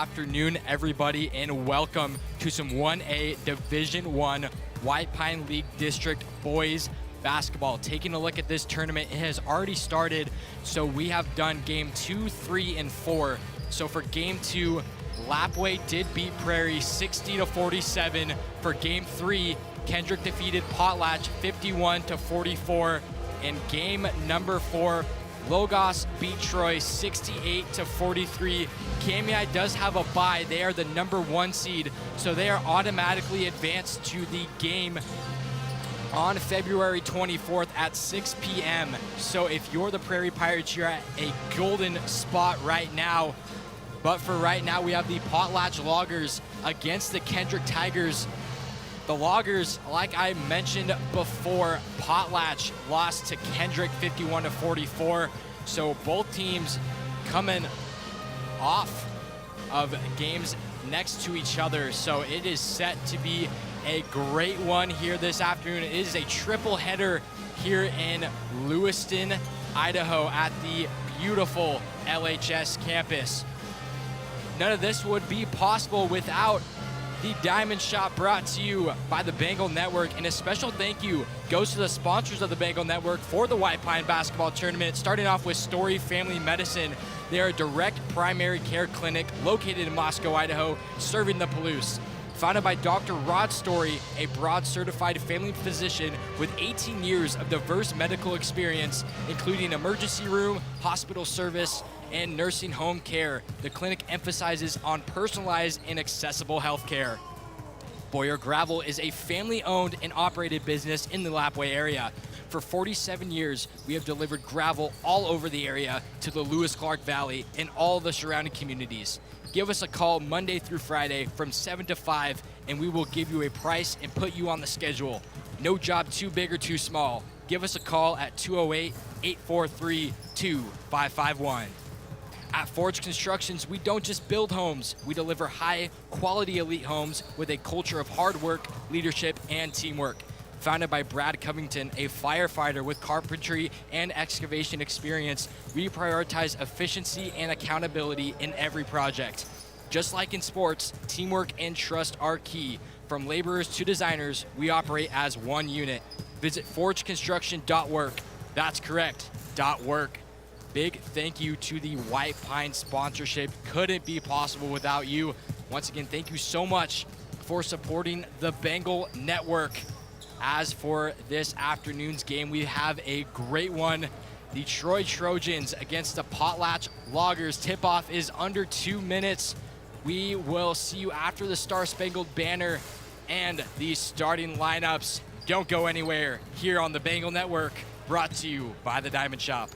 afternoon, everybody, and welcome to some 1A Division I White Pine League District Boys Basketball. Taking a look at this tournament, it has already started, so we have done game 2, 3, and 4. So for game 2, Lapwai did beat Prairie 60-47. For game 3, Kendrick defeated Potlatch 51-44. And game number 4, Logos beat Troy 68-43. Kamiah does have a bye. They are the number 1 seed, so they are automatically advanced to the game on February 24th at 6 p.m. So if you're the Prairie Pirates, you're at a golden spot right now. But for right now, we have the Potlatch Loggers against the Kendrick Tigers. The Loggers, like I mentioned before, Potlatch lost to Kendrick 51-44. So both teams coming off of games next to each other. So it is set to be a great one here this afternoon. It is a triple header here in Lewiston, Idaho at the beautiful LHS campus. None of this would be possible without the Diamond Shop, brought to you by the Bengal Network. And a special thank you goes to the sponsors of the Bengal Network for the White Pine Basketball Tournament, starting off with Story Family Medicine. They are a direct primary care clinic located in Moscow, Idaho, serving the Palouse. Founded by Dr. Rod Story, a board-certified family physician with 18 years of diverse medical experience, including emergency room, hospital service, and nursing home care. The clinic emphasizes on personalized and accessible health care. Boyer Gravel is a family-owned and operated business in the Lapwai area. For 47 years, we have delivered gravel all over the area to the Lewis-Clark Valley and all the surrounding communities. Give us a call Monday through Friday from 7 to 5, and we will give you a price and put you on the schedule. No job too big or too small. Give us a call at 208-843-2551. At Forge Constructions, we don't just build homes, we deliver high-quality elite homes with a culture of hard work, leadership, and teamwork. Founded by Brad Covington, a firefighter with carpentry and excavation experience, we prioritize efficiency and accountability in every project. Just like in sports, teamwork and trust are key. From laborers to designers, we operate as one unit. Visit forgeconstruction.work. That's correct, .work. Big thank you to the White Pine sponsorship. Couldn't be possible without you. Once again, thank you so much for supporting the Bengal Network. As for this afternoon's game, we have a great one. The Troy Trojans against the Potlatch Loggers. Tip-off is under 2 minutes. We will see you after the Star Spangled Banner and the starting lineups. Don't go anywhere here on the Bengal Network, brought to you by the Diamond Shop.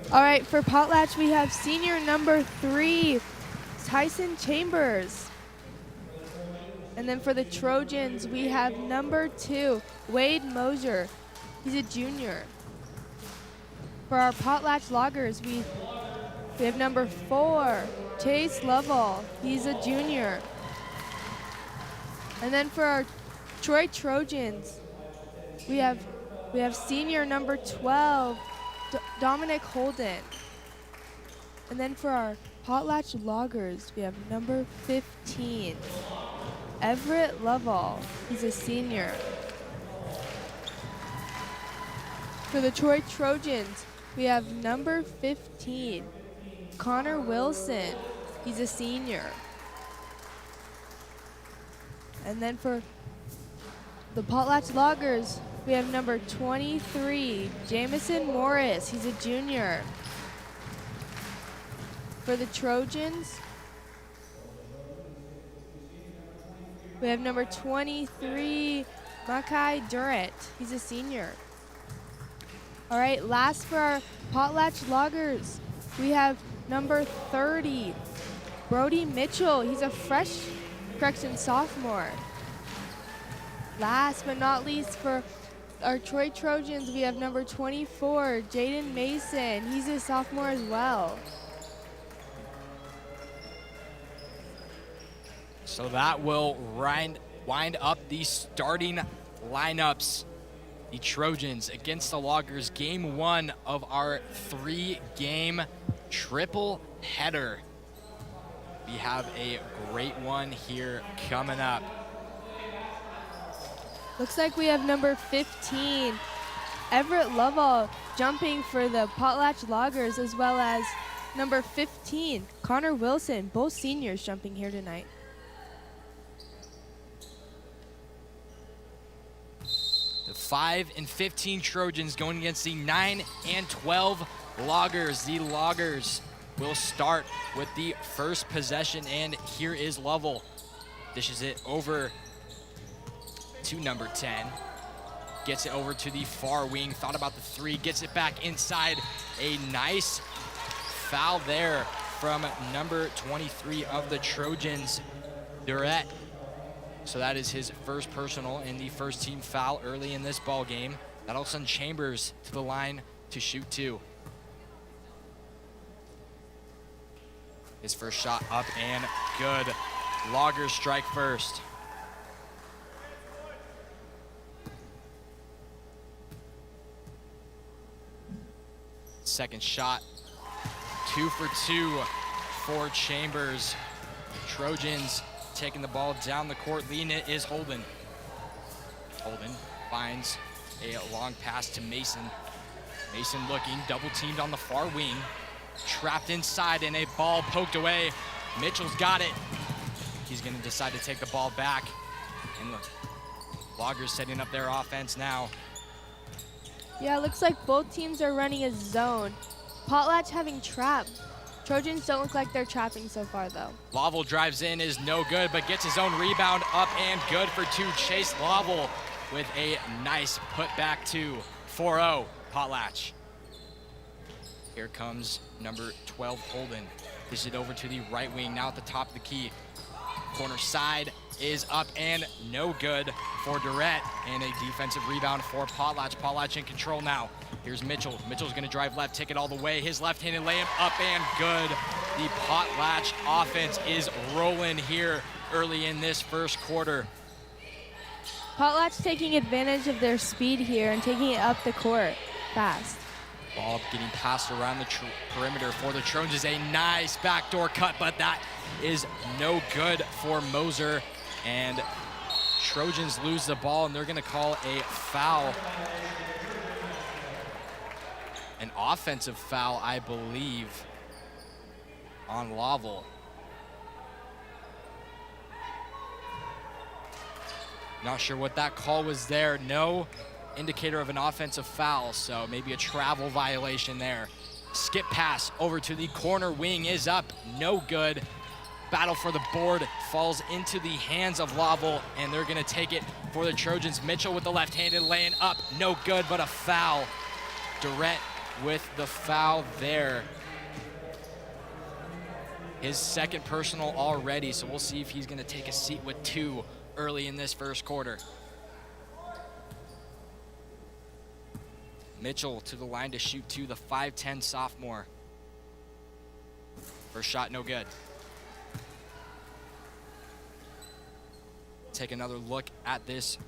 All right, for Potlatch, we have senior number 3, Tyson Chambers. And then for the Trojans, we have number 2, Wade Mosier. He's a junior. For our Potlatch Loggers, we have number 4, Chase Lovell. He's a junior. And then for our Troy Trojans, we have senior number 12, Dominic Holden. And then for our Potlatch Loggers, we have number 15, Everett Lovell. He's a senior. For the Troy Trojans, we have number 15, Connor Wilson. He's a senior. And then for the Potlatch Loggers, we have number 23, Jamison Morris. He's a junior. For the Trojans, we have number 23, Makai Durrett. He's a senior. All right, last for our Potlatch Loggers, we have number 30, Brody Mitchell. He's a sophomore. Last but not least, for our Troy Trojans, we have number 24, Jaden Mason. He's a sophomore as well. So that will wind up the starting lineups. The Trojans against the Loggers, game 1 of our 3-game triple header. We have a great one here coming up. Looks like we have number 15, Everett Lovell, jumping for the Potlatch Loggers, as well as number 15, Connor Wilson, both seniors jumping here tonight. The 5 and 15 Trojans going against the 9 and 12 Loggers. The Loggers will start with the first possession, and here is Lovell. Dishes it over to number 10. Gets it over to the far wing, thought about the 3, gets it back inside. A nice foul there from number 23 of the Trojans, Durrett. So that is his first personal and the first team foul early in this ball game. That'll send Chambers to the line to shoot 2. His first shot up and good. Loggers strike first. Second shot, 2 for 2 for Chambers. Trojans taking the ball down the court. Leading it is Holden. Holden finds a long pass to Mason. Mason looking, double teamed on the far wing. Trapped inside and a ball poked away. Mitchell's got it. He's gonna decide to take the ball back. And the Loggers setting up their offense now. Yeah, it looks like both teams are running a zone. Potlatch having trap. Trojans don't look like they're trapping so far, though. Lovell drives in, is no good, but gets his own rebound up and good for 2. Chase Lovell with a nice putback to 4-0 Potlatch. Here comes number 12 Holden. Dish it over to the right wing, now at the top of the key. Corner side is up and no good for Durrett, and a defensive rebound for Potlatch. Potlatch in control now. Here's Mitchell. Mitchell's gonna drive left, take it all the way. His left-handed layup up and good. The Potlatch offense is rolling here early in this first quarter. Potlatch taking advantage of their speed here and taking it up the court fast. Ball getting passed around the perimeter for the Trojans. A nice backdoor cut, but that is no good for Moser. And Trojans lose the ball, and they're gonna call a foul. An offensive foul, I believe, on Lovell. Not sure what that call was there. No indicator of an offensive foul, so maybe a travel violation there. Skip pass over to the corner wing is up, no good. Battle for the board falls into the hands of Lovell, and they're gonna take it for the Trojans. Mitchell with the left-handed laying up, no good, but a foul. Durrett with the foul there. His second personal already, so we'll see if he's going to take a seat with 2 early in this first quarter. Mitchell to the line to shoot 2, the 5'10 sophomore. First shot, no good. Take another look at this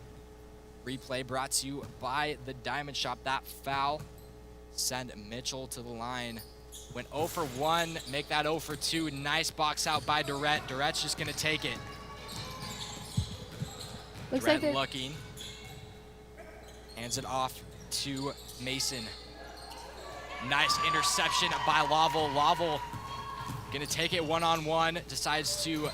replay brought to you by the Diamond Shop. That foul send Mitchell to the line. Went 0 for 1, make that 0 for 2. Nice box out by Durrett. Durrett's just gonna take it. Looks Durrett like looking. Hands it off to Mason. Nice interception by Lavel. Lavel gonna take it one-on-one, decides to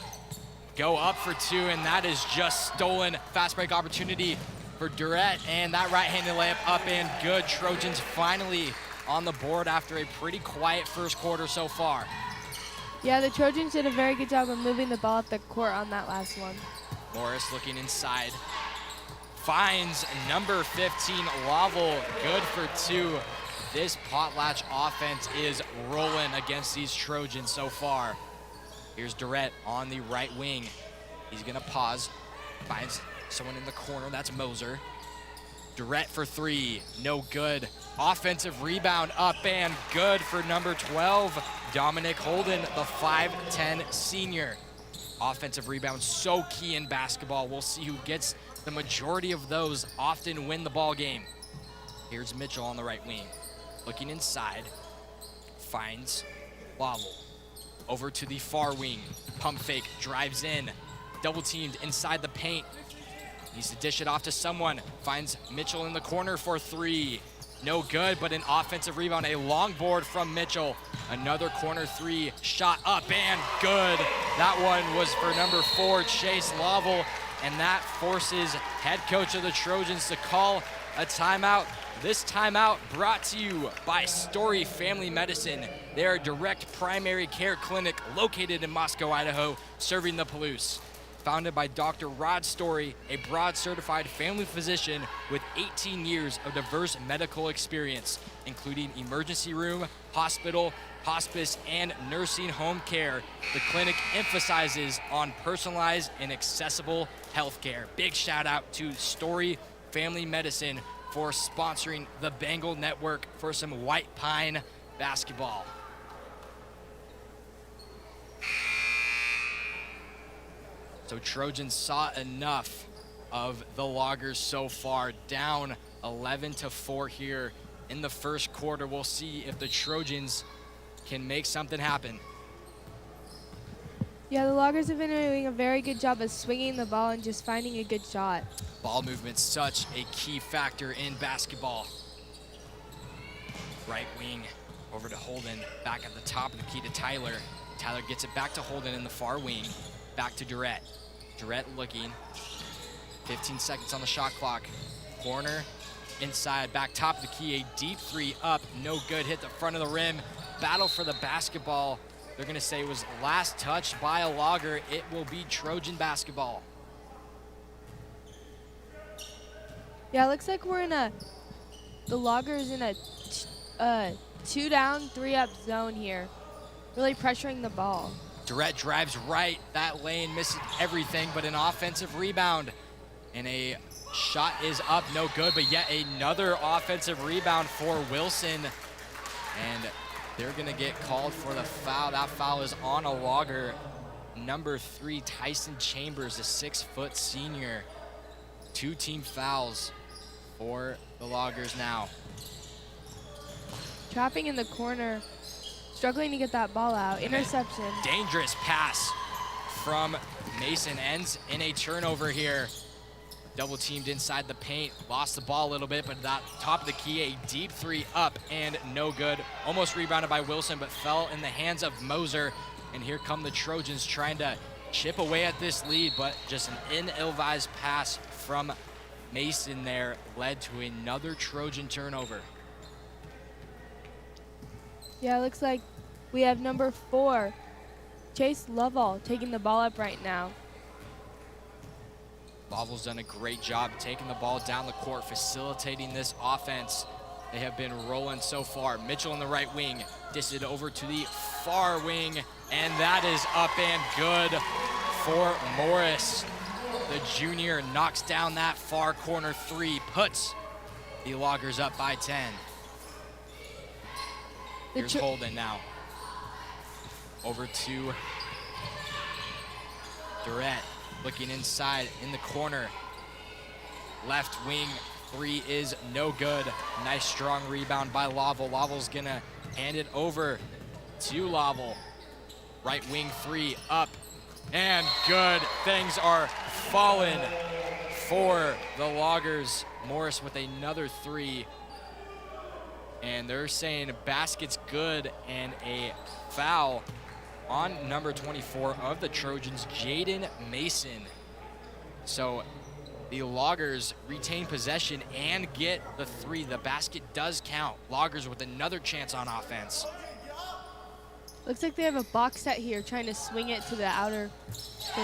go up for 2, and that is just stolen. Fast break opportunity for Durrett, and that right-handed layup up and good. Trojans finally on the board after a pretty quiet first quarter so far. Yeah, the Trojans did a very good job of moving the ball up the court on that last one. Morris looking inside. Finds number 15, Lavel, good for 2. This Potlatch offense is rolling against these Trojans so far. Here's Durrett on the right wing. He's gonna pause, finds someone in the corner, that's Moser. Durrett for 3, no good. Offensive rebound up and good for number 12, Dominic Holden, the 5'10 senior. Offensive rebound so key in basketball. We'll see who gets the majority of those, often win the ball game. Here's Mitchell on the right wing. Looking inside, finds Lavel. Over to the far wing, pump fake, drives in, double teamed inside the paint. Needs to dish it off to someone, finds Mitchell in the corner for 3. No good, but an offensive rebound, a long board from Mitchell. Another corner 3, shot up and good. That one was for number 4, Chase Lavel, and that forces head coach of the Trojans to call a timeout. This timeout brought to you by Story Family Medicine. They are a direct primary care clinic located in Moscow, Idaho, serving the Palouse. Founded by Dr. Rod Story, a board-certified family physician with 18 years of diverse medical experience, including emergency room, hospital, hospice, and nursing home care. The clinic emphasizes on personalized and accessible healthcare. Big shout out to Story Family Medicine for sponsoring the Bengal Network for some White Pine basketball. So Trojans saw enough of the Loggers so far, down 11-4 here in the first quarter. We'll see if the Trojans can make something happen. Yeah, the Loggers have been doing a very good job of swinging the ball and just finding a good shot. Ball movement, such a key factor in basketball. Right wing over to Holden, back at the top of the key to Tyler. Tyler gets it back to Holden in the far wing, back to Durrett. Durrett looking, 15 seconds on the shot clock. Corner, inside, back top of the key, a deep 3 up, no good, hit the front of the rim. Battle for the basketball. They're gonna say it was last touched by a Logger. It will be Trojan basketball. Yeah, it looks like the Loggers in a 2 down, 3 up zone here. Really pressuring the ball. Durrett drives right, that lane misses everything, but an offensive rebound. And a shot is up, no good, but yet another offensive rebound for Wilson. And they're gonna get called for the foul. That foul is on a Logger. Number 3, Tyson Chambers, a 6-foot senior. 2 team fouls for the Loggers now. Trapping in the corner, struggling to get that ball out. Interception. Dangerous pass from Mason, ends in a turnover here. Double teamed inside the paint, lost the ball a little bit, but that top of the key, a deep 3 up and no good. Almost rebounded by Wilson, but fell in the hands of Moser. And here come the Trojans trying to chip away at this lead, but just an ill-advised pass from Mason there led to another Trojan turnover. Yeah, it looks like we have number 4, Chase Lovell, taking the ball up right now. Lavel's done a great job taking the ball down the court, facilitating this offense. They have been rolling so far. Mitchell in the right wing, dished it over to the far wing, and that is up and good for Morris. The junior knocks down that far corner three, puts the Loggers up by 10. Here's Holden now. Over to Durrett, looking inside in the corner. Left wing three is no good. Nice strong rebound by Laval. Laval's gonna hand it over to Laval. Right wing three up and good. Things are falling for the Loggers. Morris with another three. And they're saying basket's good and a foul on number 24 of the Trojans, Jaden Mason. So the Loggers retain possession and get the three. The basket does count. Loggers with another chance on offense. Looks like they have a box set here, trying to swing it to the outer.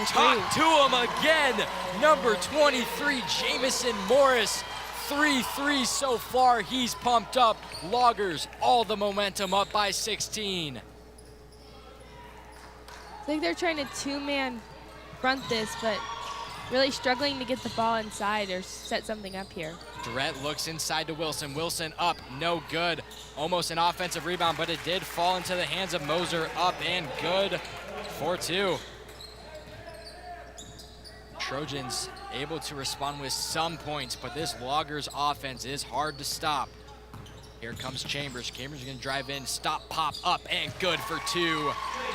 Talk to him again. Number 23, Jamison Morris. 3-3 so far. He's pumped up. Loggers, all the momentum, up by 16. I think they're trying to two-man front this, but really struggling to get the ball inside or set something up here. Durrett looks inside to Wilson. Wilson up, no good. Almost an offensive rebound, but it did fall into the hands of Moser. Up and good for two. Trojans able to respond with some points, but this Loggers offense is hard to stop. Here comes Chambers. Chambers gonna drive in, stop, pop, up, and good for two.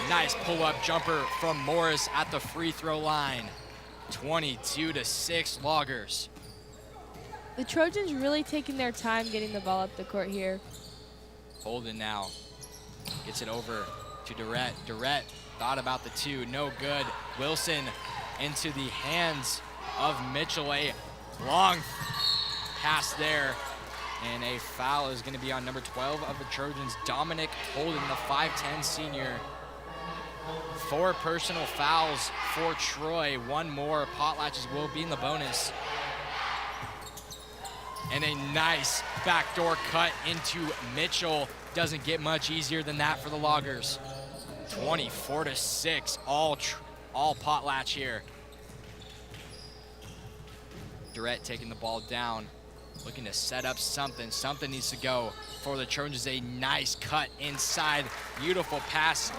Nice pull-up jumper from Morris at the free throw line. 22-6 Loggers. The Trojans really taking their time getting the ball up the court here. Holden now gets it over to Durrett. Durrett thought about the two, no good. Wilson into the hands of Mitchell. A long pass there, and a foul is gonna be on number 12 of the Trojans, Dominic Holden, the 5'10" senior. 4 personal fouls for Troy. One more. Potlatches will be in the bonus. And a nice backdoor cut into Mitchell. Doesn't get much easier than that for the Loggers. 24-6, all Potlatch here. Durrett taking the ball down, looking to set up something. Something needs to go for the Trojans. A nice cut inside. Beautiful pass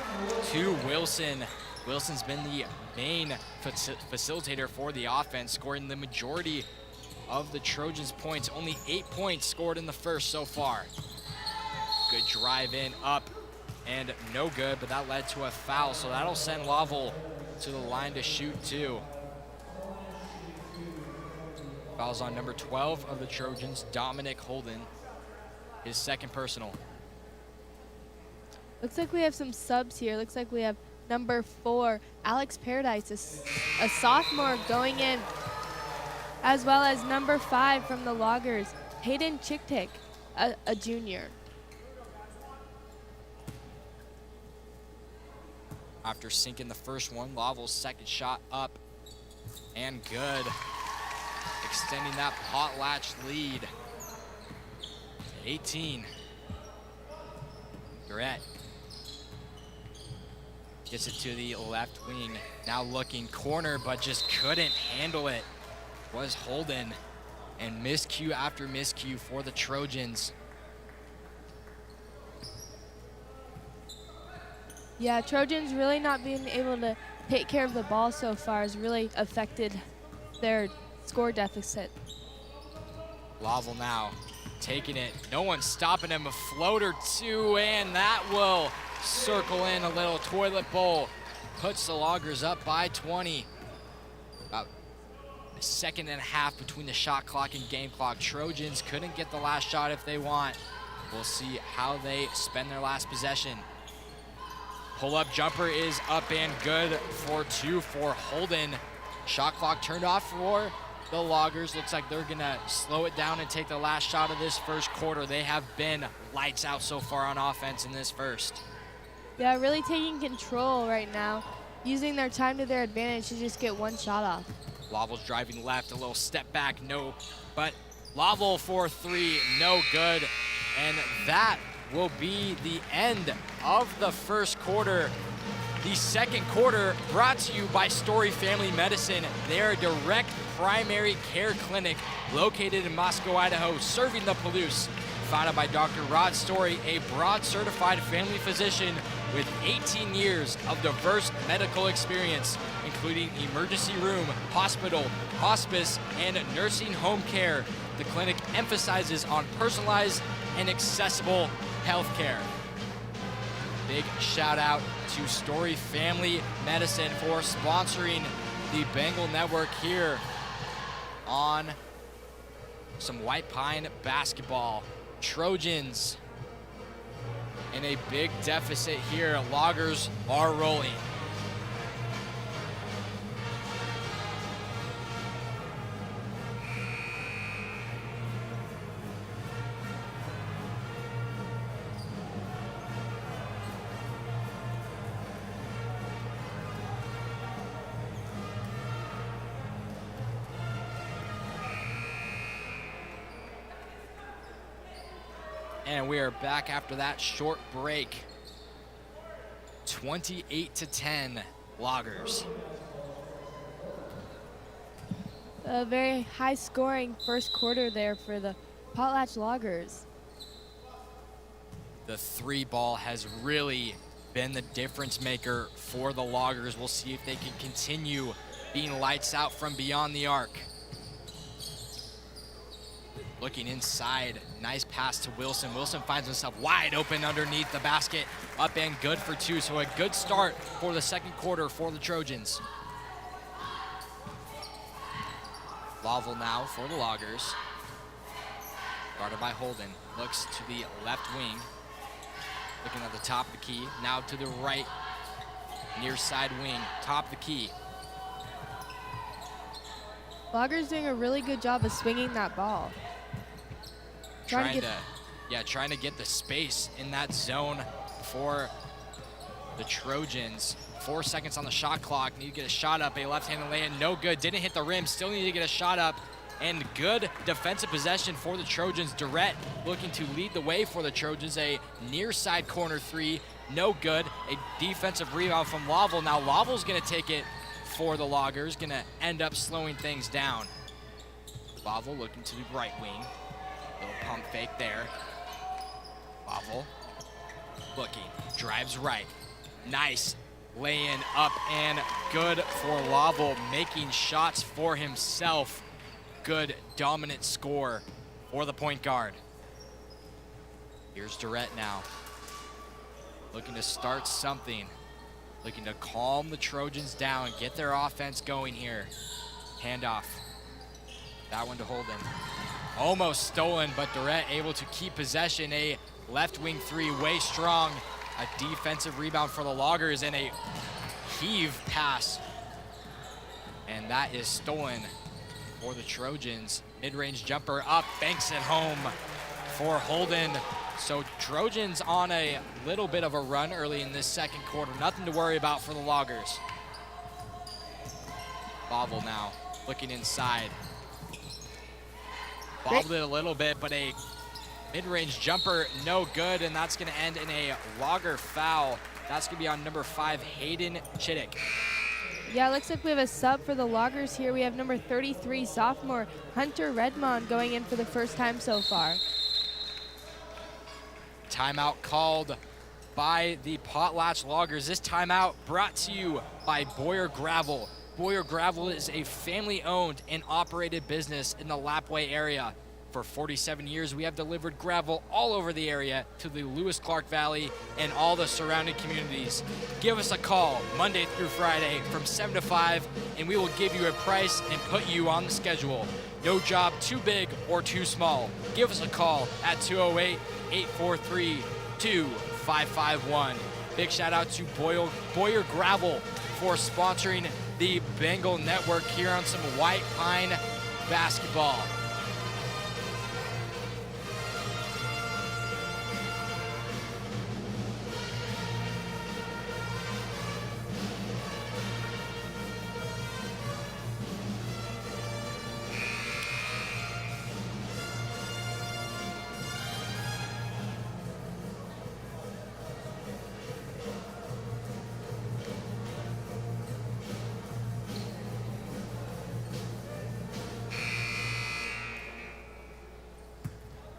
to Wilson. Wilson's been the main facilitator for the offense, scoring the majority of the Trojans' points. Only 8 points scored in the first so far. Good drive in, up, and no good, but that led to a foul, so that'll send Laval to the line to shoot two. Foul's on number 12 of the Trojans, Dominic Holden, his second personal. Looks like we have some subs here. Looks like we have number 4, Alex Paradise, a sophomore going in, as well as number 5 from the Loggers, Hayden Chicktick, a junior. After sinking the first one, Laval's second shot up and good. Extending that Potlatch lead to 18. Durrett gets it to the left wing. Now looking corner, but just couldn't handle it. Was Holden, and miscue after miscue for the Trojans. Yeah, Trojans really not being able to take care of the ball so far has really affected their score deficit. Laval now taking it. No one's stopping him. A floater two, and that will circle in a little toilet bowl. Puts the Loggers up by 20. About a second and a half between the shot clock and game clock. Trojans couldn't get the last shot if they want. We'll see how they spend their last possession. Pull-up jumper is up and good for two for Holden. Shot clock turned off for the Loggers. Looks like they're gonna slow it down and take the last shot of this first quarter. They have been lights out so far on offense in this first. Yeah, really taking control right now, using their time to their advantage to just get one shot off. Laval's driving left, a little step back, no, but Laval for three, no good. And that will be the end of the first quarter. The second quarter brought to you by Story Family Medicine. They are a direct primary care clinic located in Moscow, Idaho, serving the Palouse. Founded by Dr. Rod Story, a board certified family physician with 18 years of diverse medical experience, including emergency room, hospital, hospice, and nursing home care. The clinic emphasizes on personalized and accessible health care. Big shout out to Story Family Medicine for sponsoring the Bengal Network here on some White Pine basketball. Trojans in a big deficit here. Loggers are rolling. And we are back after that short break. 28-10 Loggers. A very high scoring first quarter there for the Potlatch Loggers. The three ball has really been the difference maker for the Loggers. We'll see if they can continue being lights out from beyond the arc. Looking inside, nice pass to Wilson. Wilson finds himself wide open underneath the basket. Up and good for two, so a good start for the second quarter for the Trojans. Lovell now for the Loggers. Guarded by Holden, looks to the left wing. Looking at the top of the key, now to the right, near side wing, top of the key. Loggers doing a really good job of swinging that ball. Trying to get the space in that zone for the Trojans. 4 seconds on the shot clock. Need to get a shot up. A left-handed lay-in, no good. Didn't hit the rim. Still need to get a shot up. And good defensive possession for the Trojans. Durrett looking to lead the way for the Trojans. A near side corner three, no good. A defensive rebound from Lovell. Now Lovell's gonna take it for the Loggers. Gonna end up slowing things down. Lovell looking to the right wing. Little pump fake there. Lovell looking, drives right. Nice lay-in up and good for Lovell, making shots for himself. Good dominant score for the point guard. Here's Durrett now. Looking to start something. Looking to calm the Trojans down, get their offense going here. Handoff. That one to Holden. Almost stolen, but Durrett able to keep possession. A left wing three, way strong. A defensive rebound for the Loggers and a heave pass. And that is stolen for the Trojans. Mid-range jumper up, banks it home for Holden. So Trojans on a little bit of a run early in this second quarter. Nothing to worry about for the Loggers. Lovell now looking inside. Bobbled it a little bit, but a mid-range jumper, no good, and that's gonna end in a Logger foul. That's gonna be on number 5, Hayden Chittick. Yeah, it looks like we have a sub for the Loggers here. We have number 33, sophomore Hunter Redmond going in for the first time so far. Timeout called by the Potlatch Loggers. This timeout brought to you by Boyer Gravel. Boyer Gravel is a family-owned and operated business in the Lapwai area. For 47 years, we have delivered gravel all over the area to the Lewis-Clark Valley and all the surrounding communities. Give us a call Monday through Friday from 7 to 5, and we will give you a price and put you on the schedule. No job too big or too small. Give us a call at 208-843-2551. Big shout out to Boyer Gravel for sponsoring the Bengal Network here on some White Pine basketball.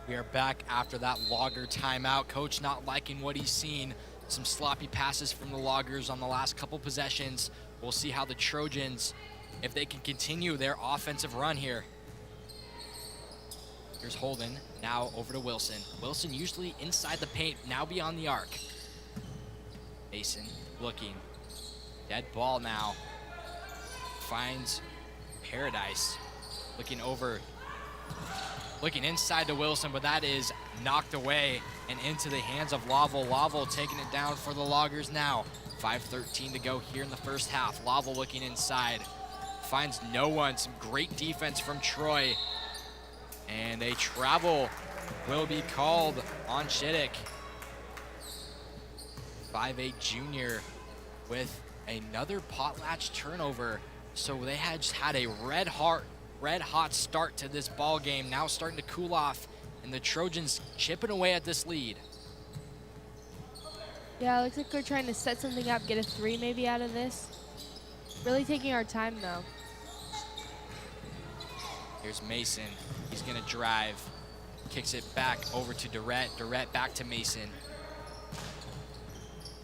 We are back after that Logger timeout. Coach not liking what he's seen. Some sloppy passes from the Loggers on the last couple possessions. We'll see how the Trojans, if they can continue their offensive run here. Here's Holden, now over to Wilson. Wilson usually inside the paint, now beyond the arc. Mason looking, dead ball now. Finds Paradise, looking over, looking inside to Wilson, but that is knocked away and into the hands of Laval. Laval taking it down for the Loggers now. 5:13 to go here in the first half. Laval looking inside, finds no one. Some great defense from Troy. And a travel will be called on Chittick. 5'8" junior with another Potlatch turnover. So they had just had a red hot start to this ball game. Now starting to cool off, and the Trojans chipping away at this lead. Yeah, it looks like we're trying to set something up, get a 3 maybe out of this. Really taking our time though. Here's Mason. He's gonna drive. Kicks it back over to Durrett. Durrett back to Mason.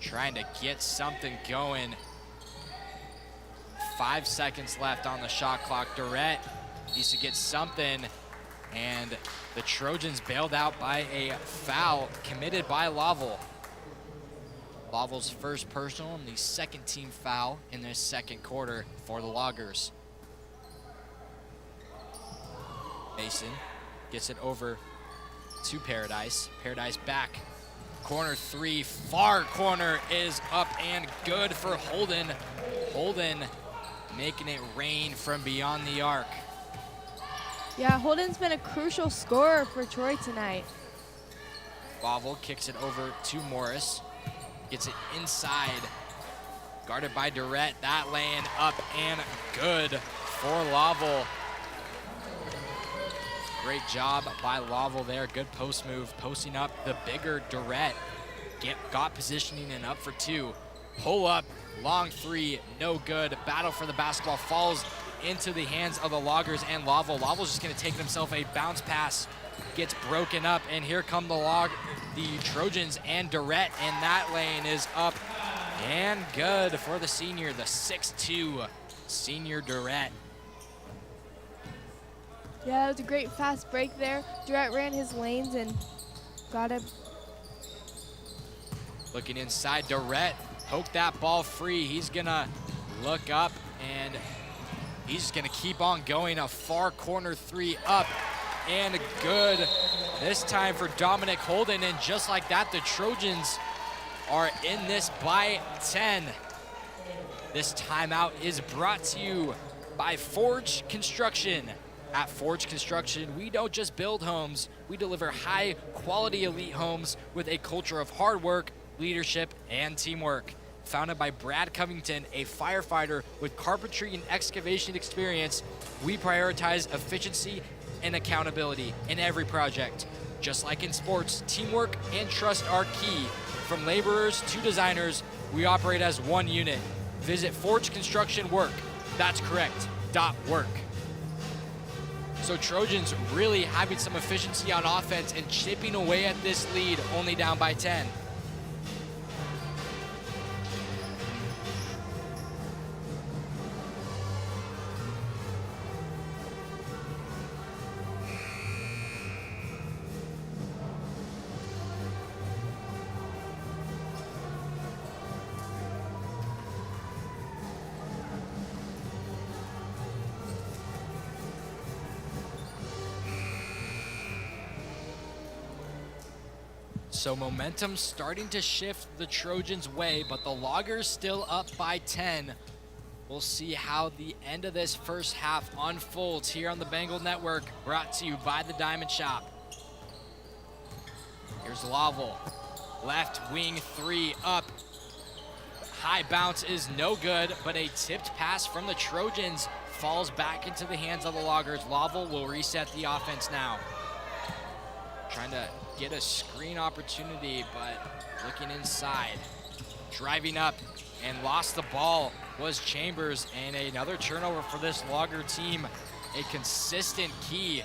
Trying to get something going. 5 seconds left on the shot clock. Durrett needs to get something, and the Trojans bailed out by a foul committed by Laval. Laval's first personal and the second team foul in this second quarter for the Loggers. Mason gets it over to Paradise. Paradise back. Corner 3, far corner is up and good for Holden. Holden making it rain from beyond the arc. Yeah, Holden's been a crucial scorer for Troy tonight. Laval kicks it over to Morris. Gets it inside. Guarded by Durrett. That laying up and good for Laval. Great job by Laval there. Good post move, posting up the bigger Durrett. Got positioning and up for 2. Pull up, long 3, no good. Battle for the basketball falls into the hands of the Loggers and Laval. Laval's just gonna take himself a bounce pass. Gets broken up, and here come the Trojans and Durrett, and that lane is up and good for the senior, the 6'2" senior Durrett. Yeah, it was a great fast break there. Durrett ran his lanes and got him. Looking inside, Durrett poked that ball free. He's gonna look up, and he's just gonna keep on going. A far corner 3 up and good. This time for Dominic Holden, and just like that, the Trojans are in this by 10. This timeout is brought to you by Forge Construction. At Forge Construction, we don't just build homes, we deliver high-quality elite homes with a culture of hard work, leadership, and teamwork. Founded by Brad Covington, a firefighter with carpentry and excavation experience, we prioritize efficiency and accountability in every project. Just like in sports, teamwork and trust are key. From laborers to designers, we operate as one unit. Visit Forge Construction Work, that's correct, .work. So Trojans really having some efficiency on offense and chipping away at this lead, only down by 10. So momentum starting to shift the Trojans' way, but the Loggers still up by 10. We'll see how the end of this first half unfolds here on the Bengal Network, brought to you by the Diamond Shop. Here's Laval, left wing 3 up. High bounce is no good, but a tipped pass from the Trojans falls back into the hands of the Loggers. Laval will reset the offense now. Trying to get a screen opportunity, but looking inside. Driving up and lost the ball was Chambers, and another turnover for this Logger team. A consistent key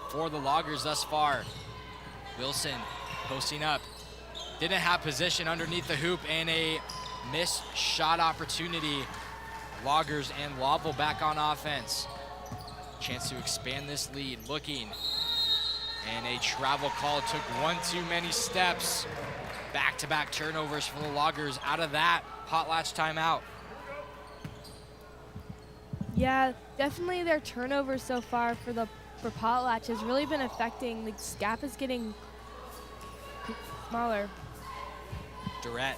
for the Loggers thus far. Wilson posting up. Didn't have position underneath the hoop, and a missed shot opportunity. Logos and Lovell back on offense. Chance to expand this lead, looking. And a travel call, took one too many steps. Back-to-back turnovers for the Logos. Out of that, Potlatch timeout. Yeah, definitely their turnovers so far for Potlatch has really been affecting. The gap is getting smaller. Durrett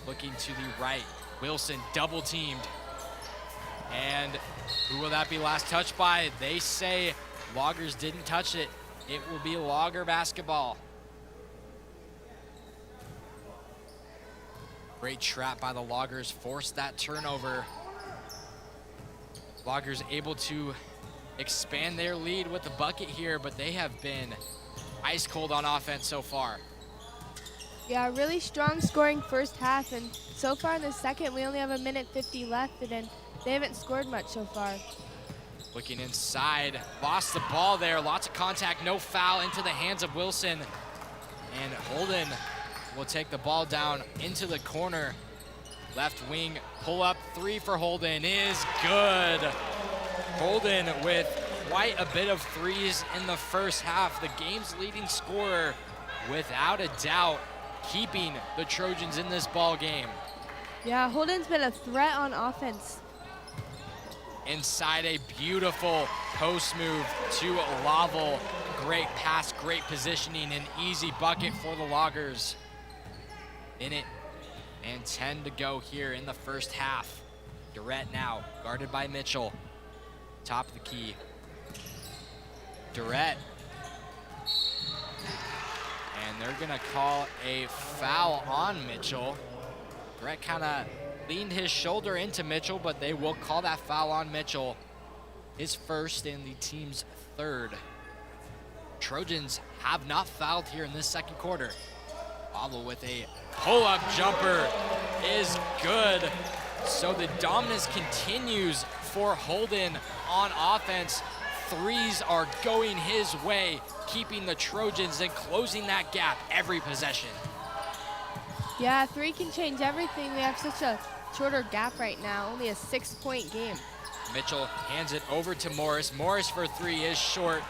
looking to the right. Wilson double teamed. And who will that be last touched by? They say Logos didn't touch it. It will be Logger basketball. Great trap by the Logos, forced that turnover. Logos able to expand their lead with the bucket here, but they have been ice cold on offense so far. Yeah, really strong scoring first half, and so far in the second, we only have 1:50 left, and they haven't scored much so far. Looking inside, lost the ball there, lots of contact, no foul into the hands of Wilson. And Holden will take the ball down into the corner. Left wing pull-up three for Holden is good. Holden with quite a bit of threes in the first half. The game's leading scorer, without a doubt, keeping the Trojans in this ball game. Yeah, Holden's been a threat on offense. Inside, a beautiful post move to Lovell. Great pass, great positioning, an easy bucket for the Logos. Minute and 10 to go here in the first half. Durrett now, guarded by Mitchell. Top of the key. Durrett. And they're gonna call a foul on Mitchell. Durrett kinda leaned his shoulder into Mitchell, but they will call that foul on Mitchell. His first and the team's third. Trojans have not fouled here in this second quarter. Lovell with a pull-up jumper is good. So the dominance continues for Holden on offense. Threes are going his way, keeping the Trojans and closing that gap every possession. Yeah, three can change everything. We have such a shorter gap right now, only a 6-point game. Mitchell hands it over to Morris. Morris for three is short.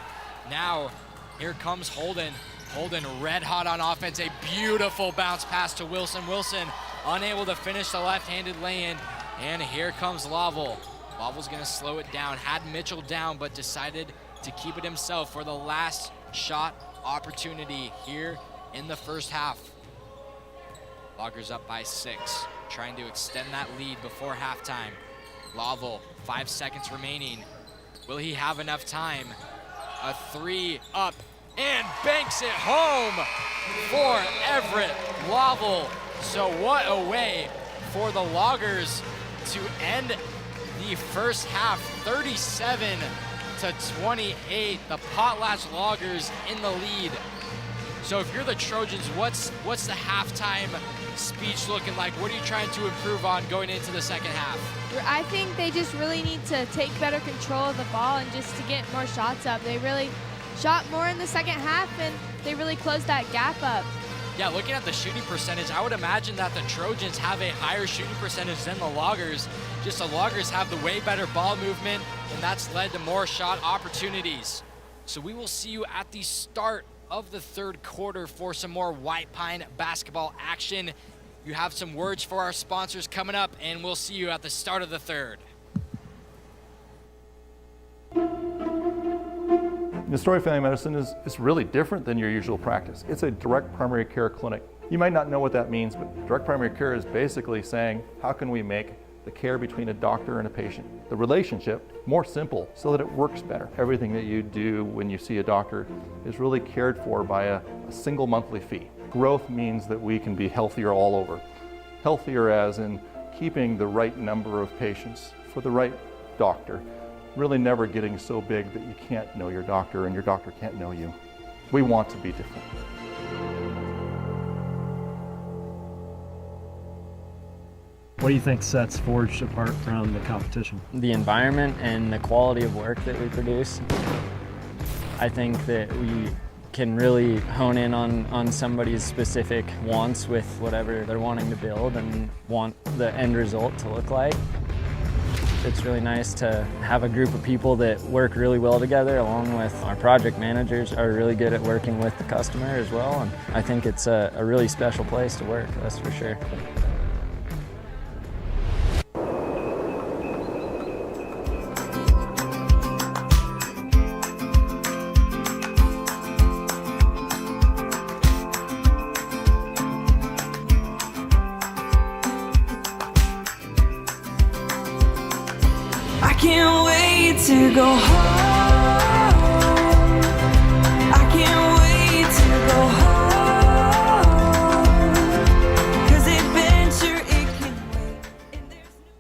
Now, here comes Holden. Holden red hot on offense. A beautiful bounce pass to Wilson. Wilson unable to finish the left-handed lay-in. And here comes Lovell. Lovell's gonna slow it down. Had Mitchell down, but decided to keep it himself for the last shot opportunity here in the first half. Logos up by 6, trying to extend that lead before halftime. Lovell, 5 seconds remaining. Will he have enough time? A three up and banks it home for Everett Lovell. So what a way for the Logos to end the first half, 37-28. The Potlatch Logos in the lead. So if you're the Trojans, what's the halftime speech looking like? What are you trying to improve on going into the second half? I think they just really need to take better control of the ball and just to get more shots up. They really shot more in the second half, and they really closed that gap up. Yeah, looking at the shooting percentage, I would imagine that the Trojans have a higher shooting percentage than the Logos. Just the Logos have the way better ball movement, and that's led to more shot opportunities. So we will see you at the start of the third quarter for some more White Pine basketball action. You have some words for our sponsors coming up, and we'll see you at the start of the third. Story Family Medicine is really different than your usual practice. It's a direct primary care clinic. You might not know what that means, but direct primary care is basically saying, how can we make the care between a doctor and a patient, the relationship, more simple so that it works better. Everything that you do when you see a doctor is really cared for by a single monthly fee. Growth means that we can be healthier all over. Healthier as in keeping the right number of patients for the right doctor. Really never getting so big that you can't know your doctor and your doctor can't know you. We want to be different. What do you think sets Forged apart from the competition? The environment and the quality of work that we produce. I think that we can really hone in on somebody's specific wants with whatever they're wanting to build and want the end result to look like. It's really nice to have a group of people that work really well together, along with our project managers are really good at working with the customer as well. And I think it's a really special place to work, that's for sure. I can't wait to go home. I can't wait to go home. 'Cause adventure, it can wait. And there's no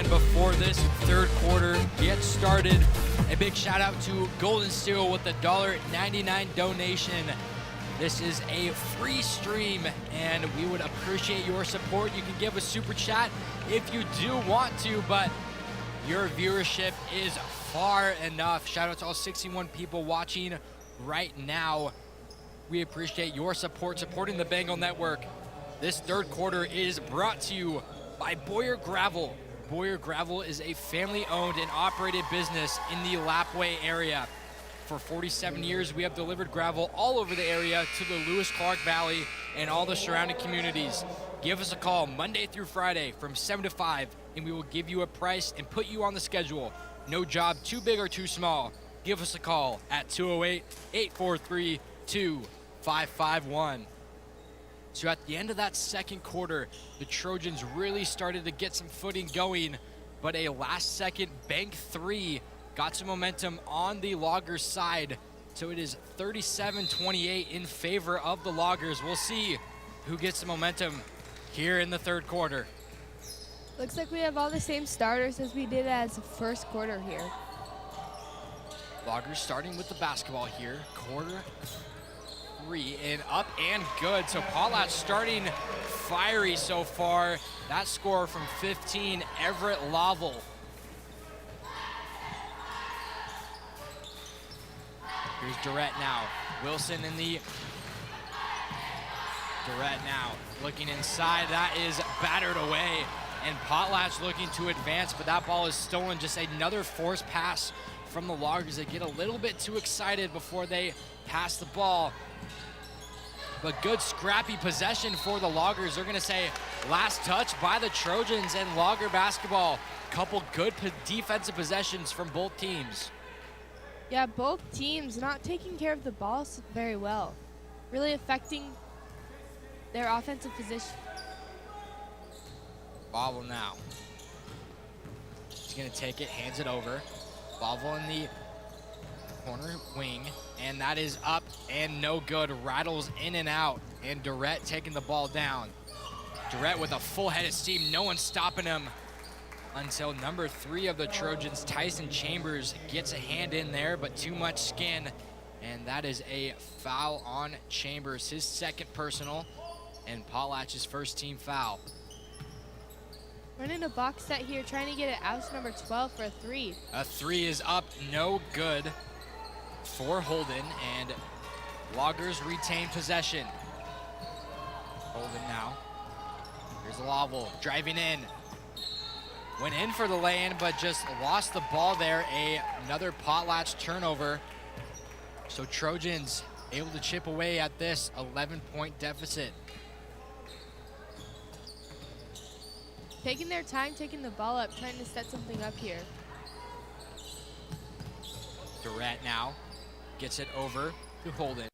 And before this third quarter gets started, a big shout out to Golden Steel with the $1.99 donation. This is a free stream and we would appreciate your support. You can give a super chat if you do want to, but your viewership is far enough. Shout out to all 61 people watching right now. We appreciate your support, supporting the Bengal Network. This third quarter is brought to you by Boyer Gravel. Boyer Gravel is a family-owned and operated business in the Lapwai area. For 47 years, we have delivered gravel all over the area to the Lewis-Clark Valley and all the surrounding communities. Give us a call Monday through Friday from 7 to 5, and we will give you a price and put you on the schedule. No job too big or too small. Give us a call at 208-843-2551. So at the end of that second quarter, the Trojans really started to get some footing going, but a last-second bank three got some momentum on the Loggers side. So it is 37-28 in favor of the Loggers. We'll see who gets the momentum here in the third quarter. Looks like we have all the same starters as we did as first quarter here. Loggers starting with the basketball here. Quarter three and up and good. So Potlatch starting fiery so far. That score from 15, Everett Lovell. Here's Durrett now. Wilson in the Durrett now looking inside. That is battered away. And Potlatch looking to advance, but that ball is stolen. Just another forced pass from the Loggers. They get a little bit too excited before they pass the ball. But good scrappy possession for the Loggers. They're gonna say last touch by the Trojans and Logger basketball. Couple good defensive possessions from both teams. Yeah, both teams not taking care of the ball very well. Really affecting their offensive position. Bobble now. He's gonna take it, hands it over. Bobble in the corner wing, and that is up and no good. Rattles in and out, and Durrett taking the ball down. Durrett with a full head of steam, no one's stopping him until number 3 of the Trojans, Tyson Chambers, gets a hand in there, but too much skin, and that is a foul on Chambers, his second personal, and Potlatch's first team foul. Running a box set here, trying to get it out to number 12 for a three. A three is up, no good for Holden, and Loggers retain possession. Holden now. Here's Lovell driving in. Went in for the lay-in, but just lost the ball there. Another Potlatch turnover. So Trojans able to chip away at this 11-point deficit. Taking their time, taking the ball up, trying to set something up here. Durrett now gets it over to Holden.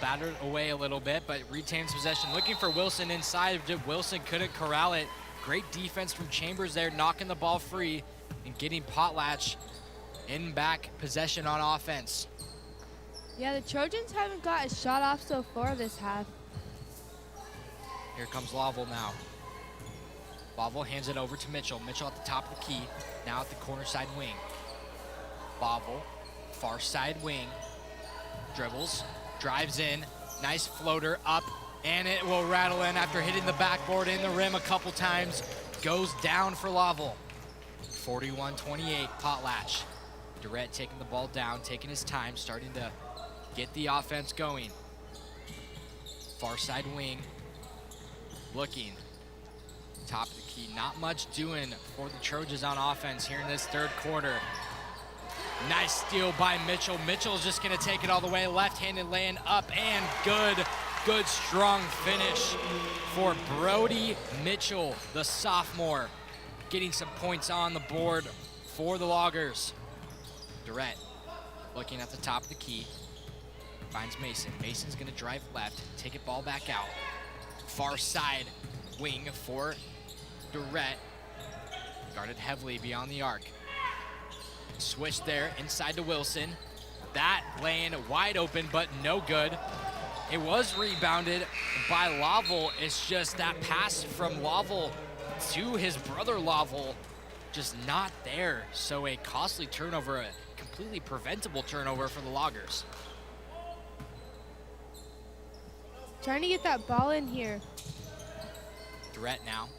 Battered away a little bit, but retains possession. Looking for Wilson inside. Wilson couldn't corral it. Great defense from Chambers there, knocking the ball free and getting Potlatch in back possession on offense. Yeah, the Trojans haven't got a shot off so far this half. Here comes Lovell now. Lovell hands it over to Mitchell. Mitchell at the top of the key, now at the corner side wing. Lovell, far side wing, dribbles, drives in, nice floater up, and it will rattle in after hitting the backboard in the rim a couple times. Goes down for Lovell. 41-28, Potlatch. Durrett taking the ball down, taking his time, starting to get the offense going. Far side wing, looking. Top of the key, not much doing for the Trojans on offense here in this third quarter. Nice steal by Mitchell. Mitchell's just gonna take it all the way, left-handed laying up, and good strong finish for Brody Mitchell, the sophomore, getting some points on the board for the Loggers. Durrett looking at the top of the key, finds Mason. Mason's gonna drive left, take it ball back out. Far side wing for Durrett, guarded heavily beyond the arc. Switch there inside to Wilson. That lane wide open, but no good. It was rebounded by Lovell. It's just that pass from Lovell to his brother Laval, just not there. So a costly turnover, a completely preventable turnover for the Loggers. Trying to get that ball in here. Threat now.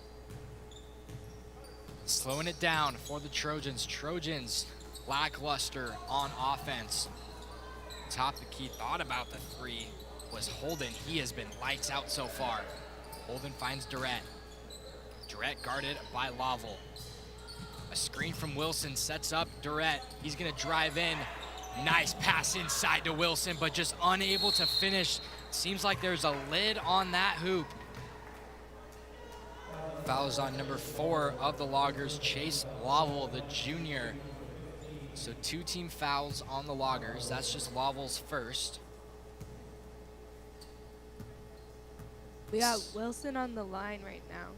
Slowing it down for the Trojans. Trojans lackluster on offense. Top the key, thought about the three, was Holden. He has been lights out so far. Holden finds Durrett. Durrett guarded by Laval. A screen from Wilson sets up Durrett. He's gonna drive in. Nice pass inside to Wilson, but just unable to finish. Seems like there's a lid on that hoop. Fouls on number 4 of the Loggers, Chase Laval, the junior. So 2 team fouls on the Loggers. That's just Laval's first. We got Wilson on the line right now.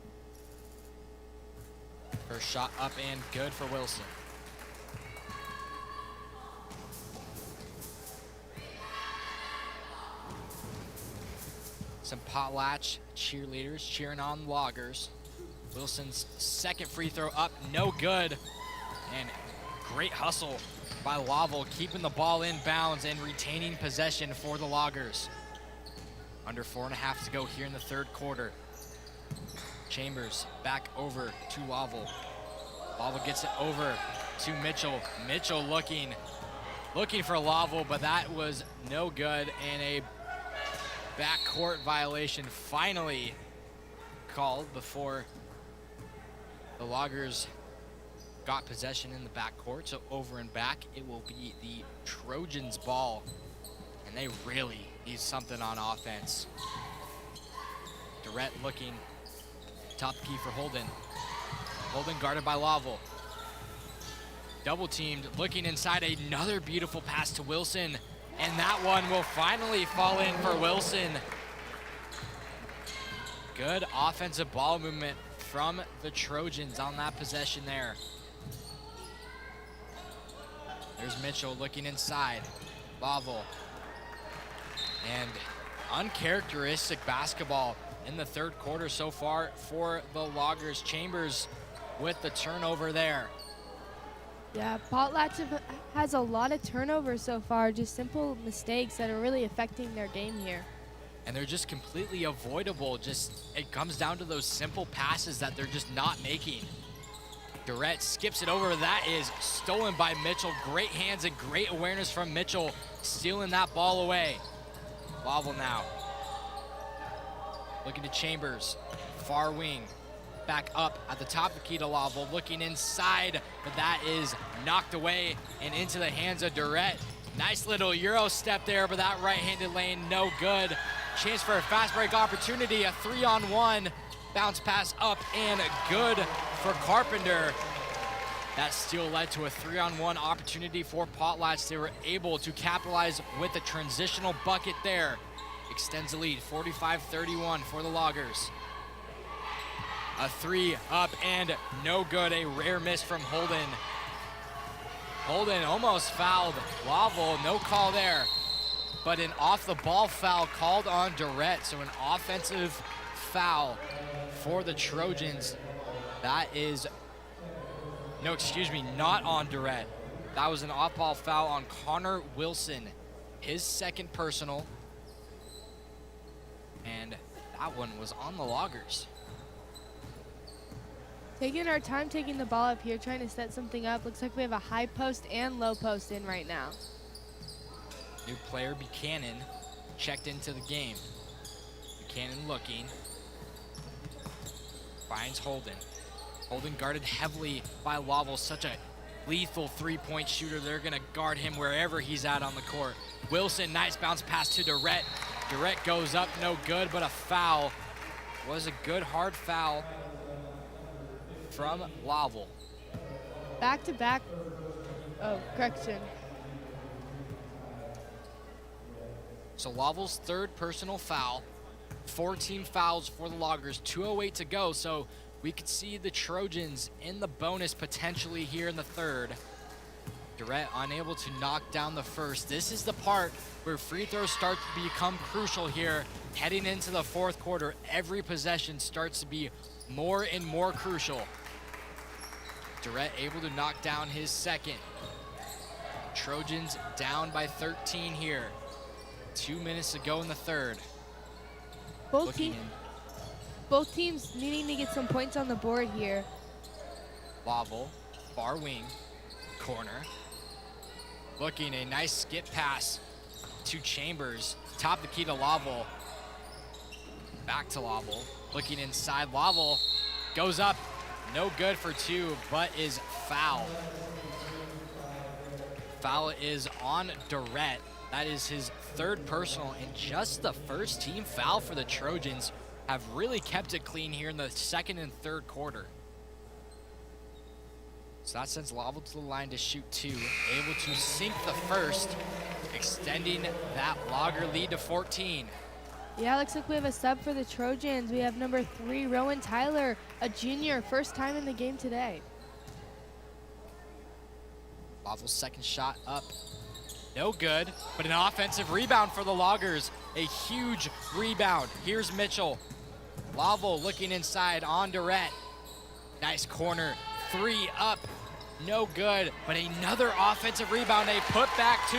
First shot up and good for Wilson. Some Potlatch cheerleaders cheering on Loggers. Wilson's second free throw up, no good. And great hustle by Laval, keeping the ball in bounds and retaining possession for the Loggers. Under 4.5 to go here in the third quarter. Chambers back over to Laval. Laval gets it over to Mitchell. Mitchell looking for Laval, but that was no good, and a backcourt violation finally called before the Loggers got possession in the backcourt. So over and back, it will be the Trojans' ball, and they really need something on offense. Durrett looking, top key for Holden. Holden guarded by Laval. Double teamed, looking inside, another beautiful pass to Wilson, and that one will finally fall in for Wilson. Good offensive ball movement from the Trojans on that possession there. There's Mitchell looking inside. Laval. And uncharacteristic basketball in the third quarter so far for the Loggers. Chambers with the turnover there. Yeah, Potlatch has a lot of turnovers so far, just simple mistakes that are really affecting their game here. And they're just completely avoidable. Just, it comes down to those simple passes that they're just not making. Durrett skips it over. That is stolen by Mitchell. Great hands and great awareness from Mitchell, stealing that ball away. Laval now. Looking to Chambers, far wing. Back up at the top of the key to Laval, looking inside, but that is knocked away and into the hands of Durrett. Nice little Euro step there, but that right-handed lane, no good. Chance for a fast break opportunity, a 3-on-1. Bounce pass up and good for Carpenter. That steal led to a 3-on-1 opportunity for Potlatch. They were able to capitalize with a transitional bucket there. Extends the lead, 45-31 for the Loggers. A 3 up and no good, a rare miss from Holden. Holden almost fouled Laval, no call there. But an off the ball foul called on Durrett, so an offensive foul for the Trojans. That is, no, excuse me, not on Durrett. That was an off-ball foul on Connor Wilson, his second personal. And that one was on the Loggers. Taking our time taking the ball up here, trying to set something up. Looks like we have a high post and low post in right now. New player Buchanan checked into the game. Buchanan looking. Finds Holden. Holden guarded heavily by Laval, such a lethal three-point shooter. They're gonna guard him wherever he's at on the court. Wilson, nice bounce pass to Durrett. Durrett goes up, no good, but a foul. Was a good hard foul from Laval. Back to back. Oh, correction. So Laval's third personal foul. 4 team fouls for the Loggers, 2:08 to go. So we could see the Trojans in the bonus potentially here in the third. Durrett unable to knock down the first. This is the part where free throws start to become crucial here. Heading into the fourth quarter, every possession starts to be more and more crucial. Durrett able to knock down his second. Trojans down by 13 here. 2 minutes to go in the third. Both teams needing to get some points on the board here. Laval, far wing, corner. Looking a nice skip pass to Chambers. Top the key to Laval. Back to Laval. Looking inside, Laval goes up. No good for two, but is foul. Foul is on Durrett. That is his third personal and just the first team foul for the Trojans. Have really kept it clean here in the second and third quarter. So that sends Laval to the line to shoot two. Able to sink the first, extending that Lager lead to 14. Yeah, looks like we have a sub for the Trojans. We have number 3, Rowan Tyler, a junior, first time in the game today. Laval's second shot up, no good, but an offensive rebound for the Loggers. A huge rebound. Here's Mitchell. Laval looking inside on Durrett. Nice corner, 3 up, no good, but another offensive rebound. A put back 2,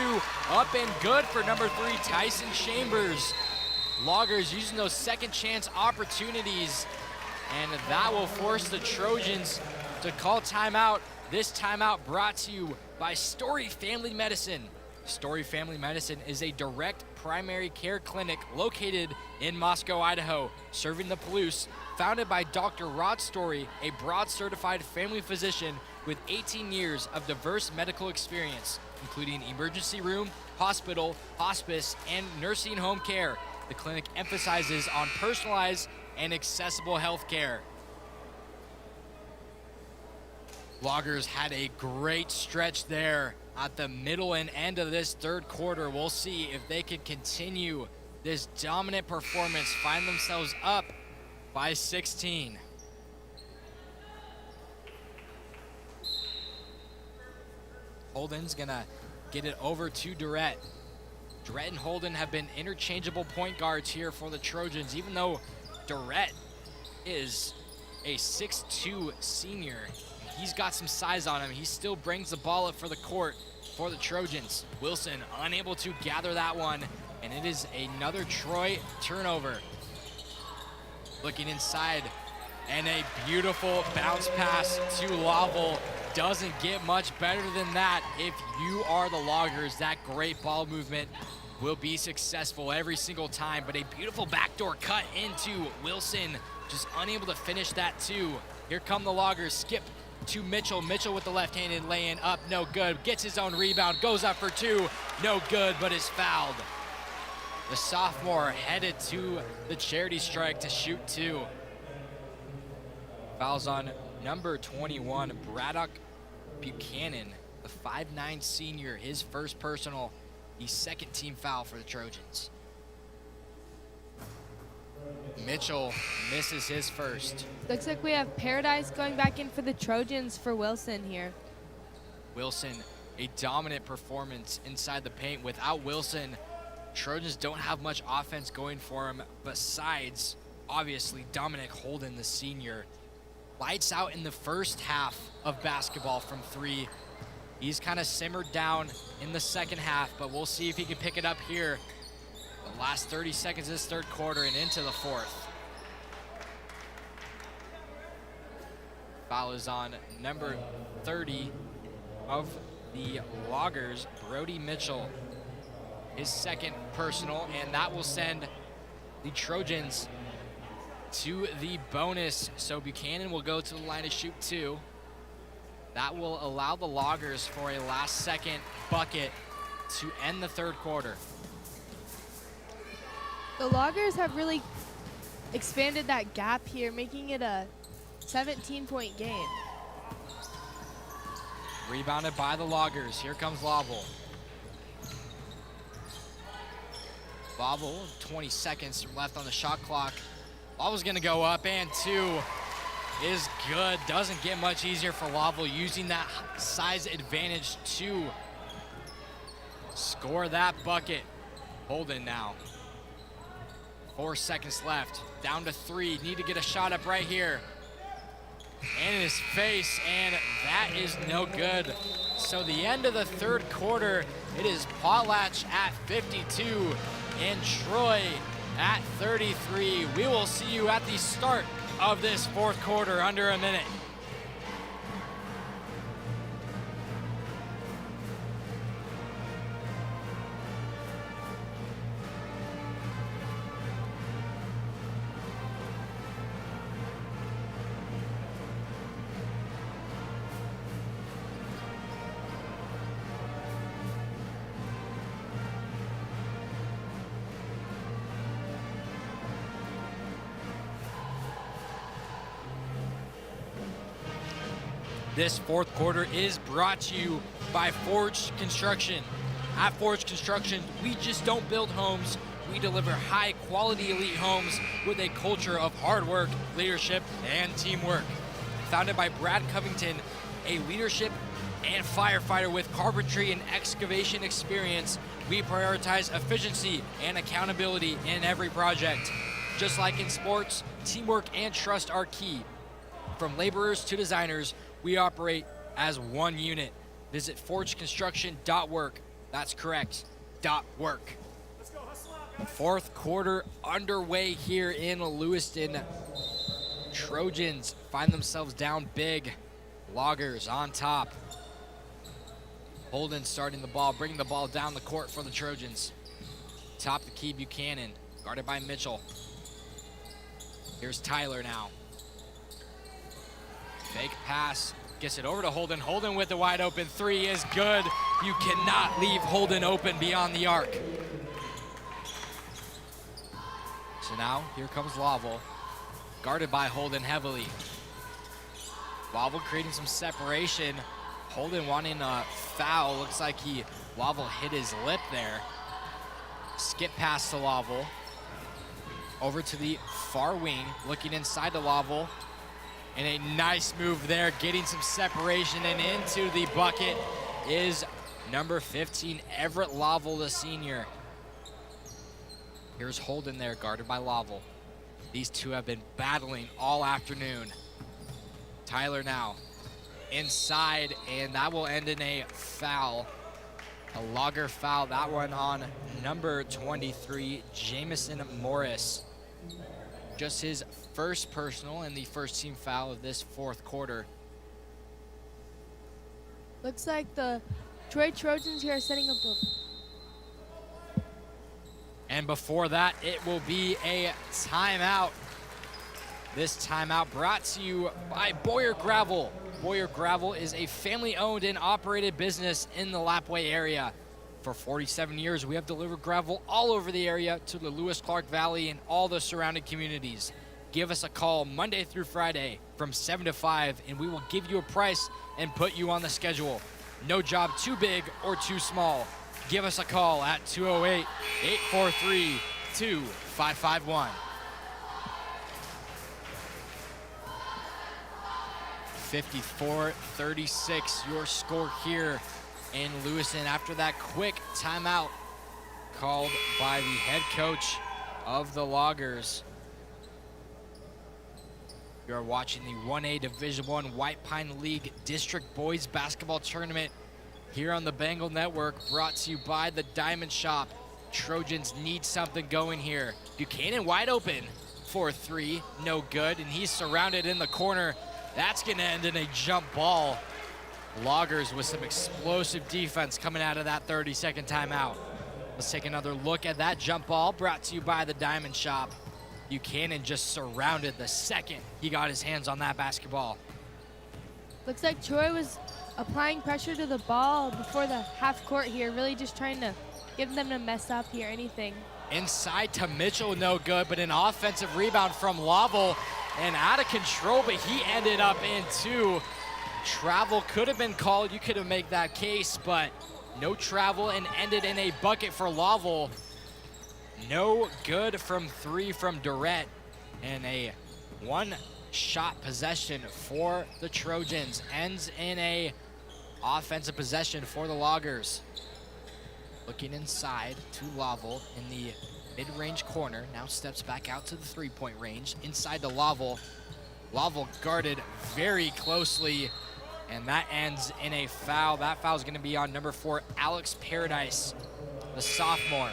up and good for number 3, Tyson Chambers. Loggers using those second chance opportunities, and that will force the Trojans to call timeout. This timeout brought to you by Story Family Medicine. Story Family Medicine is a direct primary care clinic located in Moscow, Idaho, serving the Palouse, founded by Dr. Rod Story, a broad certified family physician with 18 years of diverse medical experience, including emergency room, hospital, hospice, and nursing home care. The clinic emphasizes on personalized and accessible health care. Loggers had a great stretch there at the middle and end of this third quarter. We'll see if they can continue this dominant performance, find themselves up by 16. Holden's gonna get it over to Durrett. Durrett and Holden have been interchangeable point guards here for the Trojans, even though Durrett is a 6'2" senior. He's got some size on him. He still brings the ball up for the court for the Trojans. Wilson unable to gather that one, and it is another Troy turnover. Looking inside, and a beautiful bounce pass to Laval. Doesn't get much better than that. If you are the Loggers, that great ball movement will be successful every single time, but a beautiful backdoor cut into Wilson, just unable to finish that too. Here come the Loggers, skip to Mitchell. Mitchell with the left-handed lay-in, up, no good. Gets his own rebound, goes up for two, no good, but is fouled. The sophomore headed to the charity strike to shoot two. Fouls on number 21, Braddock Buchanan, the 5'9" senior, his first personal, the second team foul for the Trojans. Mitchell misses his first. Looks like we have Paradise going back in for the Trojans for Wilson here. Wilson, a dominant performance inside the paint. Without Wilson, Trojans don't have much offense going for him besides, obviously, Dominic Holden, the senior. Lights out in the first half of basketball from three. He's kind of simmered down in the second half, but we'll see if he can pick it up here. The last 30 seconds of this third quarter and into the fourth. Foul is on number 30 of the Loggers, Brody Mitchell. His second personal, and that will send the Trojans to the bonus. So Buchanan will go to the line to shoot two. That will allow the Loggers for a last second bucket to end the third quarter. The Loggers have really expanded that gap here, making it a 17-point game. Rebounded by the Loggers. Here comes Laval. Laval, 20 seconds left on the shot clock. Laval's gonna go up, and two is good. Doesn't get much easier for Laval, using that size advantage to score that bucket. Holden now. 4 seconds left, down to three. Need to get a shot up right here. his face, and that is no good. So the end of the third quarter, it is Potlatch at 52 and Troy at 33. We will see you at the start of this fourth quarter, under a minute. This fourth quarter is brought to you by Forge Construction. At Forge Construction, we just don't build homes, we deliver high quality elite homes with a culture of hard work, leadership, and teamwork. Founded by Brad Covington, a leadership and firefighter with carpentry and excavation experience, we prioritize efficiency and accountability in every project. Just like in sports, teamwork and trust are key. From laborers to designers, we operate as one unit. Visit forgeconstruction.work. That's correct, .work. Fourth quarter underway here in Lewiston. Trojans find themselves down big. Loggers on top. Holden starting the ball, bringing the ball down the court for the Trojans. Top the key, Buchanan, guarded by Mitchell. Here's Tyler now. Fake pass, gets it over to Holden. Holden with the wide open three is good. You cannot leave Holden open beyond the arc. So now, here comes Lovell, guarded by Holden heavily. Lovell creating some separation. Holden wanting a foul. Looks like Lovell hit his lip there. Skip pass to Lovell. Over to the far wing, looking inside to Lovell. And a nice move there, getting some separation, and into the bucket is number 15, Everett Lovell, the senior. Here's Holden there, guarded by Lovell. These two have been battling all afternoon. Tyler now inside, and that will end in a foul. A Logger foul, that one on number 23, Jamison Morris. Just his first personal and the first team foul of this fourth quarter. Looks like the Troy Trojans here are setting up a... And before that, it will be a timeout. This timeout brought to you by Boyer Gravel. Boyer Gravel is a family-owned and operated business in the Lapwai area. For 47 years, we have delivered gravel all over the area to the Lewis-Clark Valley and all the surrounding communities. Give us a call Monday through Friday from 7 to 5, and we will give you a price and put you on the schedule. No job too big or too small. Give us a call at 208-843-2551. 54-36, your score here in Lewiston after that quick timeout called by the head coach of the Loggers. You are watching the 1A Division I White Pine League District Boys Basketball Tournament here on the Bengal Network, brought to you by the Diamond Shop. Trojans need something going here. Buchanan wide open for three, no good, and he's surrounded in the corner. That's gonna end in a jump ball. Loggers with some explosive defense coming out of that 30-second timeout. Let's take another look at that jump ball, brought to you by the Diamond Shop. Buchanan just surrounded the second he got his hands on that basketball. Looks like Troy was applying pressure to the ball before the half court here, really just trying to get them to mess up here, anything. Inside to Mitchell, no good, but an offensive rebound from Lovell, and out of control, but he ended up in two. Travel could have been called, you could have made that case, but no travel, and ended in a bucket for Lovell. No good from three from Durrett, and a one-shot possession for the Trojans. Ends in a offensive possession for the Loggers. Looking inside to Lovell in the mid-range corner. Now steps back out to the three-point range. Inside to Lovell. Lovell guarded very closely, and that ends in a foul. That foul is going to be on number 4, Alex Paradise, the sophomore.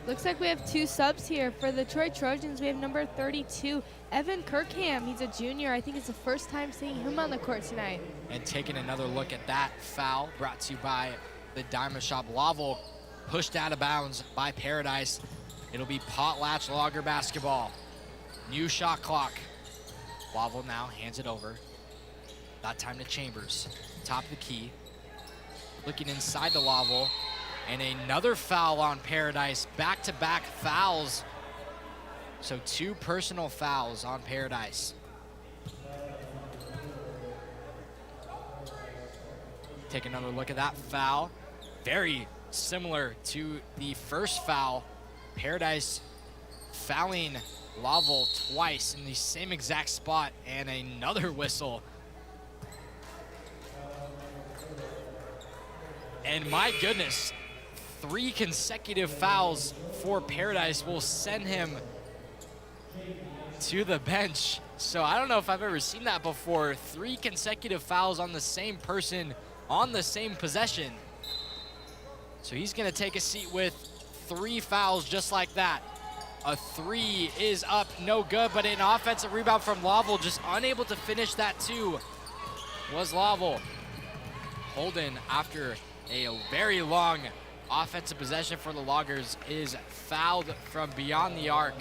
Looks like we have 2 subs here. For the Troy Trojans, we have number 32, Evan Kirkham. He's a junior. I think it's the first time seeing him on the court tonight. And taking another look at that foul, brought to you by the Diamond Shop. Lovell pushed out of bounds by Paradise. It'll be Potlatch Lager basketball. New shot clock. Lovell now hands it over. That time to Chambers. Top of the key. Looking inside to Lovell. And another foul on Paradise. Back-to-back fouls. So 2 personal fouls on Paradise. Take another look at that foul. Very similar to the first foul. Paradise fouling Lovell twice in the same exact spot, and another whistle. And my goodness, 3 consecutive fouls for Paradise will send him to the bench. So I don't know if I've ever seen that before. 3 consecutive fouls on the same person on the same possession. So he's gonna take a seat with 3 fouls just like that. A 3 is up, no good, but an offensive rebound from Lovell, just unable to finish that 2 was Lovell. Holden, after a very long offensive possession for the Loggers, is fouled from beyond the arc.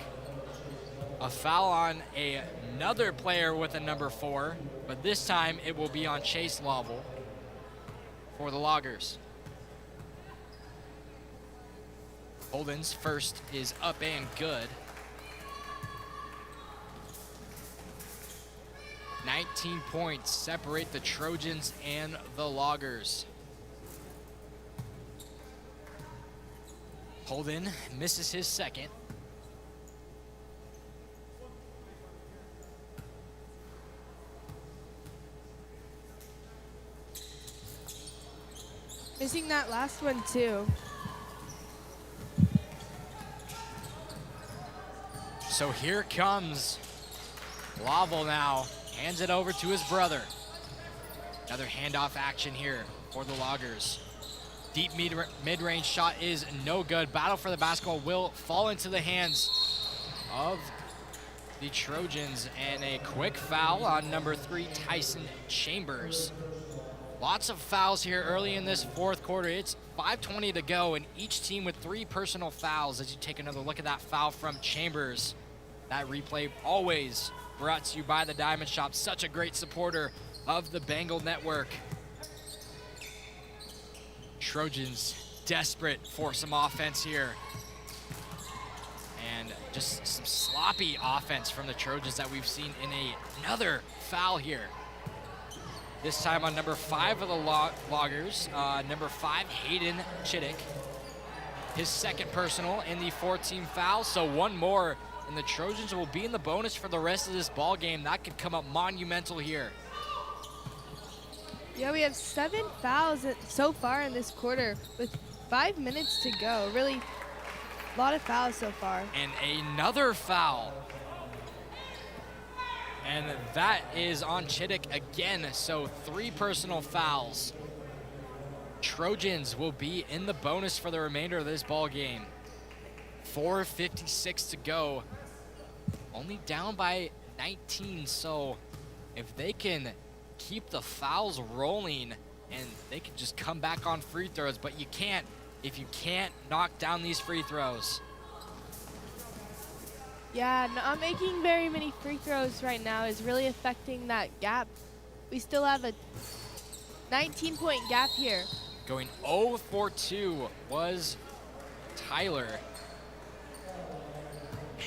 A foul on another player with a number 4, but this time it will be on Chase Lovell for the Loggers. Holden's first is up and good. 19 points separate the Trojans and the Loggers. Holden misses his second. Missing that last one too. So here comes Lovell now, hands it over to his brother. Another handoff action here for the Loggers. Deep mid-range shot is no good. Battle for the basketball will fall into the hands of the Trojans, and a quick foul on number 3, Tyson Chambers. Lots of fouls here early in this 4th quarter. It's 5:20 to go, and each team with 3 personal fouls. As you take another look at that foul from Chambers. That replay always brought to you by the Diamond Shop, such a great supporter of the Bengal Network. Trojans desperate for some offense here. And just some sloppy offense from the Trojans that we've seen in another foul here. This time on number 5 of the Loggers, number 5, Hayden Chittick. His second personal in the 4-team foul, so 1 more, and the Trojans will be in the bonus for the rest of this ball game. That could come up monumental here. Yeah, we have 7 fouls so far in this quarter with 5 minutes to go. Really, a lot of fouls so far. And another foul. And that is on Chittick again, so 3 personal fouls. Trojans will be in the bonus for the remainder of this ball game. 4:56 to go. Only down by 19, so if they can keep the fouls rolling and they can just come back on free throws, but you can't if you can't knock down these free throws. Yeah, not making very many free throws right now is really affecting that gap. We still have a 19-point gap here. Going 0 for 2 was Tyler.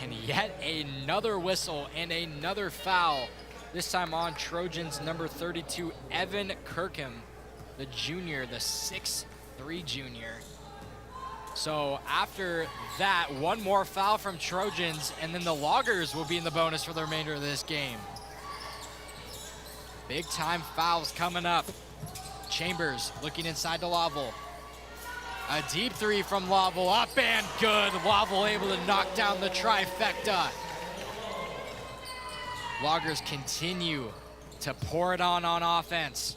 And yet another whistle and another foul. This time on Trojans number 32, Evan Kirkham, the junior, the 6'3" junior. So after that, 1 more foul from Trojans, and then the Loggers will be in the bonus for the remainder of this game. Big time fouls coming up. Chambers looking inside to Lovell. A deep 3 from Lovell, up and good. Lovell able to knock down the trifecta. Loggers continue to pour it on offense.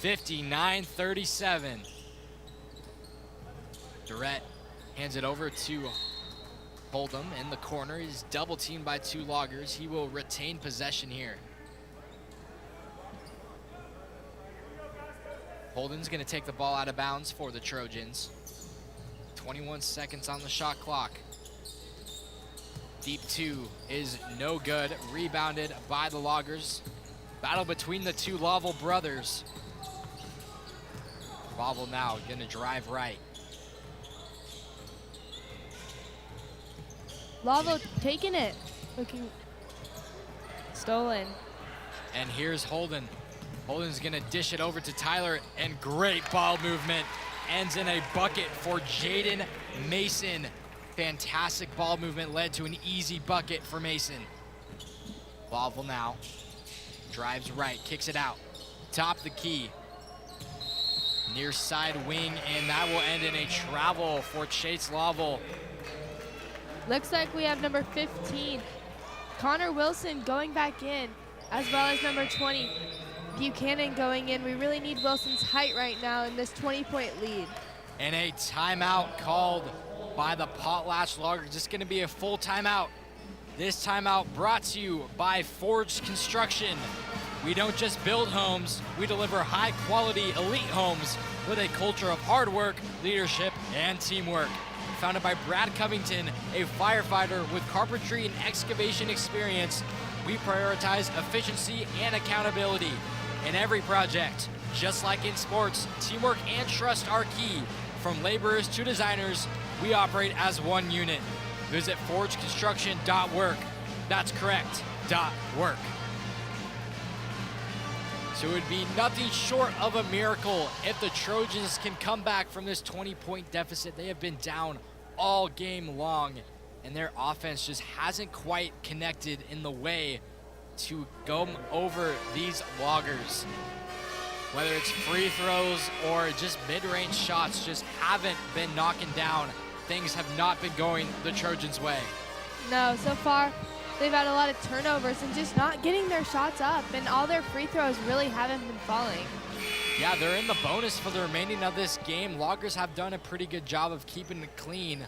59-37. Durrett hands it over to Hold'em in the corner. He's double teamed by 2 Loggers. He will retain possession here. Holden's gonna take the ball out of bounds for the Trojans. 21 seconds on the shot clock. Deep 2 is no good. Rebounded by the Loggers. Battle between the 2 Laval brothers. Laval now gonna drive right. Laval taking it. Looking stolen. And here's Holden. Holden's gonna dish it over to Tyler, and great ball movement. Ends in a bucket for Jaden Mason. Fantastic ball movement led to an easy bucket for Mason. Laval now drives right, kicks it out. Top the key. Near side wing, and that will end in a travel for Chase Laval. Looks like we have number 15, Connor Wilson, going back in, as well as number 20, Buchanan, going in. We really need Wilson's height right now in this 20-point lead. And a timeout called by the Potlatch Loggers. Just gonna be a full timeout. This timeout brought to you by Forged Construction. We don't just build homes, we deliver high quality elite homes with a culture of hard work, leadership, and teamwork. Founded by Brad Covington, a firefighter with carpentry and excavation experience, we prioritize efficiency and accountability in every project. Just like in sports, teamwork and trust are key. From laborers to designers, we operate as one unit. Visit forgeconstruction.work. That's correct, .work. So it would be nothing short of a miracle if the Trojans can come back from this 20-point deficit. They have been down all game long, and their offense just hasn't quite connected in the way to go over these Loggers. Whether it's free throws or just mid-range shots, just haven't been knocking down. Things have not been going the Trojans' way. No, so far they've had a lot of turnovers and just not getting their shots up, and all their free throws really haven't been falling. Yeah, they're in the bonus for the remaining of this game. Loggers have done a pretty good job of keeping it clean,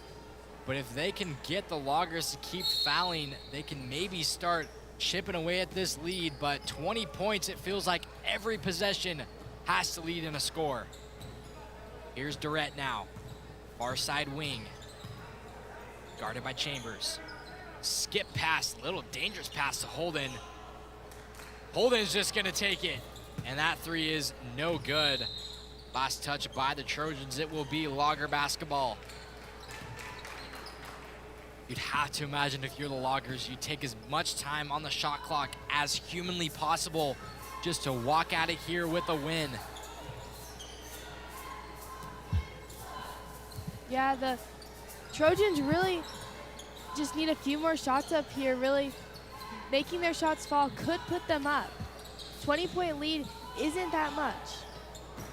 but if they can get the Loggers to keep fouling, they can maybe start chipping away at this lead. But 20 points, it feels like every possession has to lead in a score. Here's Durrett now, far side wing, guarded by Chambers. Skip pass, little dangerous pass to Holden. Holden's just gonna take it, and that 3 is no good. Last touch by the Trojans. It will be Logger basketball. You'd have to imagine if you're the Loggers, you take as much time on the shot clock as humanly possible just to walk out of here with a win. Yeah, the Trojans really just need a few more shots up here. Really making their shots fall could put them up. 20-point lead isn't that much.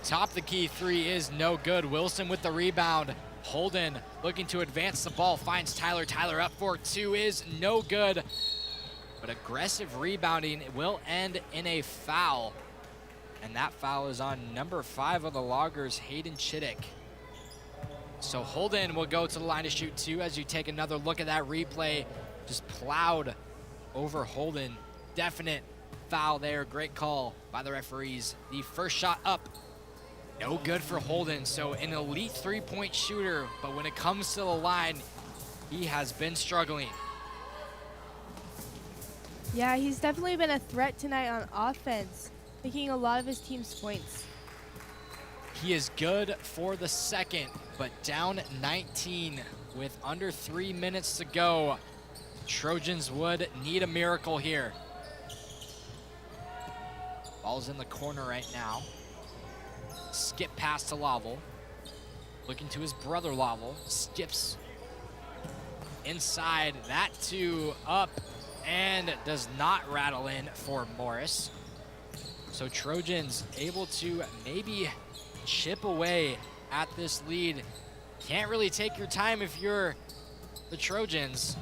Top the key 3 is no good. Wilson with the rebound. Holden looking to advance the ball, finds Tyler. Tyler up for 2 is no good. But aggressive rebounding will end in a foul. And that foul is on number 5 of the Loggers, Hayden Chittick. So Holden will go to the line to shoot 2 as you take another look at that replay. Just plowed over Holden. Definite foul there. Great call by the referees. The first shot up, no good for Holden. So an elite 3-point shooter, but when it comes to the line, he has been struggling. Yeah, he's definitely been a threat tonight on offense, making a lot of his team's points. He is good for the second, but down 19 with under 3 minutes to go. Trojans would need a miracle here. Ball's in the corner right now. Skip pass to Laval. Looking to his brother Laval. Skips inside. That 2 up and does not rattle in for Morris. So Trojans able to maybe chip away at this lead. Can't really take your time if you're the Trojans.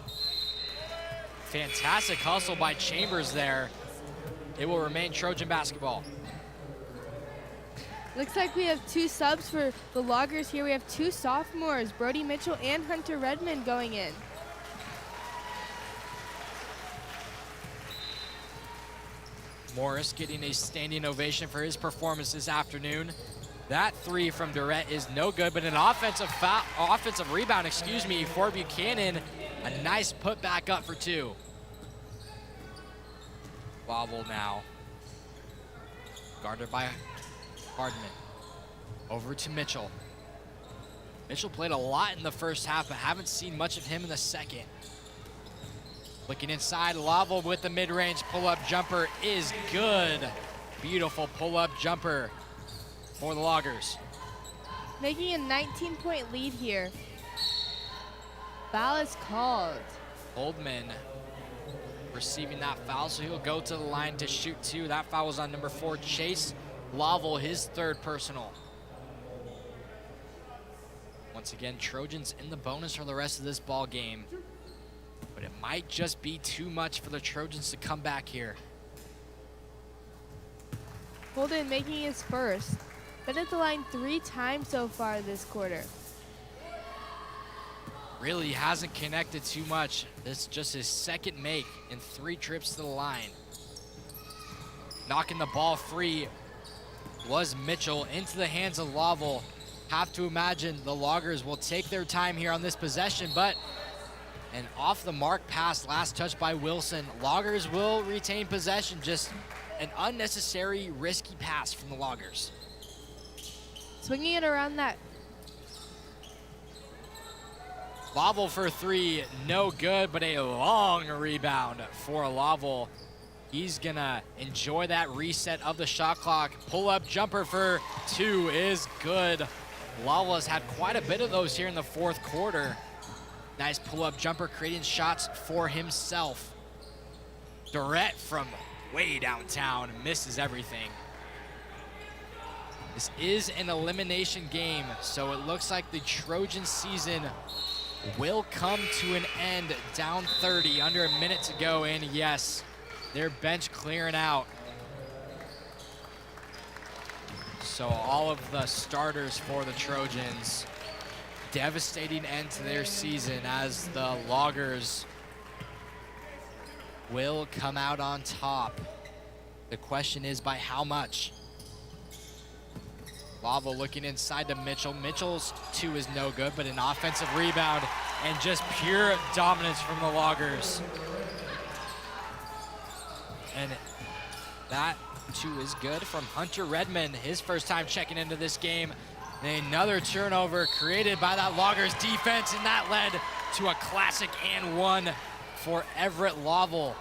Fantastic hustle by Chambers there. It will remain Trojan basketball. Looks like we have 2 subs for the Loggers here. We have 2 sophomores, Brody Mitchell and Hunter Redmond, going in. Morris getting a standing ovation for his performance this afternoon. That 3 from Durrett is no good, but an offensive rebound, for Buchanan. A nice put back up for 2. Wobble now. Guarded by Hardman. Over to Mitchell. Mitchell played a lot in the first half, but haven't seen much of him in the second. Looking inside, Laval with the mid-range pull-up jumper is good. Beautiful pull-up jumper for the Loggers. Making a 19-point lead here. Foul is called. Oldman receiving that foul, so he'll go to the line to shoot 2. That foul was on number 4, Chase Laval, his 3rd personal. Once again, Trojans in the bonus for the rest of this ball game. But it might just be too much for the Trojans to come back here. Holden making his first. Been at the line 3 times so far this quarter. Really hasn't connected too much. This is just his 2nd make in 3 trips to the line. Knocking the ball free was Mitchell into the hands of Laval. Have to imagine the Loggers will take their time here on this possession, but an off the mark pass, last touch by Wilson. Loggers will retain possession, just an unnecessary risky pass from the Loggers. Swinging it around that. Laval for 3, no good, but a long rebound for Laval. He's gonna enjoy that reset of the shot clock. Pull-up jumper for 2 is good. Laval has had quite a bit of those here in the 4th quarter. Nice pull-up jumper, creating shots for himself. Durrett from way downtown misses everything. This is an elimination game, so it looks like the Trojan season will come to an end down 30, under a minute to go, and yes, their bench clearing out. So all of the starters for the Trojans. Devastating end to their season as the Loggers will come out on top. The question is by how much? Laval looking inside to Mitchell. Mitchell's 2 is no good, but an offensive rebound and just pure dominance from the Loggers. And that 2 is good from Hunter Redmond, his first time checking into this game. And another turnover created by that Loggers defense, and that led to a classic and 1 for Everett Laval.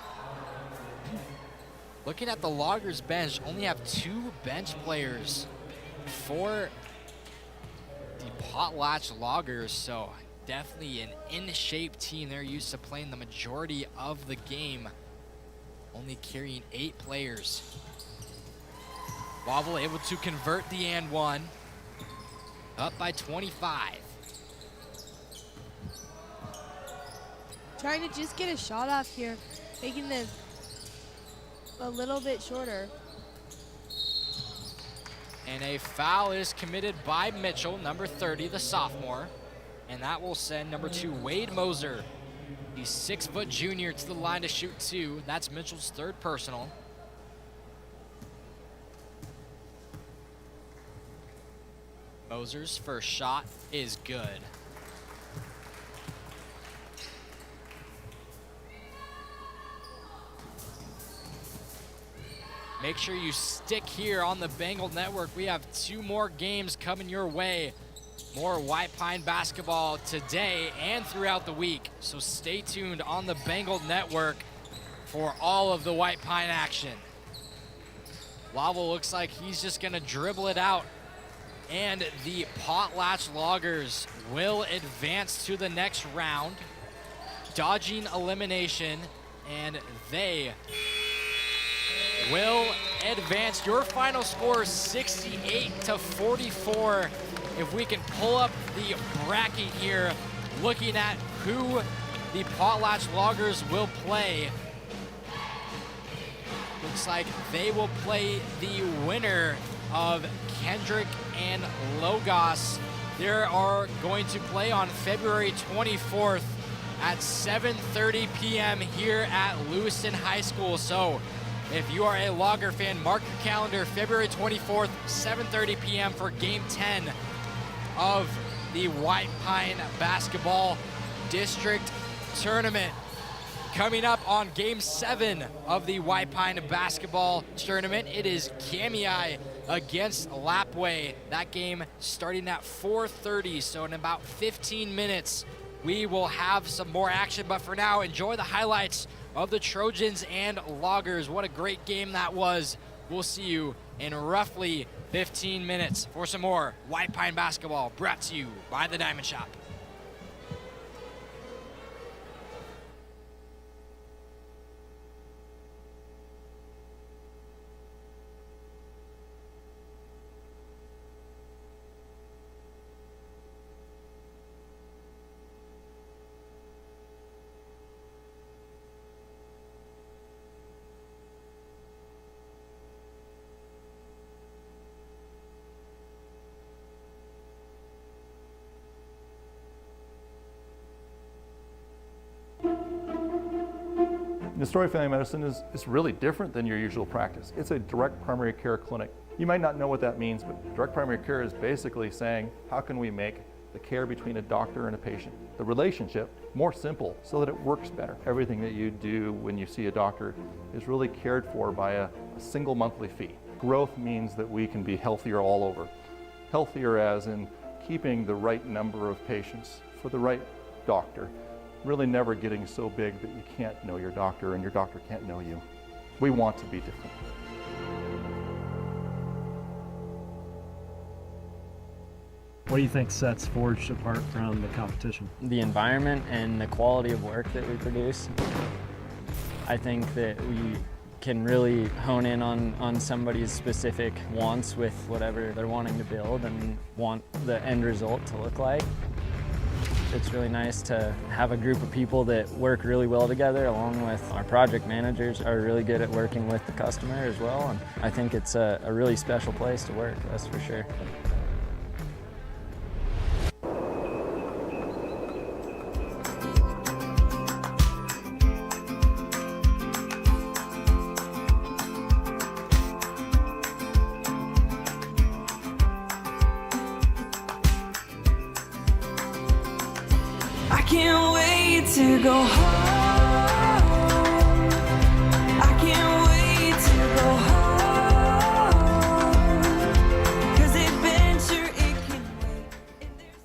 Looking at the Loggers bench, only have 2 bench players for the Potlatch Loggers, so definitely an in-shape team. They're used to playing the majority of the game, only carrying 8 players. Laval able to convert the and 1, up by 25. Trying to just get a shot off here, making this a little bit shorter. And a foul is committed by Mitchell, number 30, the sophomore. And that will send number 2, Wade Moser, the 6-foot junior, to the line to shoot 2. That's Mitchell's 3rd personal. Moser's first shot is good. Make sure you stick here on the Bengal Network. We have 2 more games coming your way. More White Pine basketball today and throughout the week. So stay tuned on the Bengal Network for all of the White Pine action. Laval looks like he's just gonna dribble it out, and the Potlatch Loggers will advance to the next round, dodging elimination, and they will advance. Your final score, 68-44. If we can pull up the bracket here, looking at who the Potlatch Loggers will play. Looks like they will play the winner of Kendrick and Logos. They are going to play on February 24th at 7:30 p.m. here at Lewiston High School. So if you are a Logger fan, mark your calendar, February 24th, 7:30 p.m. for Game 10 of the White Pine Basketball District Tournament. Coming up on Game 7 of the White Pine Basketball Tournament, it is Kamiah against Lapwai. That game starting at 4:30, so in about 15 minutes, we will have some more action. But for now, enjoy the highlights of the Trojans and Loggers. What a great game that was. We'll see you in roughly 15 minutes for some more White Pine Basketball, brought to you by the Diamond Shop. The story of family medicine is really different than your usual practice. It's a direct primary care clinic. You might not know what that means, but direct primary care is basically saying, how can we make the care between a doctor and a patient, the relationship, more simple so that it works better. Everything that you do when you see a doctor is really cared for by a single monthly fee. Growth means that we can be healthier all over. Healthier as in keeping the right number of patients for the right doctor. Really never getting so big that you can't know your doctor and your doctor can't know you. We want to be different. What do you think sets Forge apart from the competition? The environment and the quality of work that we produce. I think that we can really hone in on somebody's specific wants with whatever they're wanting to build and want the end result to look like. It's really nice to have a group of people that work really well together, along with our project managers are really good at working with the customer as well. And I think it's a really special place to work, that's for sure. I can't wait to go home. I can't wait to go home. 'Cause adventure, it can wait. And there's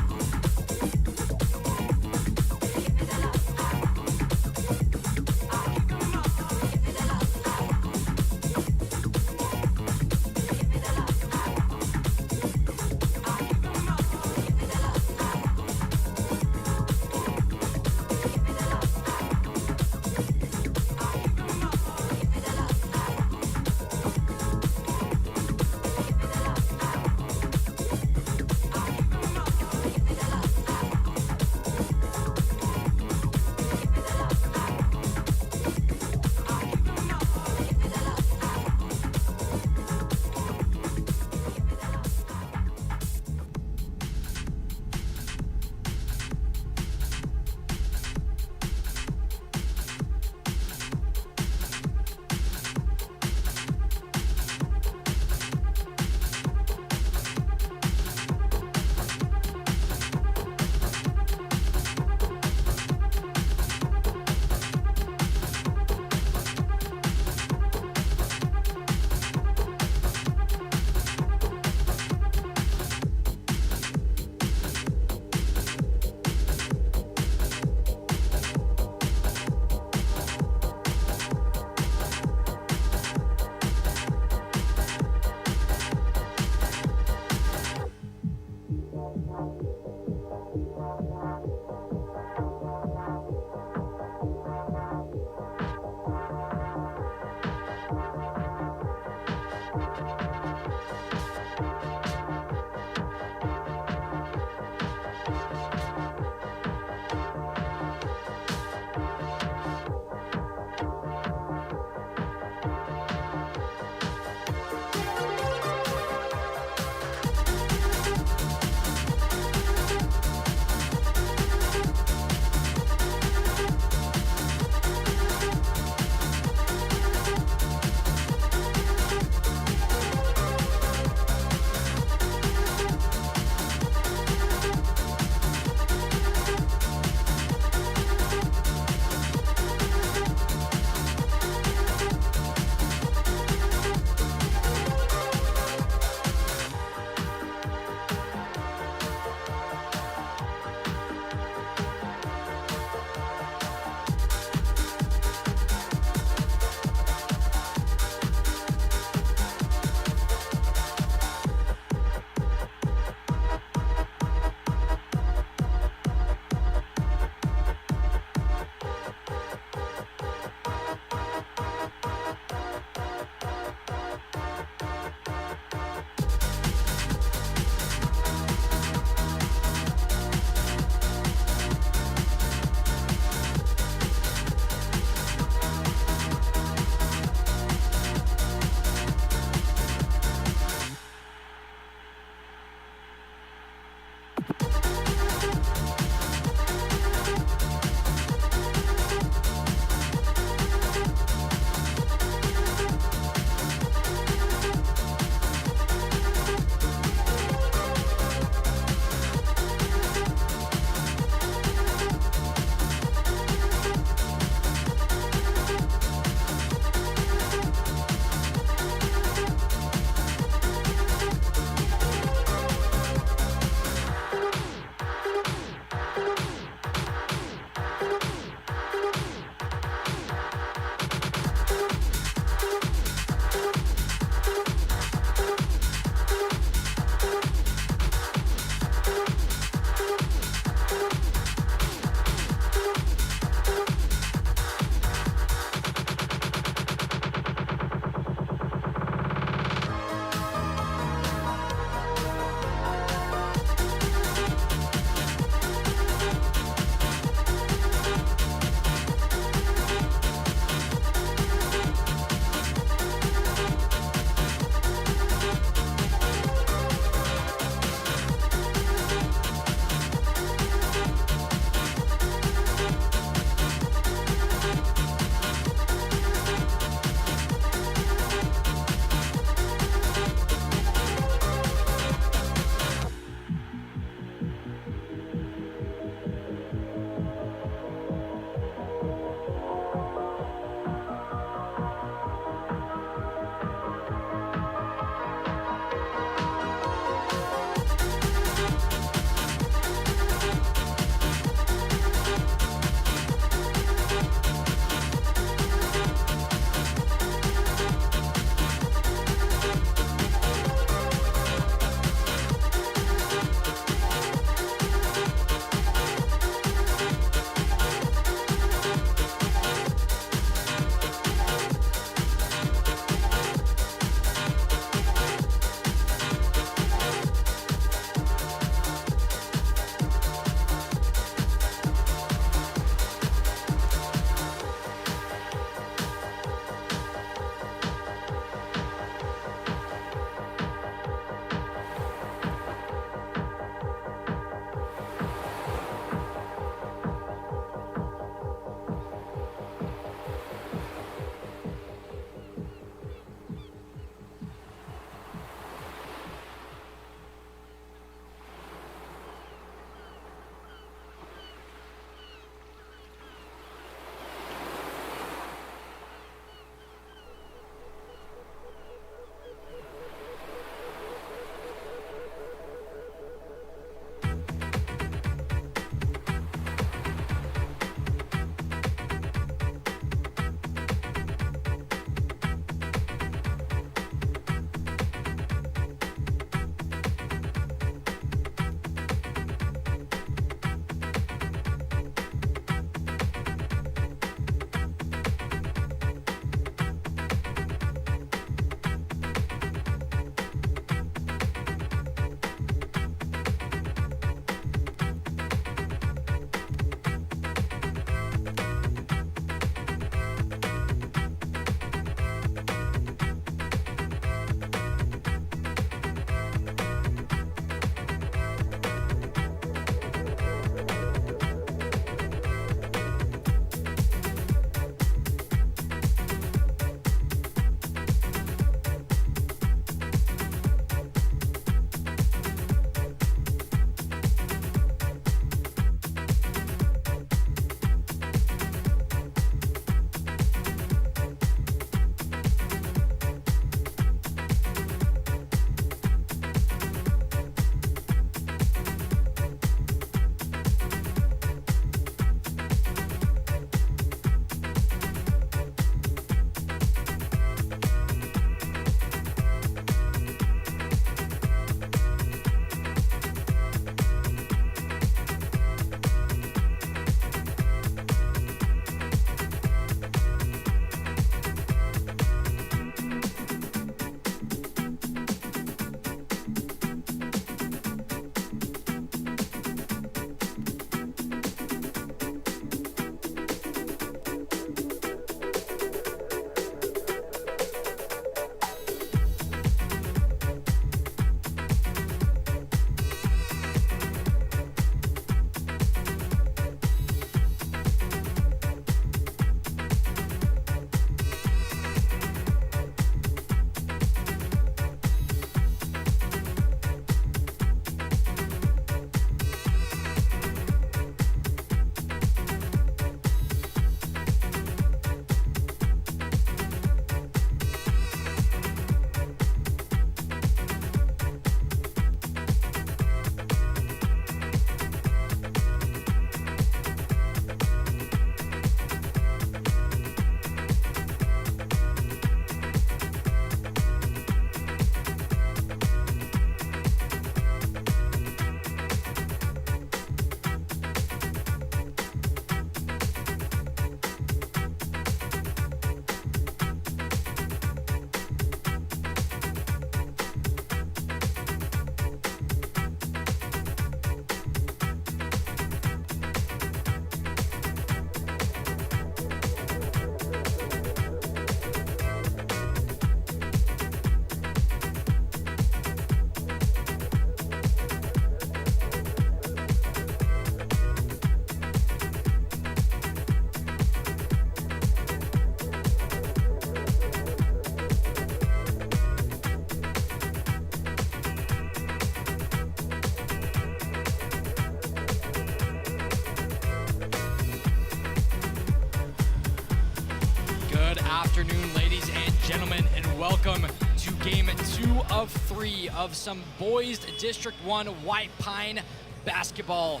afternoon, ladies and gentlemen, and welcome to game 2 of 3 of some boys District 1 White Pine basketball.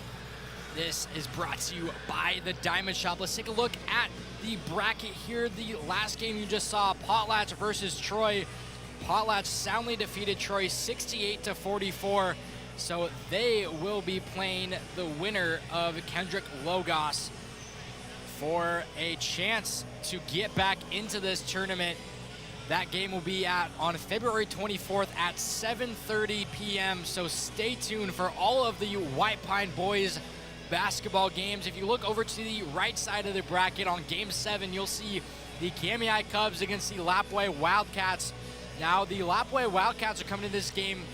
This is brought to you by the Diamond Shop. Let's take a look at the bracket here. The last game you just saw, Potlatch versus Troy. Potlatch soundly defeated Troy 68-44. So they will be playing the winner of Kendrick Logos for a chance to get back into this tournament. That game will be on February 24th at 7:30 p.m. So stay tuned for all of the White Pine boys basketball games. If you look over to the right side of the bracket on game 7, you'll see the Kamiah Cubs against the Lapwai Wildcats. Now the Lapwai Wildcats are coming to this game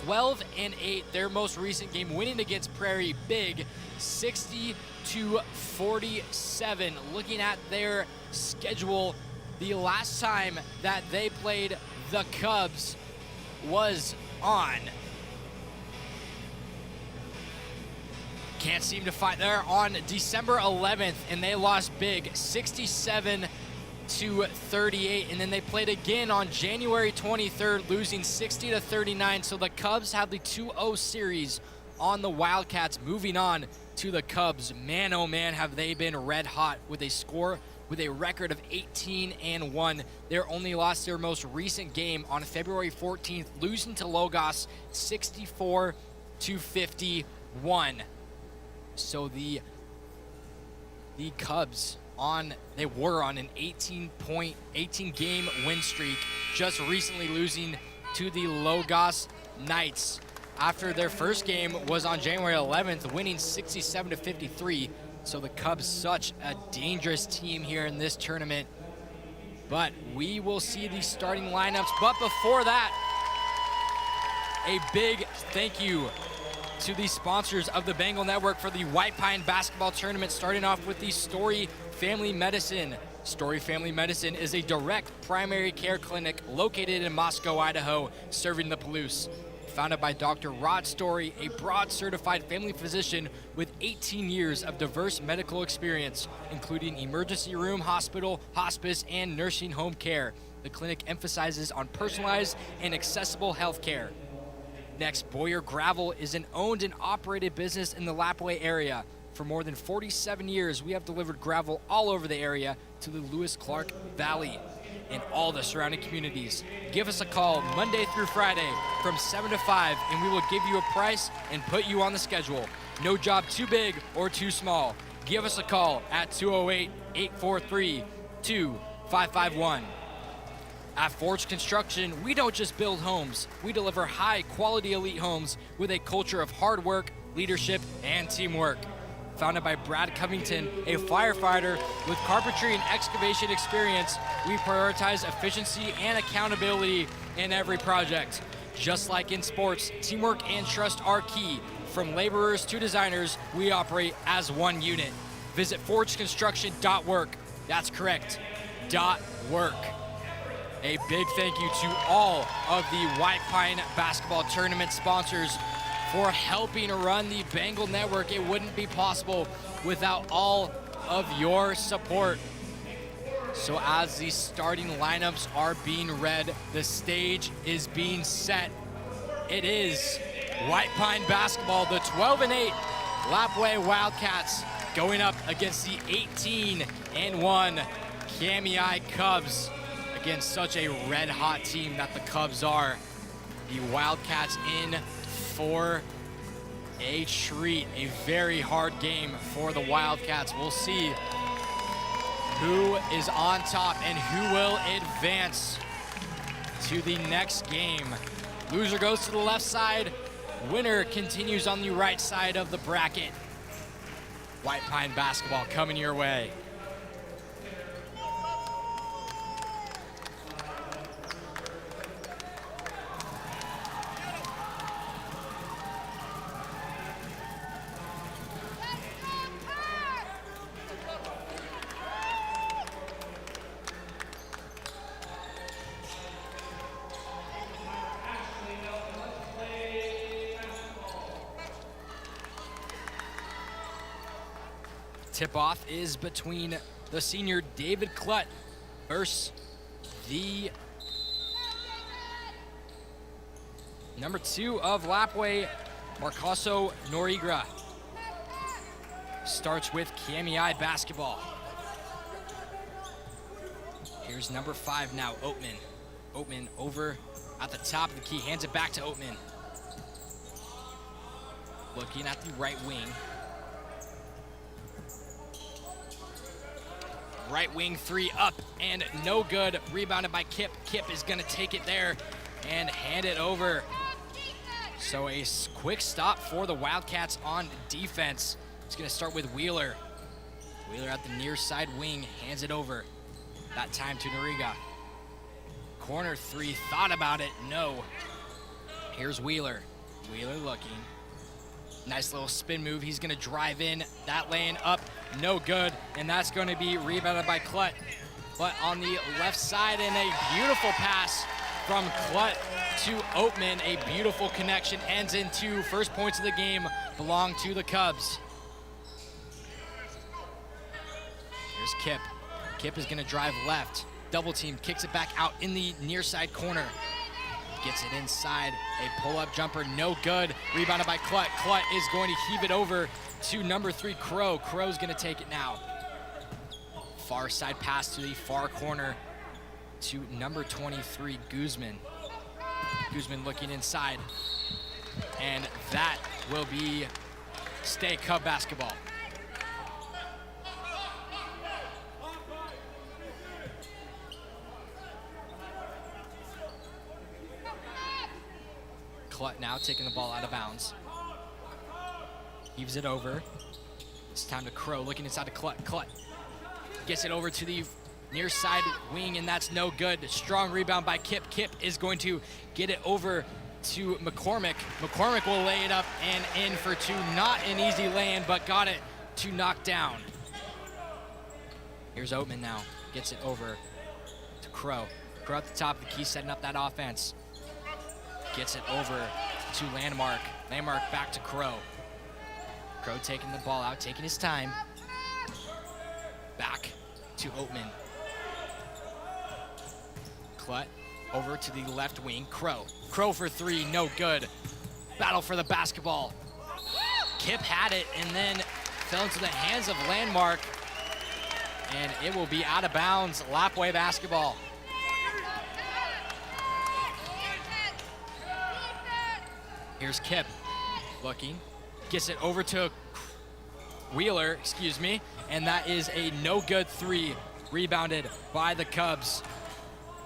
12-8. Their most recent game winning against Prairie big, 60-47. Looking at their schedule, the last time that they played the Cubs was on. Can't seem to find. They're on December 11th, and they lost big, 67-38. And then they played again on January 23rd, losing 60-39. So the Cubs have the 2-0 series on the Wildcats. Moving on to the Cubs. Man, oh man, have they been red hot with a record of 18-1. They're only lost their most recent game on February 14th, losing to Logos 64-51. So the Cubs were on an 18 game win streak, just recently losing to the Logos Knights after their first game was on January 11th, winning 67-53. So the Cubs, such a dangerous team here in this tournament. But we will see the starting lineups. But before that, a big thank you to the sponsors of the Bengal Network for the White Pine basketball tournament, starting off with the Story Family Medicine. Story Family Medicine is a direct primary care clinic located in Moscow, Idaho, serving the Palouse. Founded by Dr. Rod Story, a board-certified family physician with 18 years of diverse medical experience, including emergency room, hospital, hospice, and nursing home care. The clinic emphasizes on personalized and accessible health care. Next, Boyer Gravel is an owned and operated business in the Lapwai area. For more than 47 years, we have delivered gravel all over the area to the Lewis-Clark Valley and all the surrounding communities. Give us a call Monday through Friday from 7 to 5, and we will give you a price and put you on the schedule. No job too big or too small. Give us a call at 208-843-2551. At Forge Construction, we don't just build homes, we deliver high-quality elite homes with a culture of hard work, leadership, and teamwork. Founded by Brad Covington, a firefighter with carpentry and excavation experience, we prioritize efficiency and accountability in every project. Just like in sports, teamwork and trust are key. From laborers to designers, we operate as one unit. Visit forgeconstruction.work. That's correct, .work. A big thank you to all of the White Pine basketball tournament sponsors for helping run the Bengal Network. It wouldn't be possible without all of your support. So as the starting lineups are being read, the stage is being set. It is White Pine basketball, the 12-8 Lapwai Wildcats going up against the 18-1 Kamiah Cubs. Against such a red-hot team that the Cubs are. The Wildcats in for a treat, a very hard game for the Wildcats. We'll see who is on top and who will advance to the next game. Loser goes to the left side, winner continues on the right side of the bracket. White Pine basketball coming your way. Tip-off is between the senior David Klutt versus the number 2 of Lapwai, Marcoso Norigra. Starts with Kamiah basketball. Here's number 5 now, Oatman. Oatman over at the top of the key, hands it back to Oatman. Looking at the right wing. Right wing 3 up and no good. Rebounded by Kip. Kip is gonna take it there and hand it over. So a quick stop for the Wildcats on defense. It's gonna start with Wheeler. Wheeler at the near side wing, hands it over. That time to Noriga. Corner 3, thought about it, no. Here's Wheeler. Wheeler looking. Nice little spin move, he's gonna drive in. That lane up, no good, and that's gonna be rebounded by Klut. But on the left side, and a beautiful pass from Klut to Oatman. A beautiful connection, ends in 2. First points of the game belong to the Cubs. Here's Kip. Kip is gonna drive left. Double team, kicks it back out in the near side corner. Gets it inside, a pull-up jumper, no good. Rebounded by Klut. Klut is going to heave it over to number 3, Crow. Crow's gonna take it now. Far side pass to the far corner to number 23, Guzman. Guzman looking inside, and that will be stay Cub basketball. Klut now taking the ball out of bounds. Heaves it over. It's time to Crow, looking inside to Klut. Klut gets it over to the near side wing, and that's no good. Strong rebound by Kip. Kip is going to get it over to McCormick. McCormick will lay it up and in for 2. Not an easy lay-in, but got it to knock down. Here's Oatman now. Gets it over to Crow. Crow at the top of the key, setting up that offense. Gets it over to Landmark. Landmark back to Crow. Crow taking the ball out, taking his time. Back to Oatman. Klut over to the left wing. Crow. Crow for 3, no good. Battle for the basketball. Kip had it and then fell into the hands of Landmark. And it will be out of bounds. Lapwai basketball. Here's Kip looking, gets it over to Wheeler, and that is a no good 3, rebounded by the Cubs.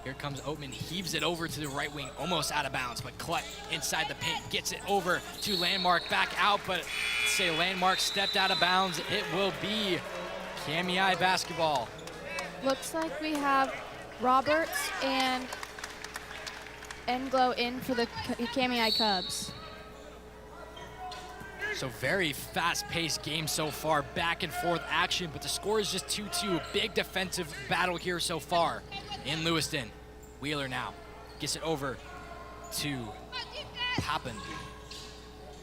Here comes Oatman, heaves it over to the right wing, almost out of bounds, but Klut inside the paint, gets it over to Landmark, back out, but say Landmark stepped out of bounds. It will be Kamiah basketball. Looks like we have Roberts and Englow in for the Kamiah Cubs. So very fast-paced game so far, back and forth action, but the score is just 2-2. Big defensive battle here so far in Lewiston. Wheeler now gets it over to Pappen.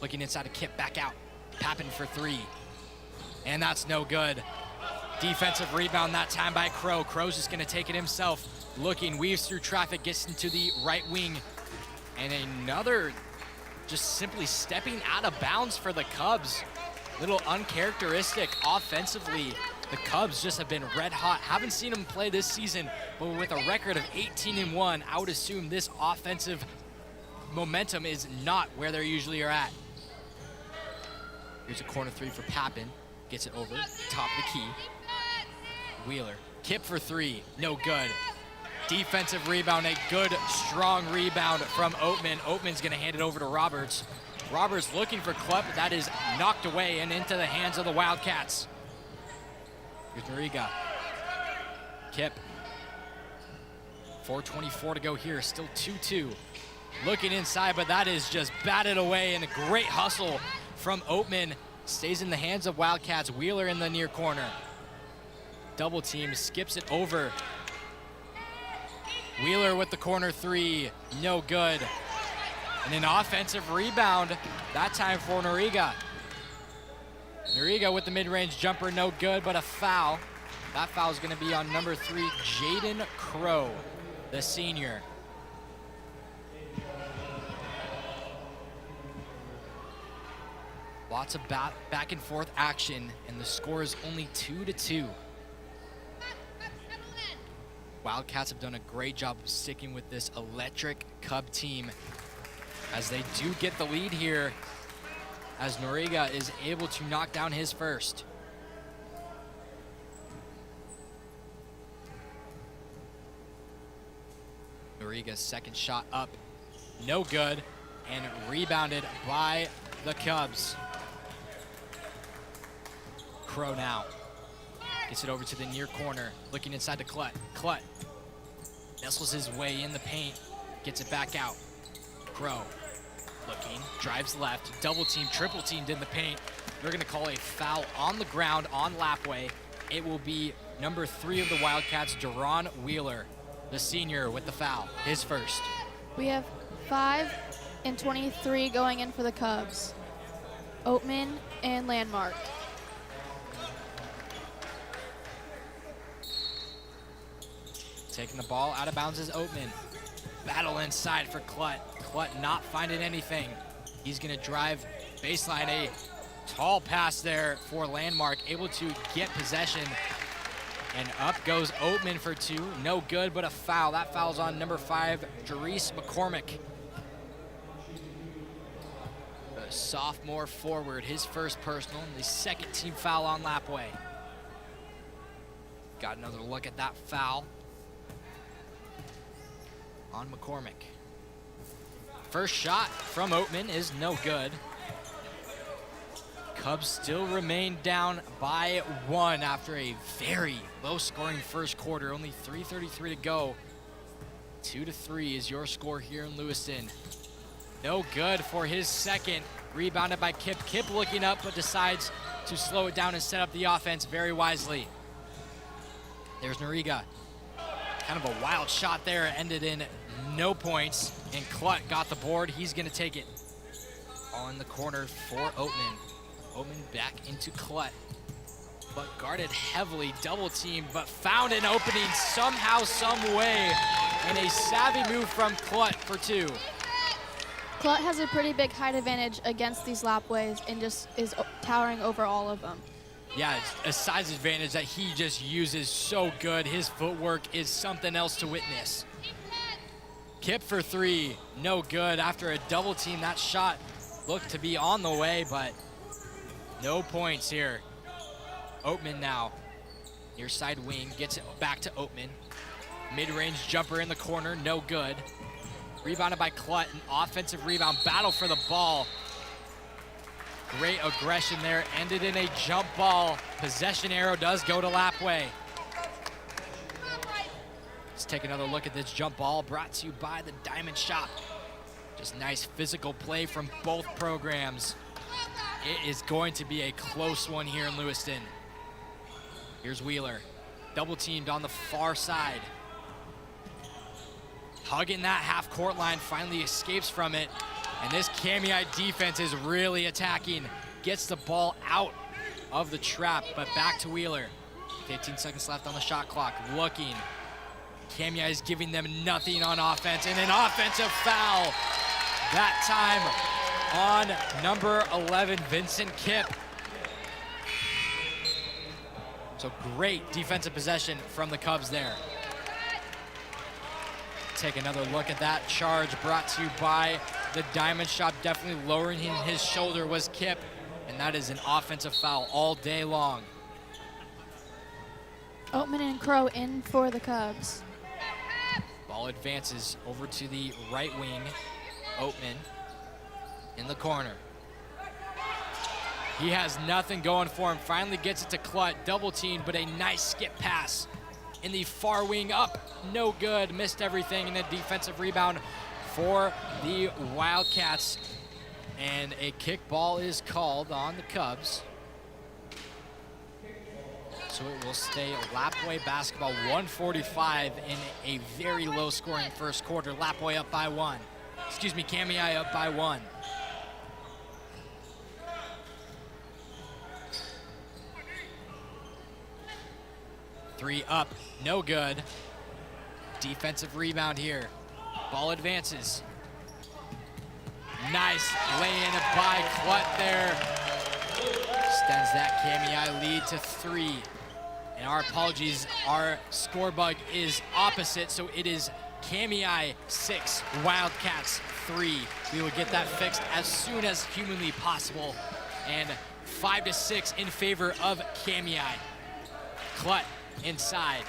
Looking inside of Kip, back out. Pappen for 3, and that's no good. Defensive rebound that time by Crow. Crow's just gonna take it himself. Looking, weaves through traffic, gets into the right wing, and another just simply stepping out of bounds for the Cubs. Little uncharacteristic offensively. The Cubs just have been red hot. Haven't seen them play this season, but with a record of 18-1, I would assume this offensive momentum is not where they usually are at. Here's a corner 3 for Pappen. Gets it over, top of the key. Wheeler, Kip for 3, no good. Defensive rebound, a good, strong rebound from Oatman. Oatman's gonna hand it over to Roberts. Roberts looking for Klut, but that is knocked away and into the hands of the Wildcats. Here's Noriga. Kip. 4:24 to go here, still 2-2. Looking inside, but that is just batted away, and a great hustle from Oatman. Stays in the hands of Wildcats. Wheeler in the near corner. Double team, skips it over. Wheeler with the corner 3, no good. And an offensive rebound, that time for Noriga. Noriga with the mid-range jumper, no good, but a foul. That foul is going to be on number 3, Jaden Crow, the senior. Lots of back and forth action, and the score is only 2-2. Wildcats have done a great job of sticking with this electric Cub team as they do get the lead here, as Noriega is able to knock down his first. Noriega's second shot up, no good, and rebounded by the Cubs. Crow now gets it over to the near corner, looking inside to Clutt. Clutt nestles his way in the paint, gets it back out. Crow looking, drives left, double team, triple teamed in the paint. They're gonna call a foul on the ground on Lapwai. It will be number 3 of the Wildcats, Deron Wheeler, the senior, with the foul, his first. We have 5 and 23 going in for the Cubs. Oatman and Landmark. Taking the ball out of bounds is Oatman. Battle inside for Clutt. Clutt not finding anything. He's gonna drive baseline, a tall pass there for Landmark, able to get possession. And up goes Oatman for 2, no good, but a foul. That foul's on number 5, Jerice McCormick. The sophomore forward, his first personal, and the second team foul on Lapwai. Got another look at that foul on McCormick. First shot from Oatman is no good. Cubs still remain down by 1 after a very low-scoring first quarter. Only 3:33 to go. 2-3 is your score here in Lewiston. No good for his second. Rebounded by Kip. Kip looking up, but decides to slow it down and set up the offense very wisely. There's Noriega. Kind of a wild shot there, ended in no points, and Clutt got the board. He's gonna take it on the corner for Oatman. Oatman back into Clutt, but guarded heavily, double teamed, but found an opening somehow, some way, and a savvy move from Clutt for 2. Clutt has a pretty big height advantage against these Lapways and just is towering over all of them. Yeah, it's a size advantage that he just uses so good. His footwork is something else to witness. Kip for 3, no good. After a double team, that shot looked to be on the way, but no points here. Oatman now, near side wing, gets it back to Oatman. Mid-range jumper in the corner, no good. Rebounded by Clutt, an offensive rebound, battle for the ball. Great aggression there, ended in a jump ball. Possession arrow does go to Lapwai. Let's take another look at this jump ball, brought to you by the Diamond Shop. Just nice physical play from both programs. It is going to be a close one here in Lewiston. Here's Wheeler, double teamed on the far side. Hugging that half-court line, finally escapes from it. And this Kamiah defense is really attacking. Gets the ball out of the trap, but back to Wheeler. 15 seconds left on the shot clock, looking. Kamiah is giving them nothing on offense, and an offensive foul. That time on number 11, Vincent Kip. So great defensive possession from the Cubs there. Take another look at that charge, brought to you by the Diamond Shop. Definitely lowering his shoulder was Kip, and that is an offensive foul all day long. Oatman and Crow in for the Cubs. Ball advances over to the right wing. Oatman in the corner. He has nothing going for him. Finally gets it to Clutt, double teamed, but a nice skip pass in the far wing, up, no good, missed everything, and a defensive rebound for the Wildcats. And a kickball is called on the Cubs. So it will stay Lapwai basketball, 145 in a very low scoring first quarter. Lapwai up by 1. Excuse me, Kamiah up by 1. 3 up, no good. Defensive rebound here. Ball advances. Nice lay-in by Klut there. Extends that Kamiah lead to 3. And our apologies, our score bug is opposite, so it is Kamiah 6, Wildcats 3. We will get that fixed as soon as humanly possible. And 5-6 in favor of Kamiah. Klut inside,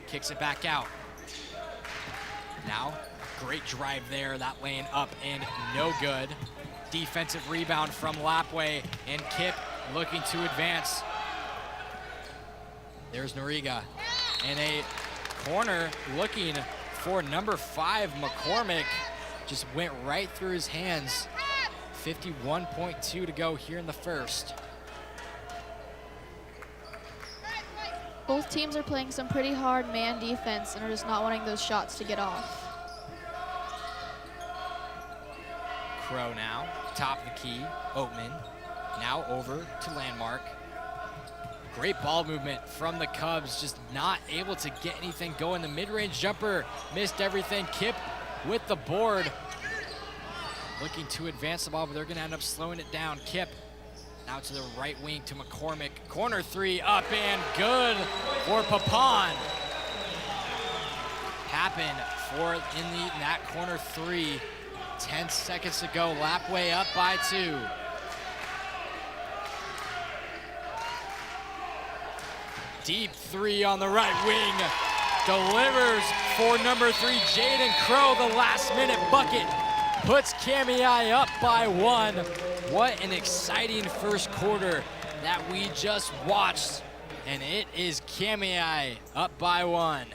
kicks it back out. Now, great drive there, that lane up and no good. Defensive rebound from Lapwai, and Kip looking to advance. There's Noriga, and a corner looking for number 5, McCormick. Just went right through his hands. 51.2 to go here in the first. Both teams are playing some pretty hard man defense and are just not wanting those shots to get off. Crow now, top of the key, Oatman. Now over to Landmark. Great ball movement from the Cubs, just not able to get anything going. The mid-range jumper missed everything. Kip with the board. Looking to advance the ball, but they're gonna end up slowing it down. Kip now to the right wing to McCormick. Corner 3 up and good for Papon. Happened for in that corner 3. 10 seconds to go. Lapwai up by 2. Deep 3 on the right wing. Delivers for number 3, Jaden Crow. The last minute bucket puts Kamiah up by 1. What an exciting first quarter that we just watched. And it is Kamiah up by 1.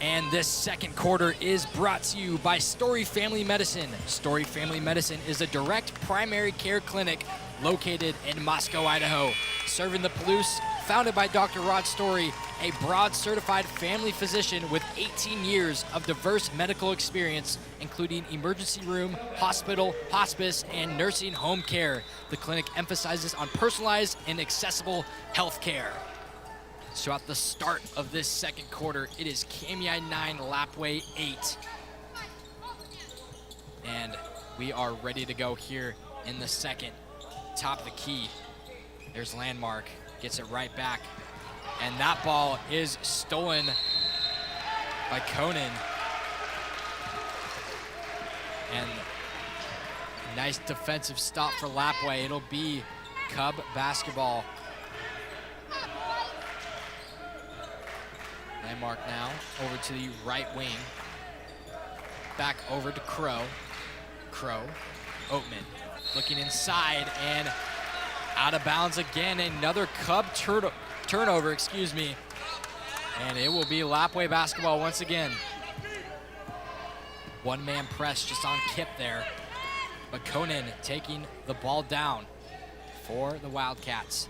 And this second quarter is brought to you by Story Family Medicine. Story Family Medicine is a direct primary care clinic located in Moscow, Idaho. Serving the Palouse, founded by Dr. Rod Story, a broad certified family physician with 18 years of diverse medical experience, including emergency room, hospital, hospice, and nursing home care. The clinic emphasizes on personalized and accessible health care. So at the start of this second quarter, it is Kamiah 9, Lapwai 8. And we are ready to go here in the second. Top of the key. There's Landmark, gets it right back. And that ball is stolen by Conan. And nice defensive stop for Lapwai. It'll be Cub basketball. Landmark now over to the right wing. Back over to Crow. Crow, Oatman looking inside and out of bounds again. Another Cub turnover, excuse me. And it will be Lapwai basketball once again. One-man press just on Kip there. But Conan taking the ball down for the Wildcats.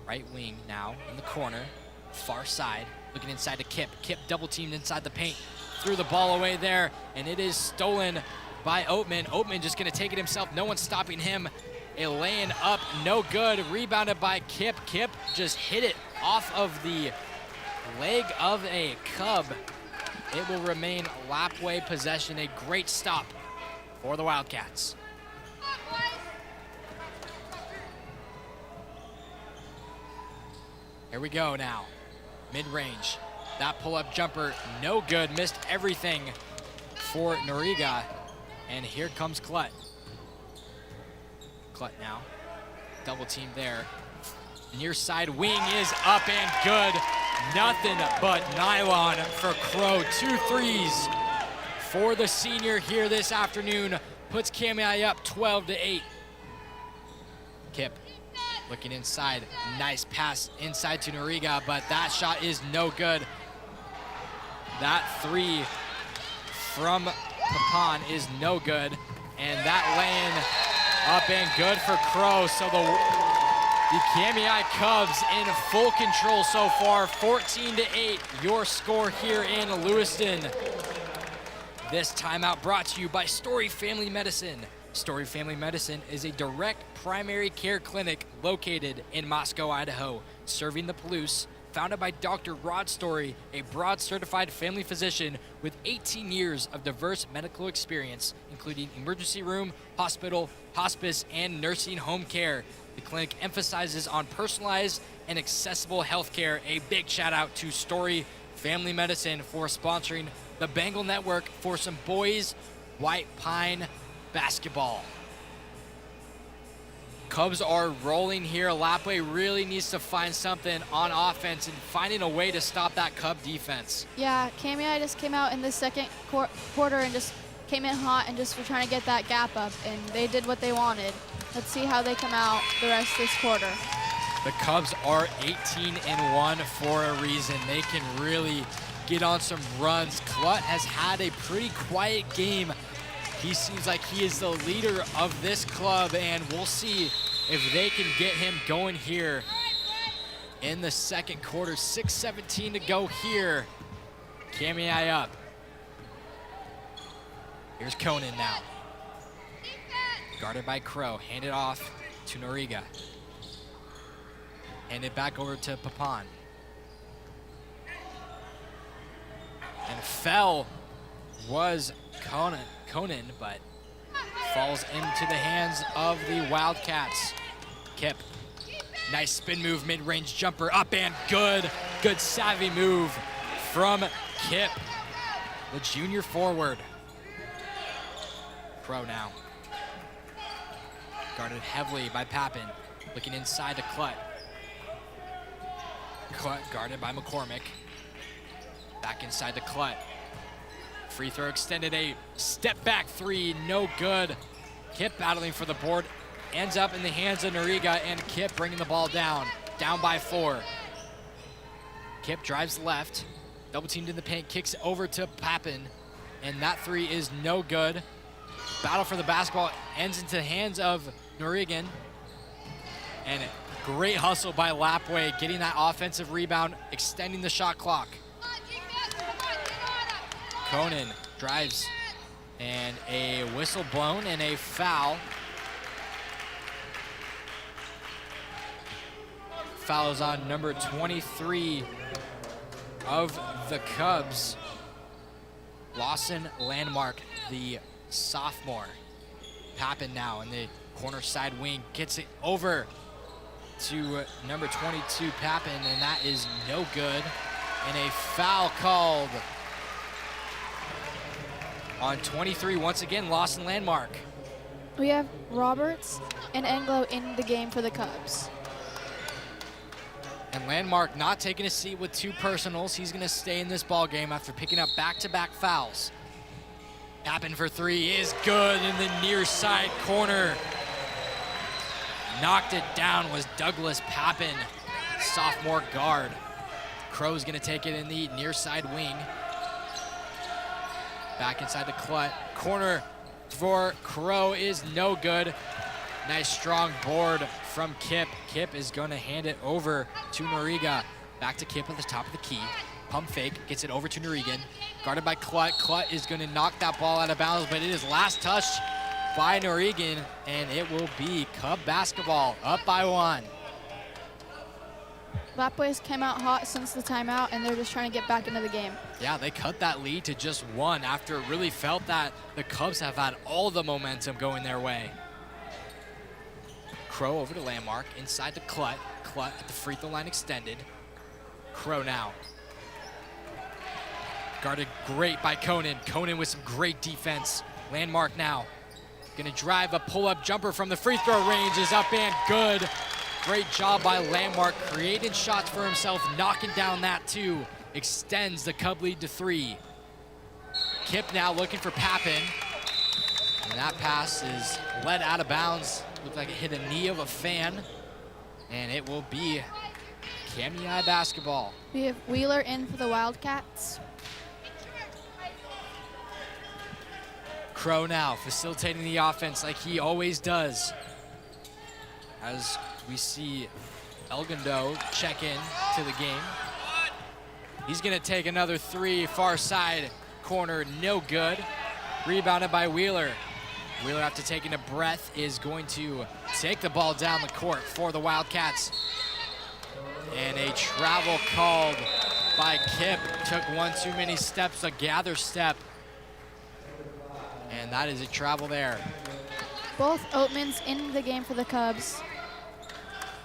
Right wing now in the corner, far side. Looking inside to Kip. Kip double teamed inside the paint. Threw the ball away there, and it is stolen by Oatman. Oatman just gonna take it himself. No one's stopping him. A laying up, no good. Rebounded by Kip. Kip just hit it off of the leg of a Cub. It will remain Lapwai possession. A great stop for the Wildcats. Here we go now. Mid-range, that pull-up jumper, no good, missed everything for Noriga. And here comes Klut. Klut now, double team there. Near side wing is up and good. Nothing but nylon for Crow. 2 threes for the senior here this afternoon. Puts Kamiah up 12-8. Kip looking inside. Nice pass inside to Noriga, but that shot is no good. That 3 from Papan is no good. And that lane up and good for Crow. So the Kamiah Cubs in full control so far, 14-8, your score here in Lewiston. This timeout brought to you by Story Family Medicine. Story Family Medicine is a direct primary care clinic located in Moscow, Idaho, serving the Palouse, founded by Dr. Rod Story, a board-certified family physician with 18 years of diverse medical experience, including emergency room, hospital, hospice, and nursing home care. The clinic emphasizes on personalized and accessible health care. A big shout out to Story Family Medicine for sponsoring the Bengal Network for some boys White Pine basketball. Cubs are rolling here. Lapwai really needs to find something on offense and finding a way to stop that Cub defense. Yeah, Kamiah just came out in the second quarter and just came in hot and just were trying to get that gap up, and they did what they wanted. Let's see how they come out the rest of this quarter. The Cubs are 18-1 for a reason. They can really get on some runs. Klutt has had a pretty quiet game. He seems like he is the leader of this club, and we'll see if they can get him going here in the second quarter. 6:17 to go here. Kamiah up. Here's Conan now. Guarded by Crow, handed off to Noriga. Handed back over to Papan. And fell was Conan, but falls into the hands of the Wildcats. Kip, nice spin move, mid-range jumper, up and good. Good savvy move from Kip, the junior forward. Crow now. Guarded heavily by Papan, looking inside to Klutt. Klutt guarded by McCormick. Back inside to Klutt. Free throw extended, a step back 3, no good. Kip battling for the board, ends up in the hands of Noriga, and Kip bringing the ball down by 4. Kip drives left, double teamed in the paint, kicks it over to Papan, and that 3 is no good. Battle for the basketball ends into the hands of Norigan, and great hustle by Lapwai, getting that offensive rebound, extending the shot clock. Conan drives, and a whistle blown and a foul. Foul is on number 23 of the Cubs, Lawson Landmark, the sophomore. Papan now in the corner side wing, gets it over to number 22, Papan, and that is no good. And a foul called on 23, once again, Lawson Landmark. We have Roberts and Anglo in the game for the Cubs. And Landmark not taking a seat with 2 personals. He's gonna stay in this ball game after picking up back-to-back fouls. Papan for 3 is good in the near side corner. Knocked it down was Douglas Papan, sophomore guard. Crow's gonna take it in the near side wing. Back inside the Klutt. Corner for Crow is no good. Nice strong board from Kip. Kip is gonna hand it over to Noriga. Back to Kip at the top of the key. Pump fake, gets it over to Norigan. Guarded by Klutt. Klutt is gonna knock that ball out of bounds, but it is last touched by Norigan, and it will be Cub basketball, up by 1. Lapwai's came out hot since the timeout, and they're just trying to get back into the game. Yeah, they cut that lead to just 1 after it really felt that the Cubs have had all the momentum going their way. Crow over to Landmark, inside to Klutt. Klutt at the free throw line extended. Crow now. Guarded great by Conan. Conan with some great defense. Landmark now. Gonna drive a pull-up jumper from the free throw range, is up and good Great job by Landmark, creating shots for himself, knocking down that two. Extends the Cub lead to 3. Kip now looking for Papin. And that pass is led out of bounds. Looked like it hit a knee of a fan. And it will be Kamiah basketball. We have Wheeler in for the Wildcats. Crow now facilitating the offense like he always does. As we see Elgando check in to the game. He's gonna take another 3, far side corner, no good. Rebounded by Wheeler. Wheeler, after taking a breath, is going to take the ball down the court for the Wildcats. And a travel called by Kip. Took one too many steps, a gather step. And that is a travel there. Both Oatmans in the game for the Cubs.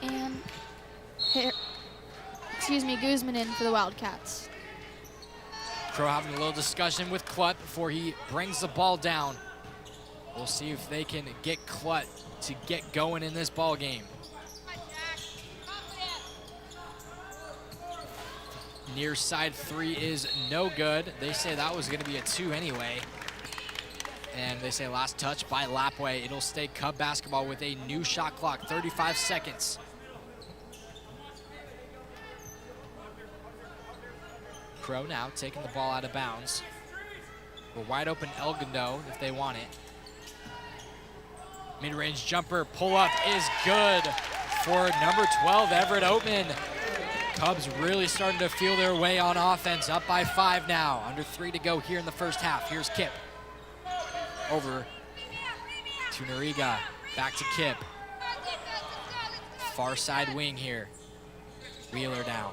And Guzman in for the Wildcats. Crow having a little discussion with Klut before he brings the ball down. We'll see if they can get Klut to get going in this ball game. Near side 3 is no good. They say that was going to be a 2 anyway. And they say last touch by Lapwai. It'll stay Cub basketball with a new shot clock, 35 seconds. Crow now taking the ball out of bounds. We're wide open Elgando if they want it. Mid-range jumper pull-up is good for number 12, Everett Oatman. Cubs really starting to feel their way on offense, up by 5 now. Under 3 to go here in the first half. Here's Kip. Over to Noriga, back to Kip. Far side wing here. Wheeler now,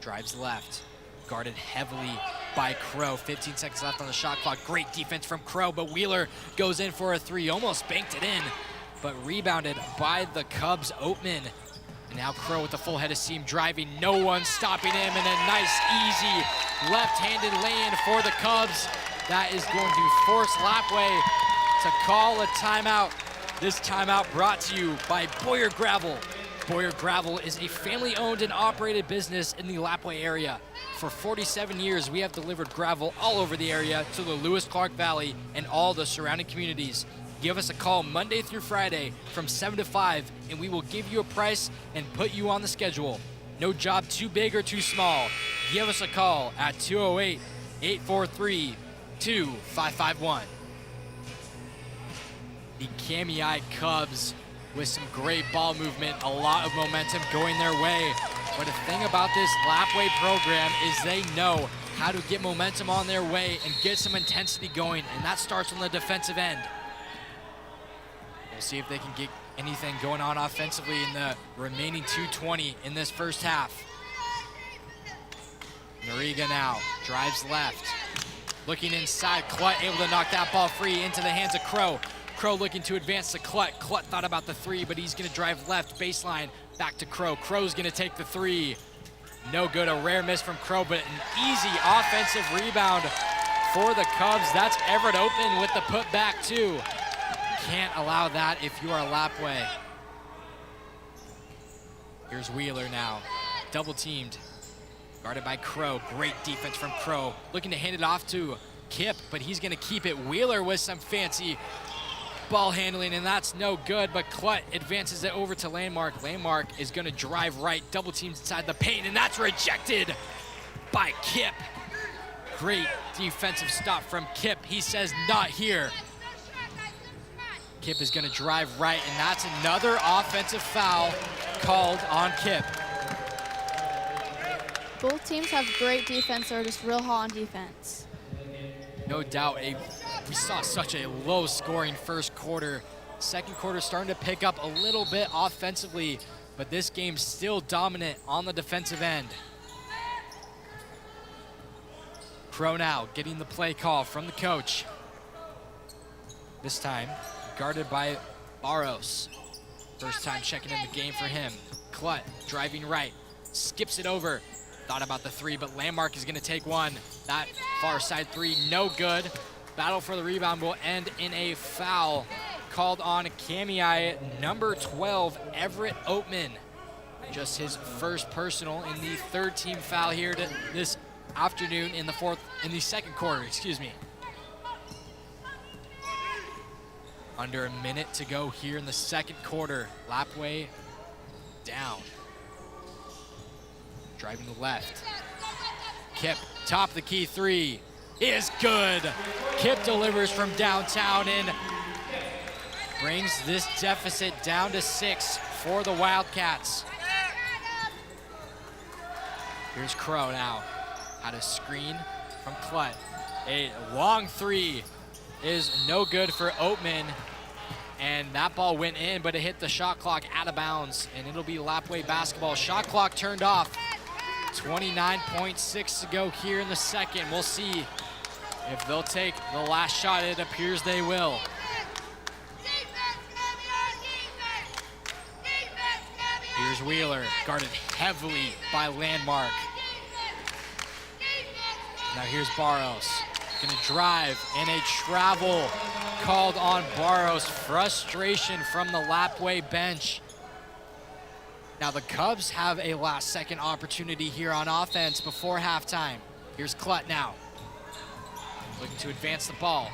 drives left. Guarded heavily by Crow. 15 seconds left on the shot clock. Great defense from Crow, but Wheeler goes in for a 3. Almost banked it in, but rebounded by the Cubs' Oatman. And now Crow with the full head of steam driving. No one stopping him, and a nice, easy left-handed lay-in for the Cubs. That is going to force Lapwai to call a timeout. This timeout brought to you by Boyer Gravel. Boyer Gravel is a family-owned and operated business in the Lapwai area. For 47 years, we have delivered gravel all over the area to the Lewis-Clark Valley and all the surrounding communities. Give us a call Monday through Friday from 7 to 5, and we will give you a price and put you on the schedule. No job too big or too small. Give us a call at 208-843-2551. The Kamiah Cubs with some great ball movement, a lot of momentum going their way. But the thing about this Lapwai program is they know how to get momentum on their way and get some intensity going, and that starts on the defensive end. We'll see if they can get anything going on offensively in the remaining 2:20 in this first half. Noriga now drives left. Looking inside, Klut able to knock that ball free into the hands of Crow. Crow looking to advance to Klut. Klut thought about the 3, but he's gonna drive left, baseline, back to Crow. Crow's gonna take the 3. No good, a rare miss from Crow, but an easy offensive rebound for the Cubs. That's Everett Oatman with the putback too. Can't allow that if you are Lapwai. Here's Wheeler now, double teamed. Guarded by Crow, great defense from Crow. Looking to hand it off to Kip, but he's gonna keep it. Wheeler with some fancy ball handling, and that's no good, but Klut advances it over to Landmark. Landmark is gonna drive right, double teams inside the paint, and that's rejected by Kip. Great defensive stop from Kip. He says, not here. Kip is gonna drive right, and that's another offensive foul called on Kip. Both teams have great defense. They're just real hot on defense. No doubt, we saw such a low-scoring first quarter. Second quarter starting to pick up a little bit offensively, but this game's still dominant on the defensive end. Crow now getting the play call from the coach. This time, guarded by Barros. First time checking in the game for him. Klut driving right, skips it over. Thought about the 3, but Landmark is gonna take one. That far side 3, no good. Battle for the rebound will end in a foul called on Kamiah, number 12, Everett Oatman. Just his first personal in the third team foul here this afternoon in the second quarter, excuse me. Under a minute to go here in the second quarter. Lapwai down. Driving to the left. Kip, top of the key three is good. Kip delivers from downtown and brings this deficit down to 6 for the Wildcats. Here's Crow now. Had a screen from Klett. A long three is no good for Oatman. And that ball went in, but it hit the shot clock out of bounds. And it'll be Lapwai basketball. Shot clock turned off. 29.6 to go here in the second. We'll see if they'll take the last shot. It appears they will. Here's Wheeler, guarded heavily by Landmark. Now here's Barros, gonna drive, and a travel called on Barros. Frustration from the Lapwai bench. Now the Cubs have a last second opportunity here on offense before halftime. Here's Klett now, looking to advance the ball.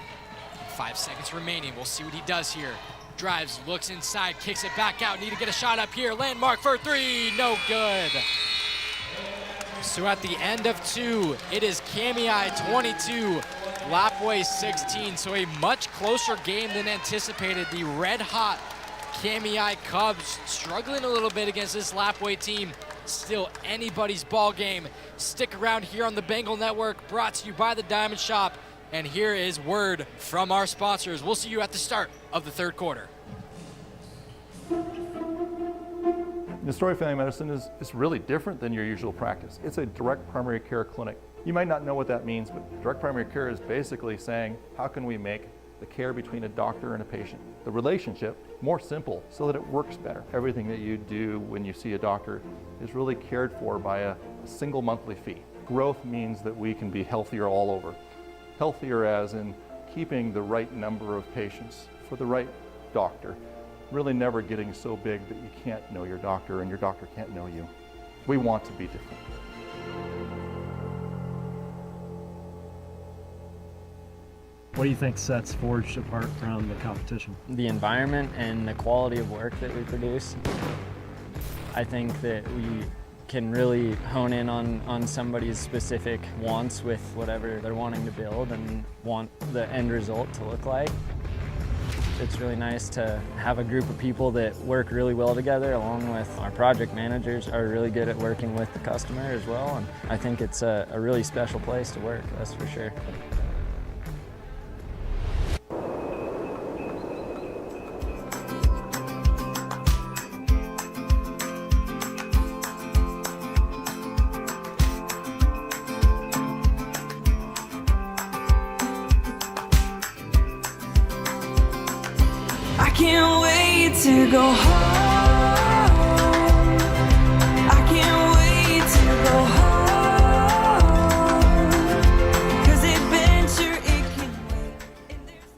5 seconds remaining, we'll see what he does here. Drives, looks inside, kicks it back out. Need to get a shot up here. Landmark for three, no good. So at the end of 2, it is Kamiah 22, Lapwai 16. So a much closer game than anticipated. The red hot Kamiah Cubs struggling a little bit against this Lapwai team. Still anybody's ball game. Stick around here on the Bengal Network, brought to you by the Diamond Shop. And here is word from our sponsors. We'll see you at the start of the third quarter. The story of family medicine is really different than your usual practice. It's a direct primary care clinic. You might not know what that means, but direct primary care is basically saying, how can we make the care between a doctor and a patient, the relationship, more simple so that it works better. Everything that you do when you see a doctor is really cared for by a single monthly fee. Growth means that we can be healthier all over. Healthier as in keeping the right number of patients for the right doctor. Really never getting so big that you can't know your doctor and your doctor can't know you. We want to be different. What do you think sets Forged apart from the competition? The environment and the quality of work that we produce. I think that we can really hone in on somebody's specific wants with whatever they're wanting to build and want the end result to look like. It's really nice to have a group of people that work really well together, along with our project managers are really good at working with the customer as well. And I think it's a really special place to work, that's for sure. I can't wait to go home. I can't wait to go home. 'Cause adventure, it can wait. And there's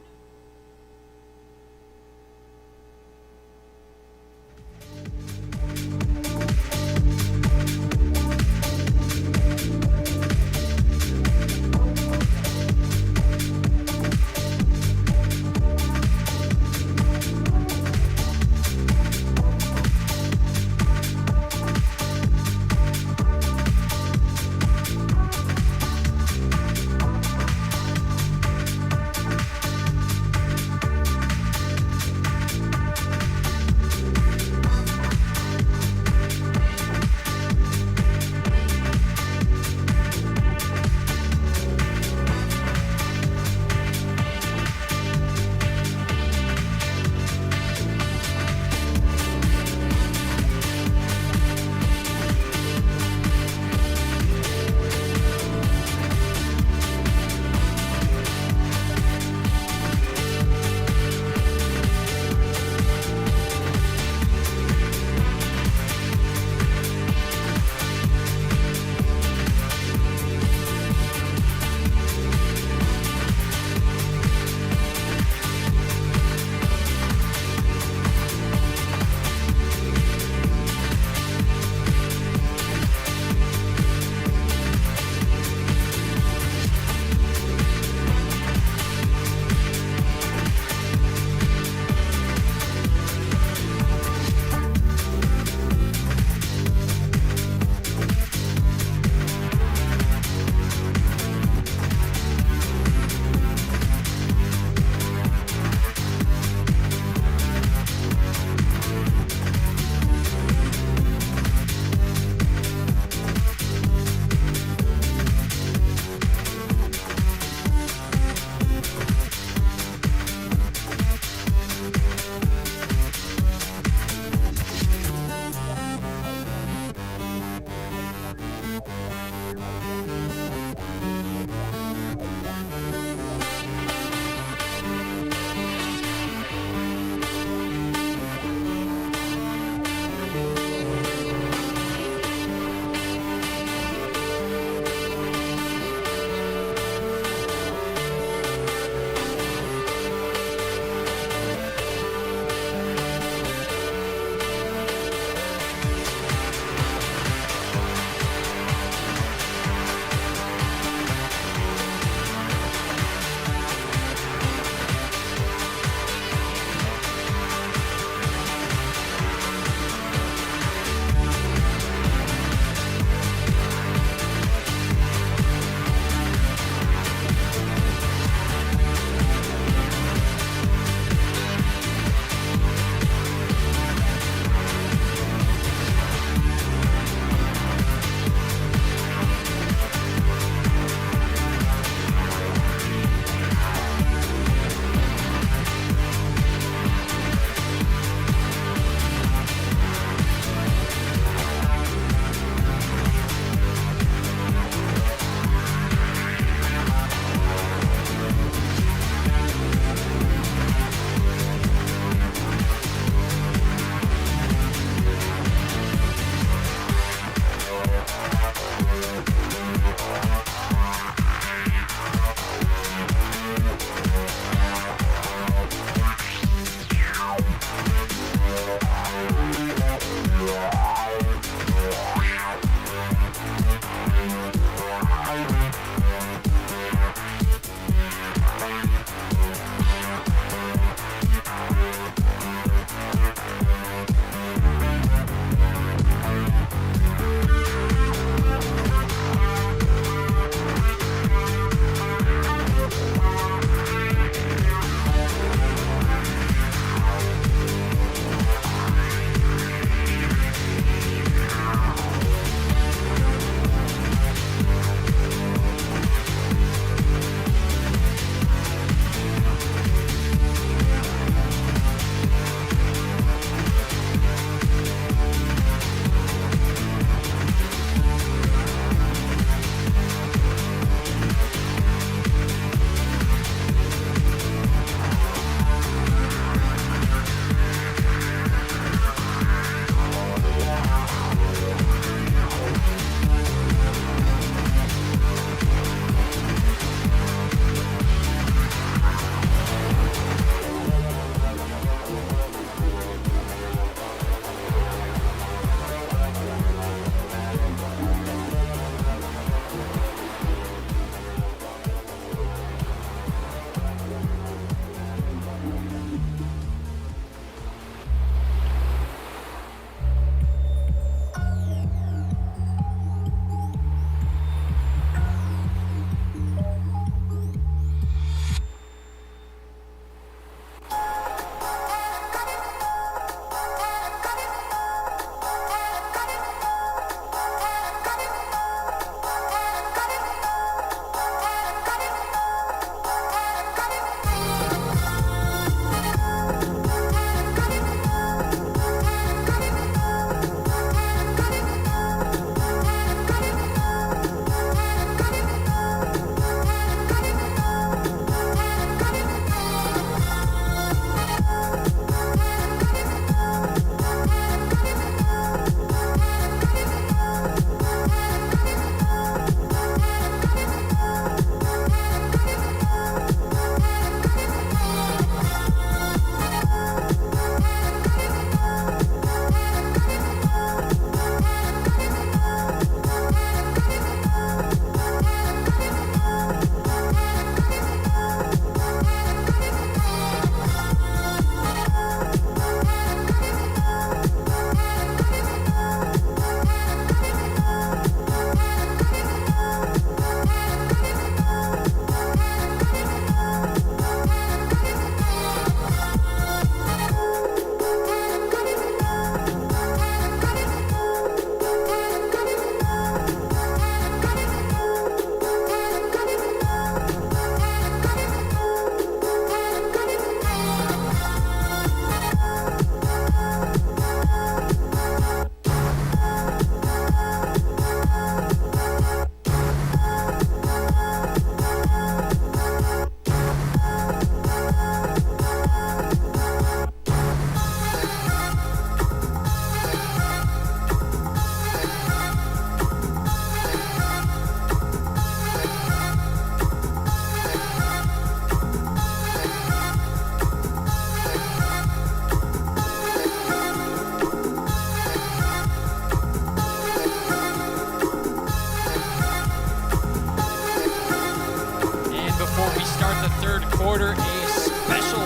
third quarter, a special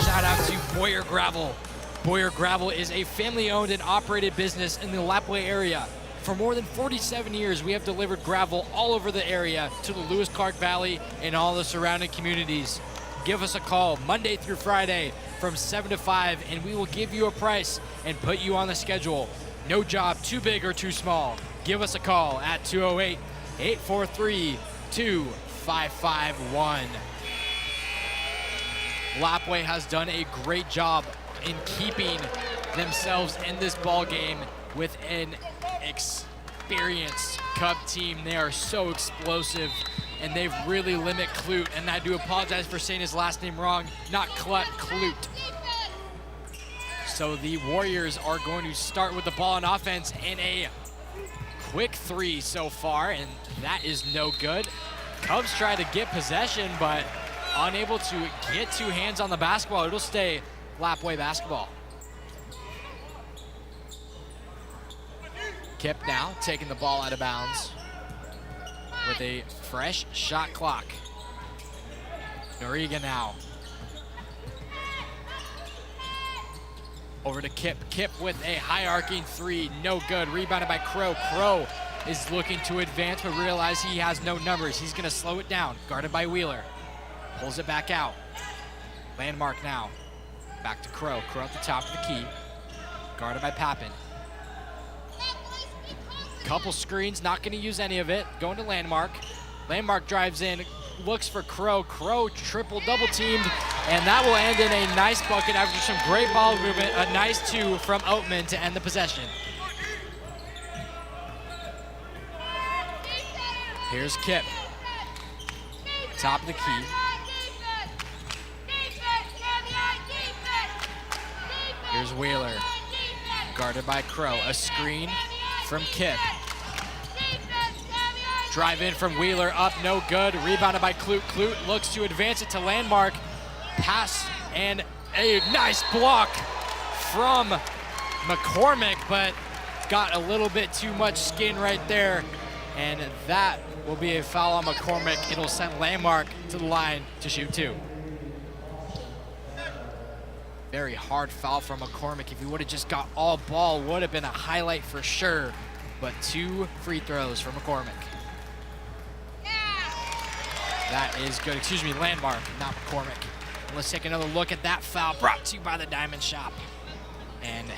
shout out to Boyer Gravel. Boyer Gravel is a family-owned and operated business in the Lapwai area. For more than 47 years, we have delivered gravel all over the area to the Lewis-Clark Valley and all the surrounding communities. Give us a call Monday through Friday from 7 to 5, and we will give you a price and put you on the schedule. No job too big or too small. Give us a call at 208-843-2551. Lapwai has done a great job in keeping themselves in this ball game with an experienced Cub team. They are so explosive, and they've really limited Clute, and I do apologize for saying his last name wrong, not Clut, Clute. So the Warriors are going to start with the ball on offense and a quick three so far, and that is no good. Cubs try to get possession, but unable to get two hands on the basketball. It'll stay Lapwai basketball. Kip now taking the ball out of bounds with a fresh shot clock. Noriega now. Over to Kip. Kip with a high arcing three, no good. Rebounded by Crow. Crow is looking to advance, but realize he has no numbers. He's gonna slow it down. Guarded by Wheeler. Pulls it back out. Landmark now. Back to Crow. Crow at the top of the key. Guarded by Pappin. Couple screens, not gonna use any of it. Going to Landmark. Landmark drives in, looks for Crow. Crow triple double teamed, and that will end in a nice bucket after some great ball movement. A nice two from Oatman to end the possession. Here's Kip. Top of the key. Here's Wheeler. Guarded by Crow. A screen from Kip. Drive in from Wheeler, up, no good. Rebounded by Clute. Clute looks to advance it to Landmark. Pass and a nice block from McCormick, but got a little bit too much skin right there. And that will be a foul on McCormick. It'll send Landmark to the line to shoot two. Very hard foul from McCormick. If he would have just got all ball, would have been a highlight for sure. But two free throws for McCormick. That is good. Excuse me, Landmark, not McCormick. Let's take another look at that foul brought to you by the Diamond Shop. And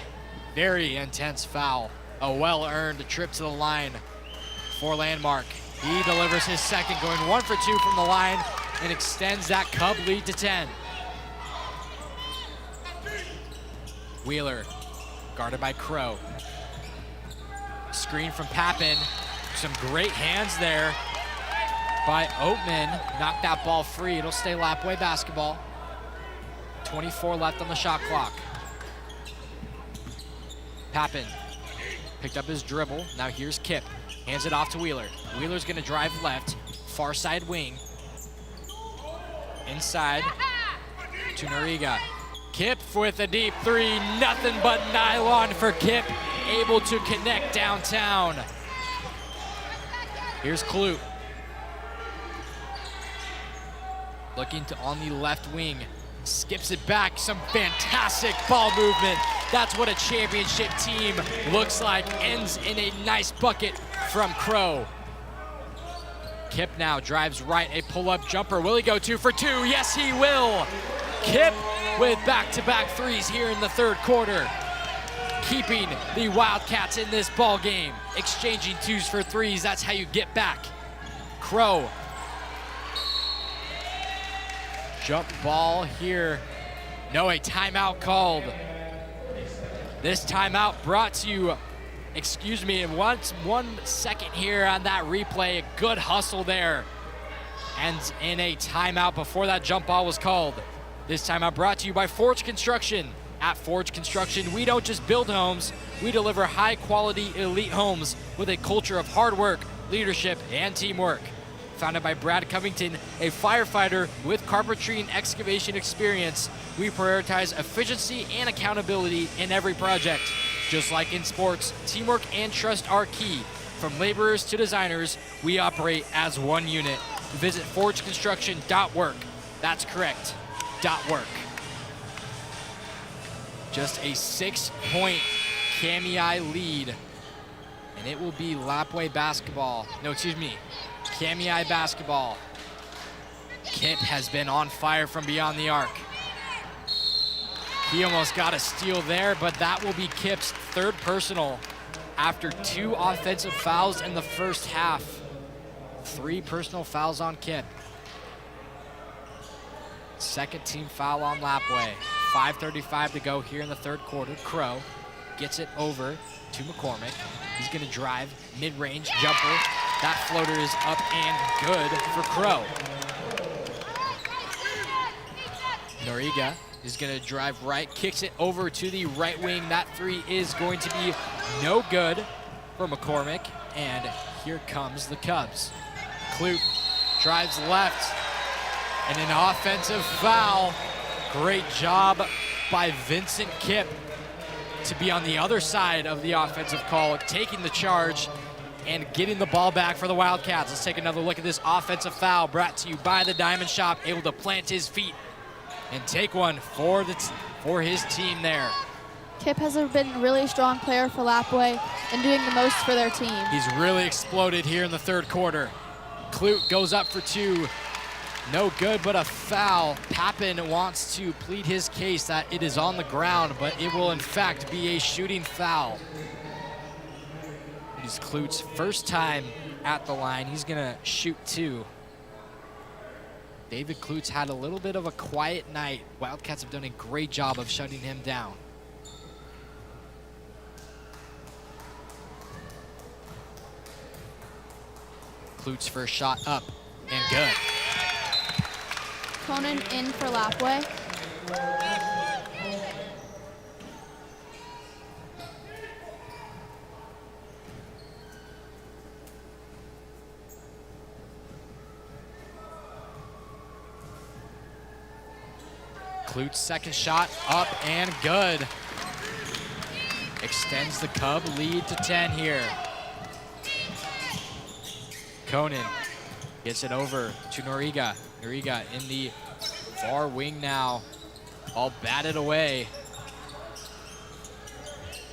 very intense foul. A well-earned trip to the line for Landmark. He delivers his second, going 1 for 2 from the line and extends that Cub lead to 10. Wheeler, guarded by Crow. Screen from Pappin. Some great hands there by Oatman. Knocked that ball free. It'll stay Lapwai basketball. 24 left on the shot clock. Pappin picked up his dribble. Now here's Kip. Hands it off to Wheeler. Wheeler's gonna drive left. Far side wing. Inside to Noriega. Kip with a deep three. Nothing but nylon for Kip. Able to connect downtown. Here's Clute. Looking to on the left wing. Skips it back. Some fantastic ball movement. That's what a championship team looks like. Ends in a nice bucket from Crow. Kip now drives right. A pull-up jumper. Will he go 2 for 2? Yes, he will. Kip with back-to-back threes here in the third quarter. Keeping the Wildcats in this ball game. Exchanging 2s for 3s. That's how you get back. Crow. Jump ball here. No, a timeout called. This timeout brought to you, excuse me, in 1 second here on that replay. A good hustle there. And in a timeout before that jump ball was called. This timeout brought to you by Forge Construction. At Forge Construction, we don't just build homes, we deliver high-quality, elite homes with a culture of hard work, leadership, and teamwork. Founded by Brad Covington, a firefighter with carpentry and excavation experience, we prioritize efficiency and accountability in every project. Just like in sports, teamwork and trust are key. From laborers to designers, we operate as one unit. Visit forgeconstruction.work. That's correct. Dot work. Just a 6-point Kamiah lead. And it will be Lapwai basketball. No, excuse me. Kamiah basketball. Kip has been on fire from beyond the arc. He almost got a steal there, but that will be Kip's third personal after 2 offensive fouls in the first half. 3 personal fouls on Kip. Second team foul on Lapwai. 5:35 to go here in the third quarter. Crow gets it over to McCormick. He's gonna drive, mid-range jumper. That floater is up and good for Crow. Noriega is gonna drive right, kicks it over to the right wing. That 3 is going to be no good for McCormick. And here comes the Cubs. Clute drives left, and an offensive foul. Great job by Vincent Kip to be on the other side of the offensive call, taking the charge and getting the ball back for the Wildcats. Let's take another look at this offensive foul brought to you by the Diamond Shop, able to plant his feet and take one for his team there. Kip has been a really strong player for Lapwai and doing the most for their team. He's really exploded here in the third quarter. Clute goes up for 2. No good, but a foul. Pappen wants to plead his case that it is on the ground, but it will in fact be a shooting foul. It is Clute's first time at the line. He's gonna shoot 2. David Clute's had a little bit of a quiet night. Wildcats have done a great job of shutting him down. Clute's first shot up and good. Conan in for Lapwai. Clute's second shot up and good. Extends the Cub lead to 10 here. Conan gets it over to Noriega. Noriega in the far wing now. All batted away.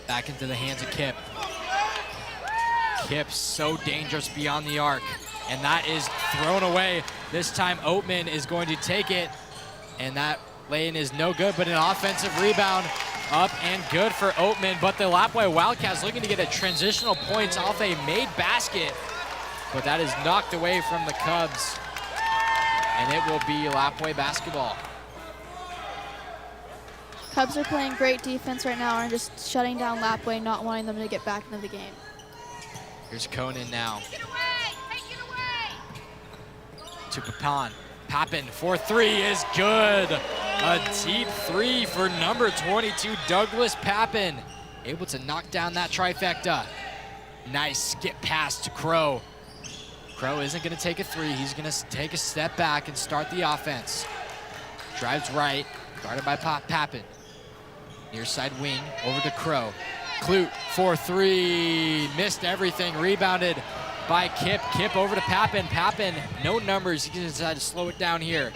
Back into the hands of Kip. Kip so dangerous beyond the arc. And that is thrown away. This time Oatman is going to take it. And that lay-in is no good, but an offensive rebound up and good for Oatman. But the Lapwai Wildcats looking to get a transitional points off a made basket. But that is knocked away from the Cubs. And it will be Lapwai basketball. Cubs are playing great defense right now and just shutting down Lapwai, not wanting them to get back into the game. Here's Conan now. To Papan. Pappen for 3 is good. A deep 3 for number 22, Douglas Pappen. Able to knock down that trifecta. Nice skip pass to Crow. Crow isn't gonna take a 3. He's gonna take a step back and start the offense. Drives right, guarded by Pappen. Near side wing, over to Crow. Clute for 3, missed everything, rebounded by Kip. Kip over to Pappen. Pappen, no numbers, he's gonna decide to slow it down here.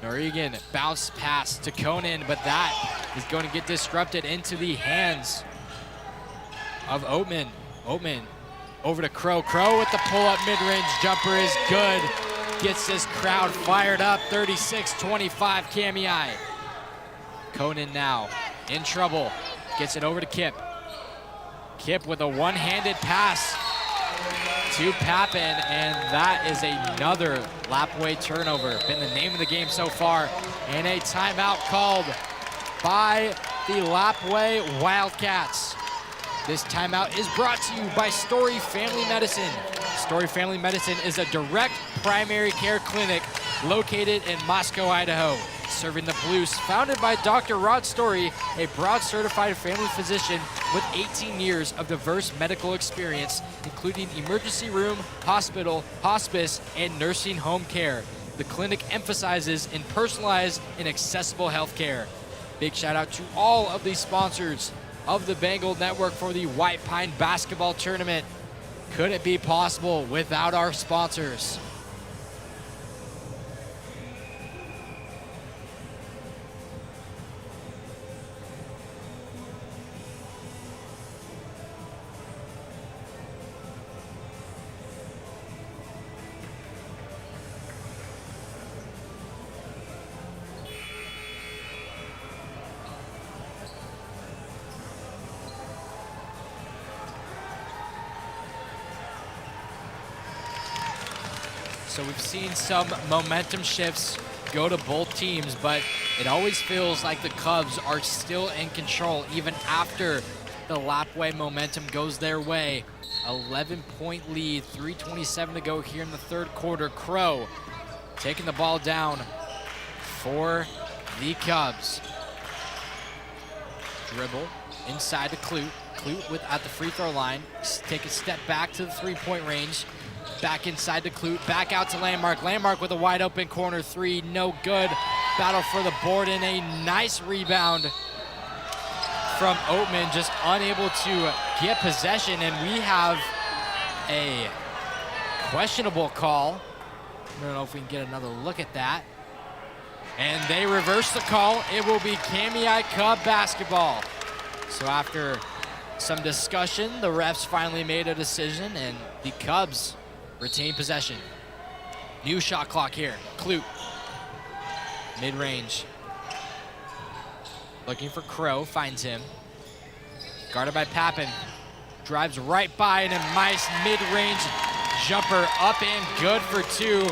Noriega bounce pass to Conan, but that is going to get disrupted into the hands of Oatman. Oatman over to Crow. Crow with the pull-up mid-range jumper is good. Gets this crowd fired up. 36-25 Kamiah. Conan now in trouble. Gets it over to Kip. Kip with a one-handed pass to Pappen, and that is another Lapwai turnover. Been the name of the game so far, and a timeout called by the Lapwai Wildcats. This timeout is brought to you by Story Family Medicine. Story Family Medicine is a direct primary care clinic located in Moscow, Idaho. Serving the Palouse, founded by Dr. Rod Story, a board-certified family physician with 18 years of diverse medical experience, including emergency room, hospital, hospice, and nursing home care. The clinic emphasizes in personalized and accessible health care. Big shout out to all of the sponsors of the Bengal Network for the White Pine Basketball Tournament. Could it be possible without our sponsors? So we've seen some momentum shifts go to both teams, but it always feels like the Cubs are still in control even after the Lapwai momentum goes their way. 11-point lead, 3:27 to go here in the third quarter. Crow taking the ball down for the Cubs. Dribble inside to Clute. Clute at the free throw line. Take a step back to the three-point range. Back inside to Clute. Back out to Landmark. Landmark with a wide open corner three. No good. Battle for the board and a nice rebound from Oatman. Just unable to get possession. And we have a questionable call. I don't know if we can get another look at that. And they reverse the call. It will be Kamiah Cub basketball. So after some discussion, the refs finally made a decision and the Cubs retain possession. New shot clock here. Clute. Mid-range. Looking for Crow, finds him. Guarded by Pappen. Drives right by and a nice mid-range jumper up and good for two.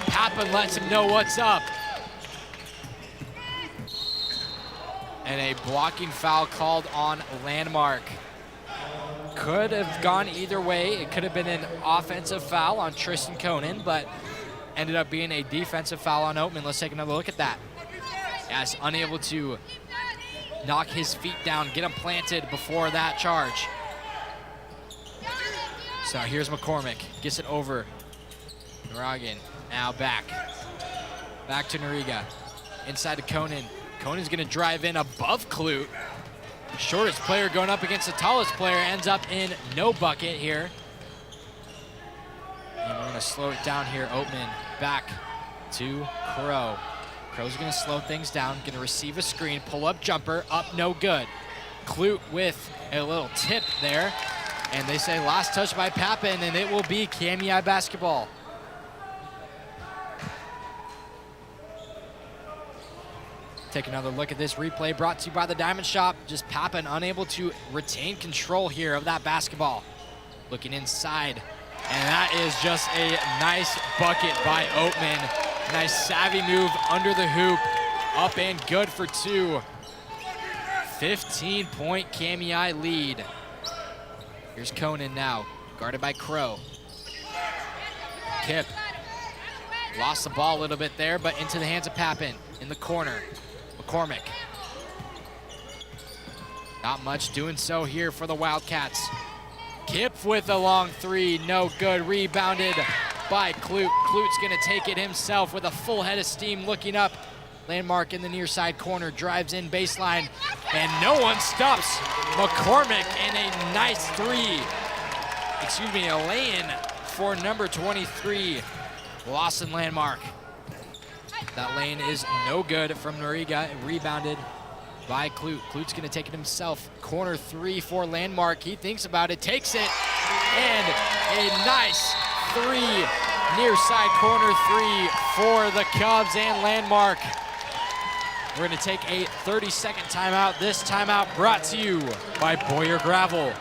Pappen lets him know what's up. And a blocking foul called on Landmark. Could have gone either way. It could have been an offensive foul on Tristan Conan, but ended up being a defensive foul on Oatman. Let's take another look at that. As unable to knock his feet down, get him planted before that charge. So here's McCormick, gets it over. Naragan, now back. Back to Noriga, inside to Conan. Conan's gonna drive in above Clute. Shortest player going up against the tallest player ends up in no bucket here. And we're gonna slow it down here. Oatman back to Crow. Crow's gonna slow things down, gonna receive a screen, pull up jumper, up no good. Clute with a little tip there. And they say last touch by Pappen, and it will be Kamiah basketball. Take another look at this replay brought to you by the Diamond Shop. Just Pappen unable to retain control here of that basketball. Looking inside, and that is just a nice bucket by Oatman. Nice savvy move under the hoop, up and good for two. 15-point Kamiah lead. Here's Conan now, guarded by Crow. Kip lost the ball a little bit there, but into the hands of Pappen in the corner. McCormick. Not much doing so here for the Wildcats. Kip with a long three, no good. Rebounded by Clute. Clute's gonna take it himself with a full head of steam, looking up. Landmark in the near side corner, drives in baseline, and no one stops McCormick in a nice three. Excuse me, a lay-in for number 23, Lawson Landmark. That lane is no good from Noriga, rebounded by Clute. Clute's gonna take it himself. Corner three for Landmark. He thinks about it, takes it, and a nice three, near side corner three for the Cubs and Landmark. We're gonna take a 30-second timeout. This timeout brought to you by Boyer Gravel.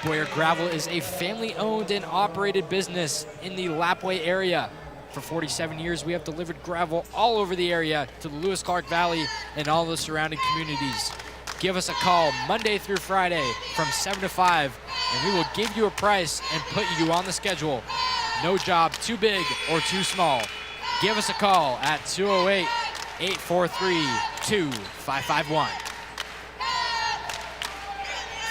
Boyer Gravel is a family-owned and operated business in the Lapwai area. For 47 years, we have delivered gravel all over the area to the Lewis-Clark Valley and all the surrounding communities. Give us a call Monday through Friday from 7 to 5, and we will give you a price and put you on the schedule. No job too big or too small. Give us a call at 208-843-2551.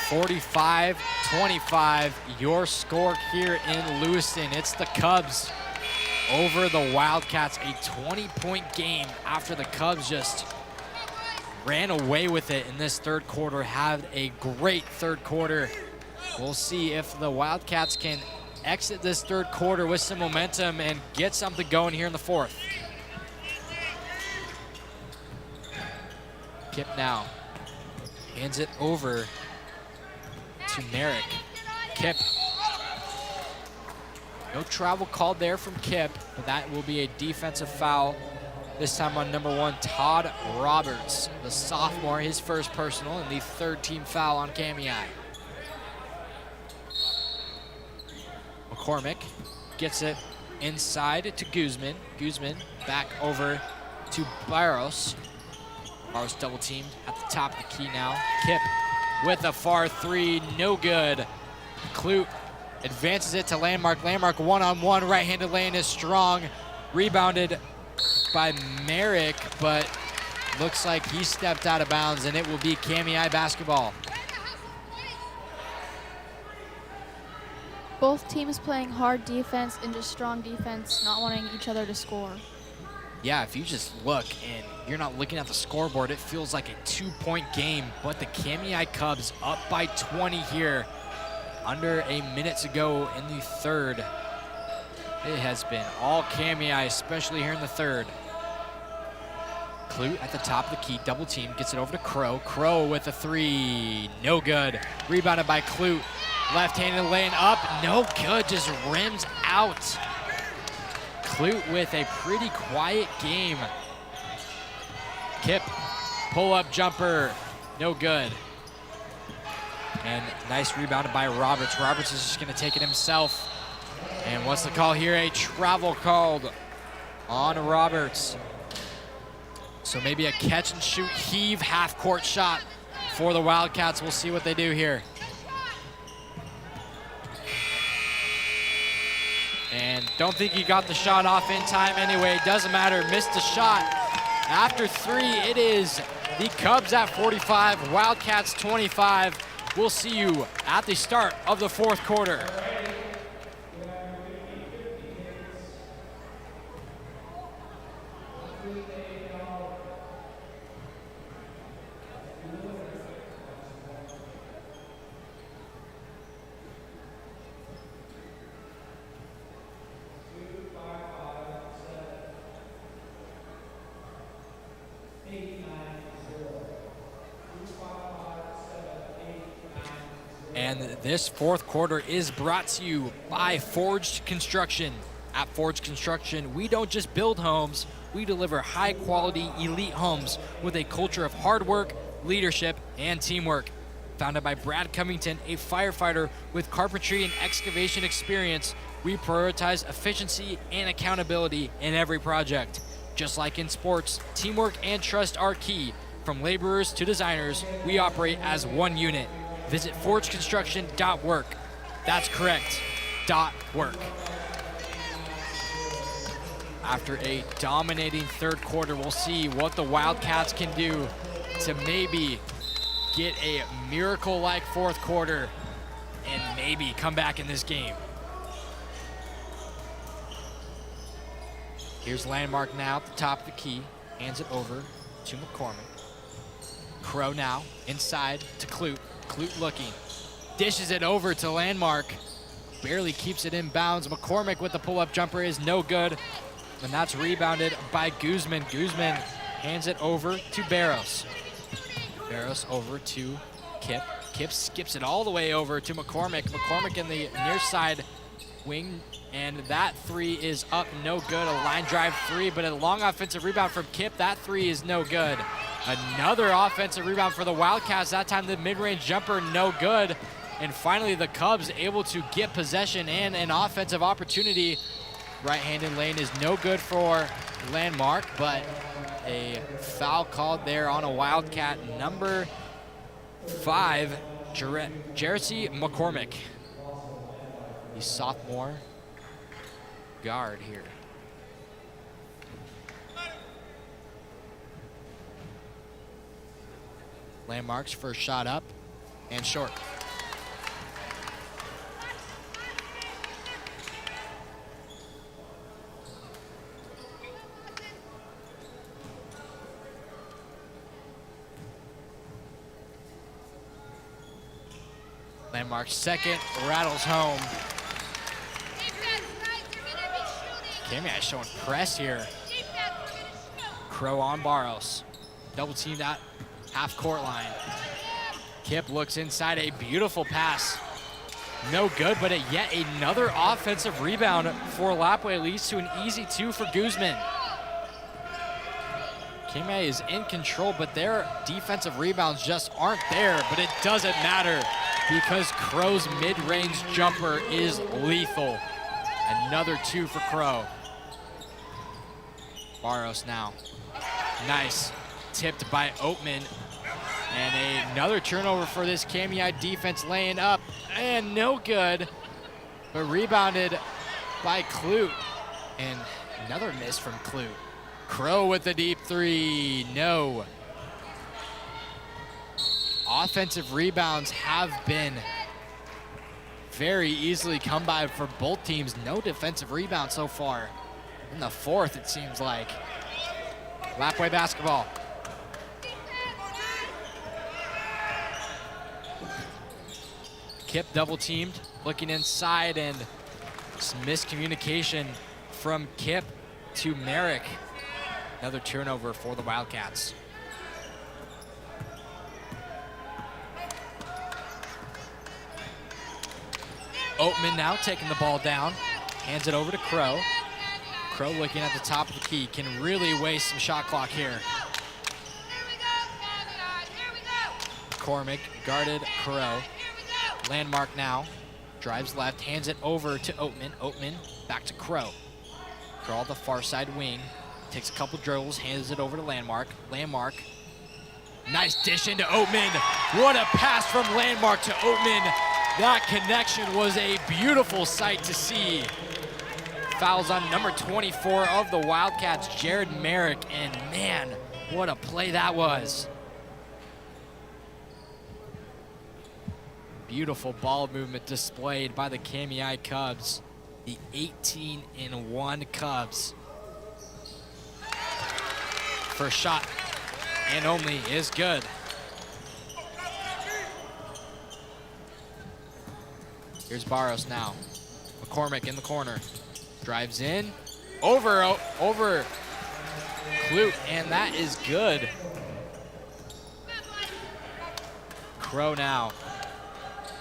45-25, your score here in Lewiston. It's the Cubs over the Wildcats, a 20-point game after the Cubs just ran away with it in this third quarter, had a great third quarter. We'll see if the Wildcats can exit this third quarter with some momentum and get something going here in the fourth. Kip now hands it over to Merrick. Kip. No travel called there from Kip, but that will be a defensive foul. This time on number one, Todd Roberts, the sophomore, his first personal, and the third team foul on Kamiah. McCormick gets it inside to Guzman. Guzman back over to Barros. Barros double teamed at the top of the key now. Kip with a far three, no good. Clute advances it to Landmark. Landmark one-on-one, right-handed lane is strong. Rebounded by Merrick, but looks like he stepped out of bounds, and it will be Kamiah basketball. Both teams playing hard defense and just strong defense, not wanting each other to score. Yeah, if you just look and you're not looking at the scoreboard, it feels like a 2-point game, but the Kamiah Cubs up by 20 here. Under a minute to go in the third. It has been all Kamiah, especially here in the third. Clute at the top of the key, double team, gets it over to Crow. Crow with a three, no good. Rebounded by Clute. Left-handed lane up, no good, just rims out. Clute with a pretty quiet game. Kip, pull-up jumper, no good. And nice rebounded by Roberts. Roberts is just gonna take it himself. And what's the call here? A travel called on Roberts. So maybe a catch and shoot heave half-court shot for the Wildcats. We'll see what they do here. And don't think he got the shot off in time anyway. Doesn't matter, missed the shot. After three, it is the Cubs at 45, Wildcats 25. We'll see you at the start of the fourth quarter. And this fourth quarter is brought to you by Forged Construction. At Forged Construction, we don't just build homes, we deliver high-quality, elite homes with a culture of hard work, leadership, and teamwork. Founded by Brad Covington, a firefighter with carpentry and excavation experience, we prioritize efficiency and accountability in every project. Just like in sports, teamwork and trust are key. From laborers to designers, we operate as one unit. Visit forgeconstruction.work. That's correct, .work. After a dominating third quarter, we'll see what the Wildcats can do to maybe get a miracle-like fourth quarter and maybe come back in this game. Here's Landmark now at the top of the key, hands it over to McCormick. Crow now inside to Clute. Clute looking, dishes it over to Landmark, barely keeps it in bounds. McCormick with the pull-up jumper is no good, and that's rebounded by Guzman. Guzman hands it over to Barros. Barros over to Kip. Kip skips it all the way over to McCormick. McCormick in the near side wing, and that three is up, no good. A line drive three, but a long offensive rebound from Kip. That three is no good. Another offensive rebound for the Wildcats. That time the mid-range jumper, no good. And finally the Cubs able to get possession and an offensive opportunity. Right-handed lane is no good for Landmark, but a foul called there on a Wildcat. Number 5, Jersey McCormick. The sophomore guard here. Landmark's first shot up and short. Landmark's second rattles home. Kamiah showing press here. Crow on Barros. Double teamed at half-court line. Kip looks inside, a beautiful pass. No good, but yet another offensive rebound for Lapwai leads to an easy 2 for Guzman. Kamiah is in control, but their defensive rebounds just aren't there, but it doesn't matter because Crow's mid-range jumper is lethal. Another 2 for Crow. Barros now. Nice. Tipped by Oatman. And another turnover for this Kamiah defense, laying up and no good, but rebounded by Clute. And another miss from Clute. Crow with the deep 3, no. Offensive rebounds have been very easily come by for both teams. No defensive rebound so far. In the 4th, it seems like. Lapwai basketball. Kip double teamed, looking inside, and some miscommunication from Kip to Merrick. Another turnover for the Wildcats. Oatman now taking the ball down, hands it over to Crow. Crow looking at the top of the key, can really waste some shot clock here. McCormick guarded Crow. Landmark now, drives left, hands it over to Oatman. Oatman back to Crow. Crow on the far side wing, takes a couple dribbles, hands it over to Landmark. Landmark, nice dish into Oatman. What a pass from Landmark to Oatman. That connection was a beautiful sight to see. Fouls on number 24 of the Wildcats, Jared Merrick, and man, what a play that was. Beautiful ball movement displayed by the Kamiah Cubs, the 18-1 Cubs. First shot, and only, is good. Here's Barros now. McCormick in the corner. Drives in, over Clute, and that is good. Crow now,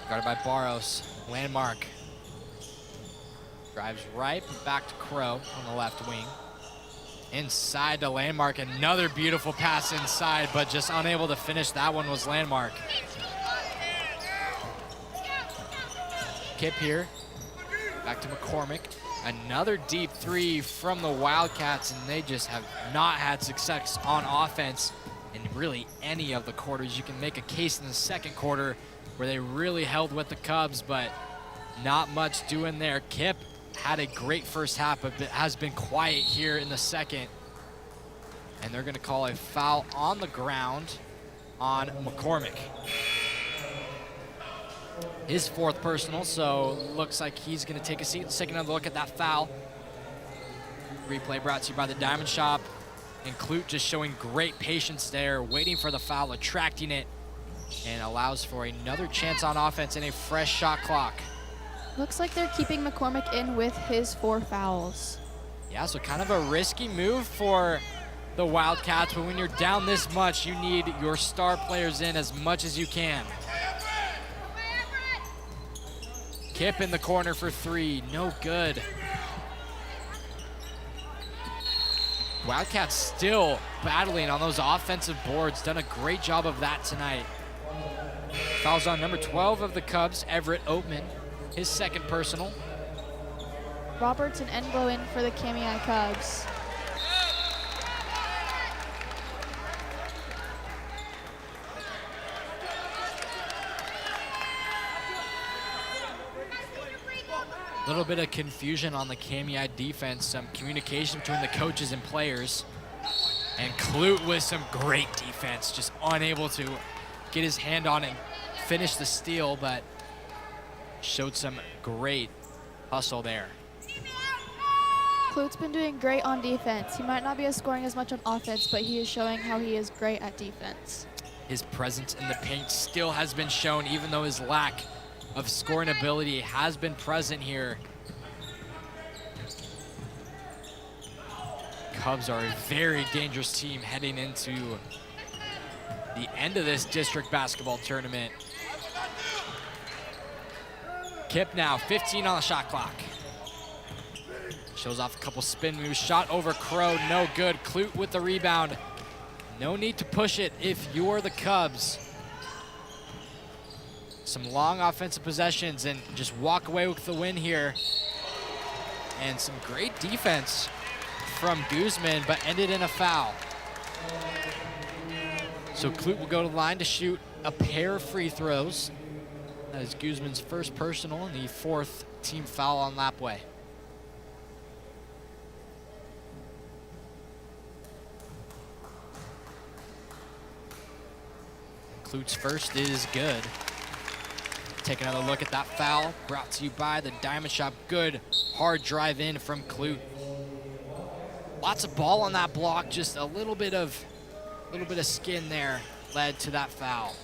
guarded by Barros. Landmark drives right, back to Crow on the left wing. Inside to Landmark, another beautiful pass inside, but just unable to finish that one was Landmark. Kip here, back to McCormick. Another deep 3 from the Wildcats, and they just have not had success on offense in really any of the quarters. You can make a case in the second quarter where they really held with the Cubs, but not much doing there. Kip had a great first half, but has been quiet here in the second. And they're gonna call a foul on the ground on McCormick. His 4th personal, so looks like he's gonna take a seat and take another look at that foul. Replay brought to you by the Diamond Shop. And Clute just showing great patience there, waiting for the foul, attracting it, and allows for another chance on offense and a fresh shot clock. Looks like they're keeping McCormick in with his 4 fouls. Yeah, so kind of a risky move for the Wildcats, but when you're down this much, you need your star players in as much as you can. Kip in the corner for 3, no good. Wildcats still battling on those offensive boards, done a great job of that tonight. Fouls on number 12 of the Cubs, Everett Oatman, his 2nd personal. Roberts and Englo in for the Kamiah Cubs. A little bit of confusion on the Kamiah defense, some communication between the coaches and players. And Clute with some great defense, just unable to get his hand on it, finish the steal, but showed some great hustle there. Clute's been doing great on defense. He might not be scoring as much on offense, but he is showing how he is great at defense. His presence in the paint still has been shown, even though his lack of scoring ability has been present here. Cubs are a very dangerous team heading into the end of this district basketball tournament. Kip now, 15 on the shot clock. Shows off a couple spin moves, shot over Crow, no good. Clute with the rebound. No need to push it if you're the Cubs. Some long offensive possessions and just walk away with the win here. and some great defense from Guzman, but ended in a foul. So Clute will go to the line to shoot a pair of free throws. That is Guzman's first personal and the 4th team foul on Lapwai. Clute's first is good. Take another look at that foul, brought to you by the Diamond Shop. Good hard drive in from Clute. Lots of ball on that block, just a little bit of skin there led to that foul.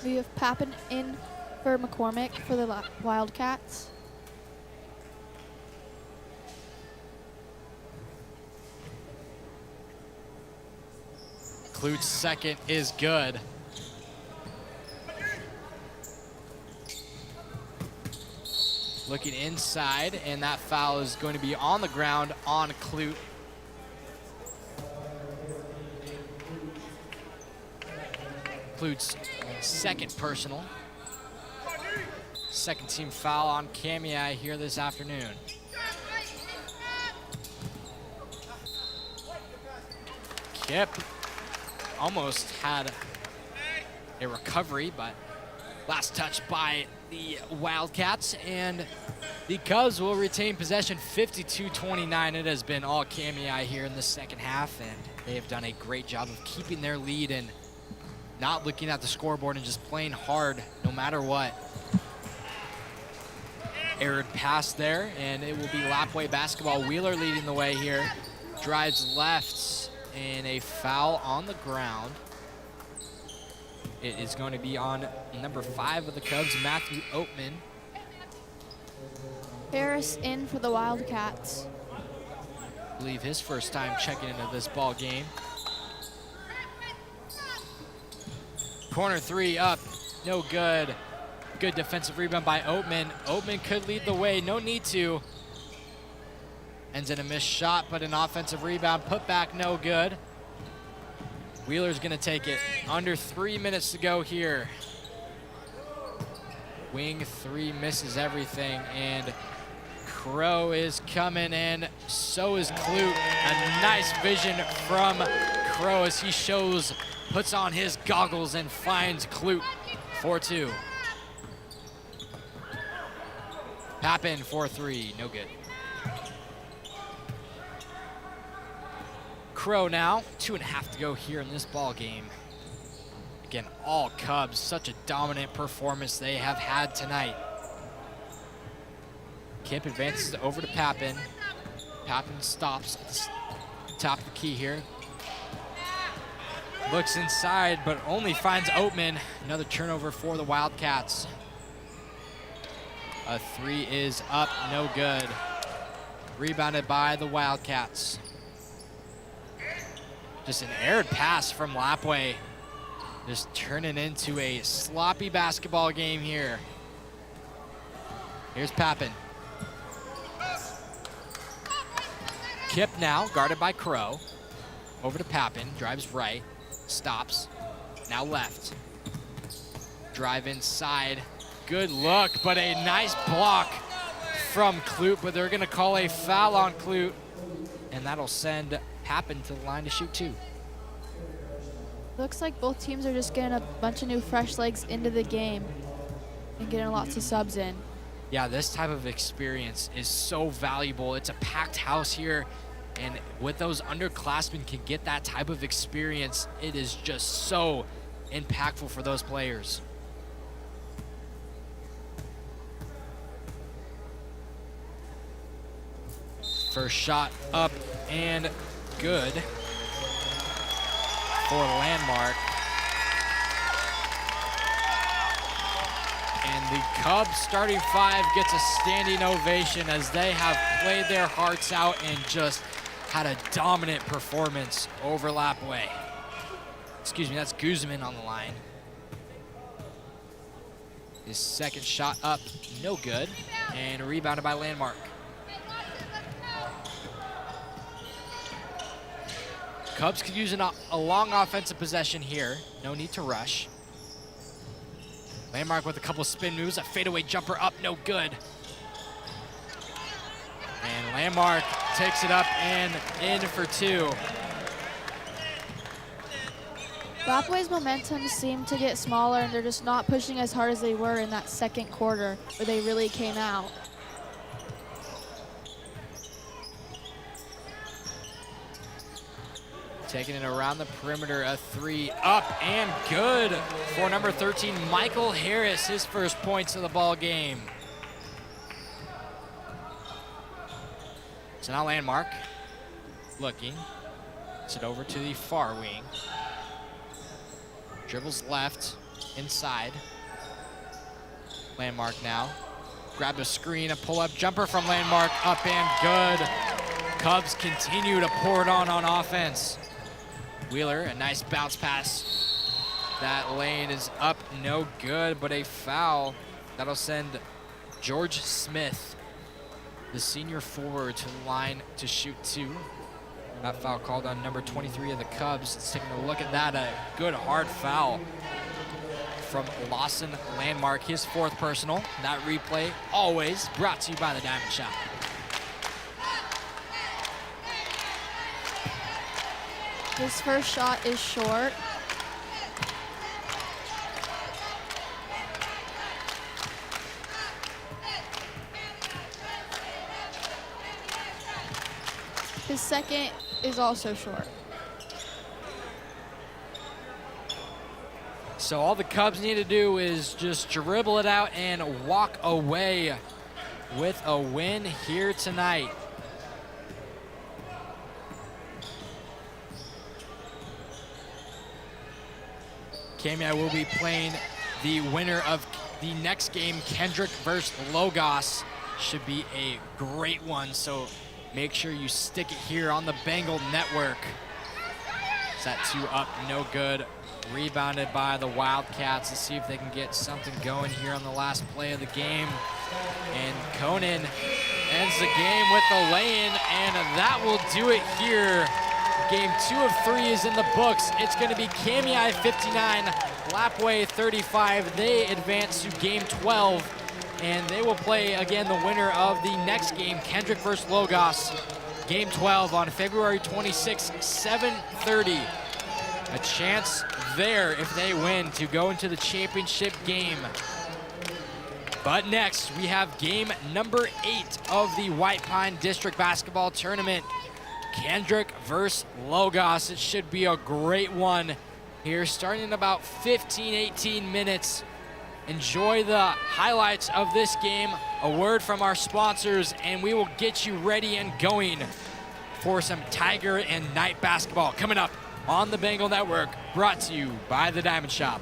We have Pappen in for McCormick for the Wildcats. Clute's second is good. Looking inside, and that foul is going to be on the ground on Clute. Clute's second personal. Second team foul on Kamiah here this afternoon. Kip almost had a recovery, but last touch by the Wildcats, and the Cubs will retain possession 52-29. It has been all Kamiah here in the second half, and they have done a great job of keeping their lead and not looking at the scoreboard and just playing hard no matter what. Erred pass there, and it will be Lapwai basketball. Wheeler leading the way here. Drives left, and a foul on the ground. It is going to be on number 5 of the Cubs, Matthew Oatman. Harris in for the Wildcats. I believe his first time checking into this ball game. Corner 3 up, no good. Good defensive rebound by Oatman. Oatman could lead the way, no need to. Ends in a missed shot, but an offensive rebound. Put back, no good. Wheeler's gonna take it. Under 3 minutes to go here. Wing 3 misses everything, and Crow is coming in. So is Clute. A nice vision from Crow as he puts on his goggles and finds Clute. 4-2. Pappen 4-3, no good. Crow now, 2.5 to go here in this ball game. Again, all Cubs, such a dominant performance they have had tonight. Kip advances over to Pappen. Pappen stops at the top of the key here. Looks inside, but only finds Oatman. Another turnover for the Wildcats. A 3 is up, no good. Rebounded by the Wildcats. Just an aired pass from Lapwai. Just turning into a sloppy basketball game here. Here's Pappen. Kip now, guarded by Crow. Over to Pappen, drives right, stops, now left. Drive inside, good look, but a nice block from Clute, but they're gonna call a foul on Clute, and that'll send Pappen to the line to shoot 2. Looks like both teams are just getting a bunch of new fresh legs into the game and getting lots of subs in. Yeah, this type of experience is so valuable. It's a packed house here, and with those underclassmen can get that type of experience, it is just so impactful for those players. First shot up and good for Landmark. And the Cubs starting 5 gets a standing ovation as they have played their hearts out and just had a dominant performance over Lapwai. Excuse me, that's Guzman on the line. His second shot up, no good, and rebounded by Landmark. Cubs could use a long offensive possession here. No need to rush. Landmark with a couple spin moves, a fadeaway jumper up, no good. And Landmark takes it up and in for two. Lapwai's momentum seemed to get smaller, and they're just not pushing as hard as they were in that second quarter where they really came out. Taking it around the perimeter, a three up and good for number 13, Michael Harris, his first points of the ball game. So now Landmark looking, gets it over to the far wing. Dribbles left, inside. Landmark now, grab a screen, a pull-up jumper from Landmark, up and good. Cubs continue to pour it on offense. Wheeler, a nice bounce pass. That lane is up, no good, but a foul. That'll send George Smith, the senior forward, to the line to shoot two. That foul called on number 23 of the Cubs. Let's take a look at that, a good hard foul from Lawson Landmark, his fourth personal. That replay always brought to you by the Diamond Shop. His first shot is short. His second is also short. So all the Cubs need to do is just dribble it out and walk away with a win here tonight. Kamiah will be playing the winner of the next game, Kendrick v.S Logos. Should be a great one, so make sure you stick it here on the Bengal Network. Is that two up, no good. Rebounded by the Wildcats. Let's see if they can get something going here on the last play of the game. And Conan ends the game with the lay-in, and that will do it here. Game 2 of 3 is in the books. It's going to be Kamiah 59, Lapwai 35. They advance to game 12, and they will play again the winner of the next game, Kendrick v.S Logos, game 12 on February 26, 7:30. A chance there, if they win, to go into the championship game. But next, we have game number 8 of the White Pine District Basketball Tournament. Kendrick v.S Logos. It should be a great one here, starting in about 15-18 minutes. Enjoy the highlights of this game, a word from our sponsors, and we will get you ready and going for some Tiger and Knight basketball coming up on the Bengal Network, brought to you by the Diamond Shop.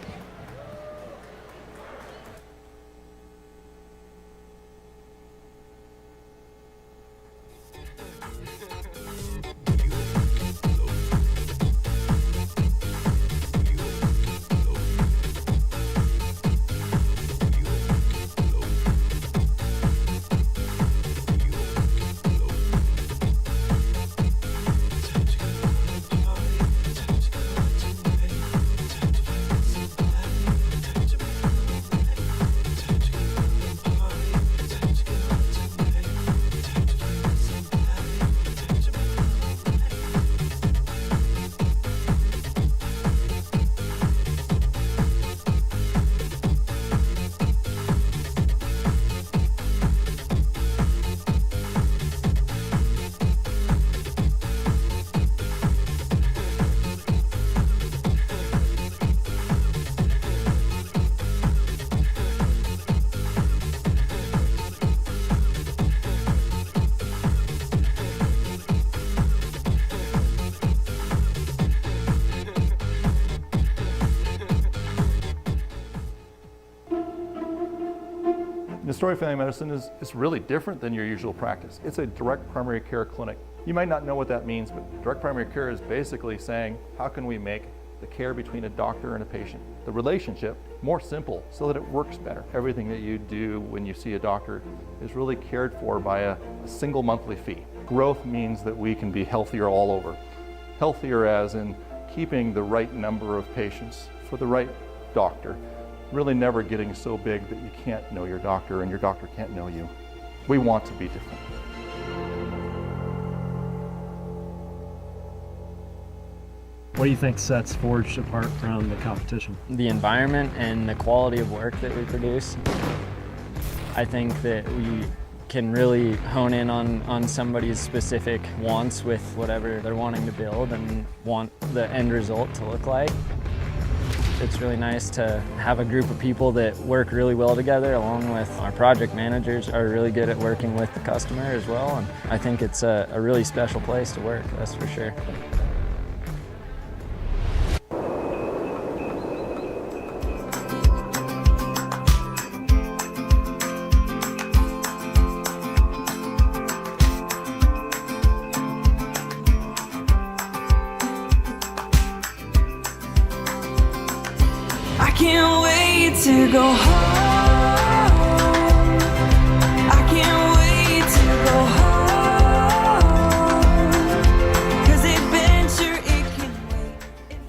Story Family Medicine is really different than your usual practice. It's a direct primary care clinic. You might not know what that means, but direct primary care is basically saying, how can we make the care between a doctor and a patient, the relationship, more simple so that it works better. Everything that you do when you see a doctor is really cared for by a single monthly fee. Growth means that we can be healthier all over. Healthier as in keeping the right number of patients for the right doctor. Really never getting so big that you can't know your doctor and your doctor can't know you. We want to be different. What do you think sets Forged apart from the competition? The environment and the quality of work that we produce. I think that we can really hone in on somebody's specific wants with whatever they're wanting to build and want the end result to look like. It's really nice to have a group of people that work really well together, along with our project managers are really good at working with the customer as well. And I think it's a really special place to work, that's for sure. I can't wait to go home. I can't wait to go home. 'Cause adventure, it can wait. And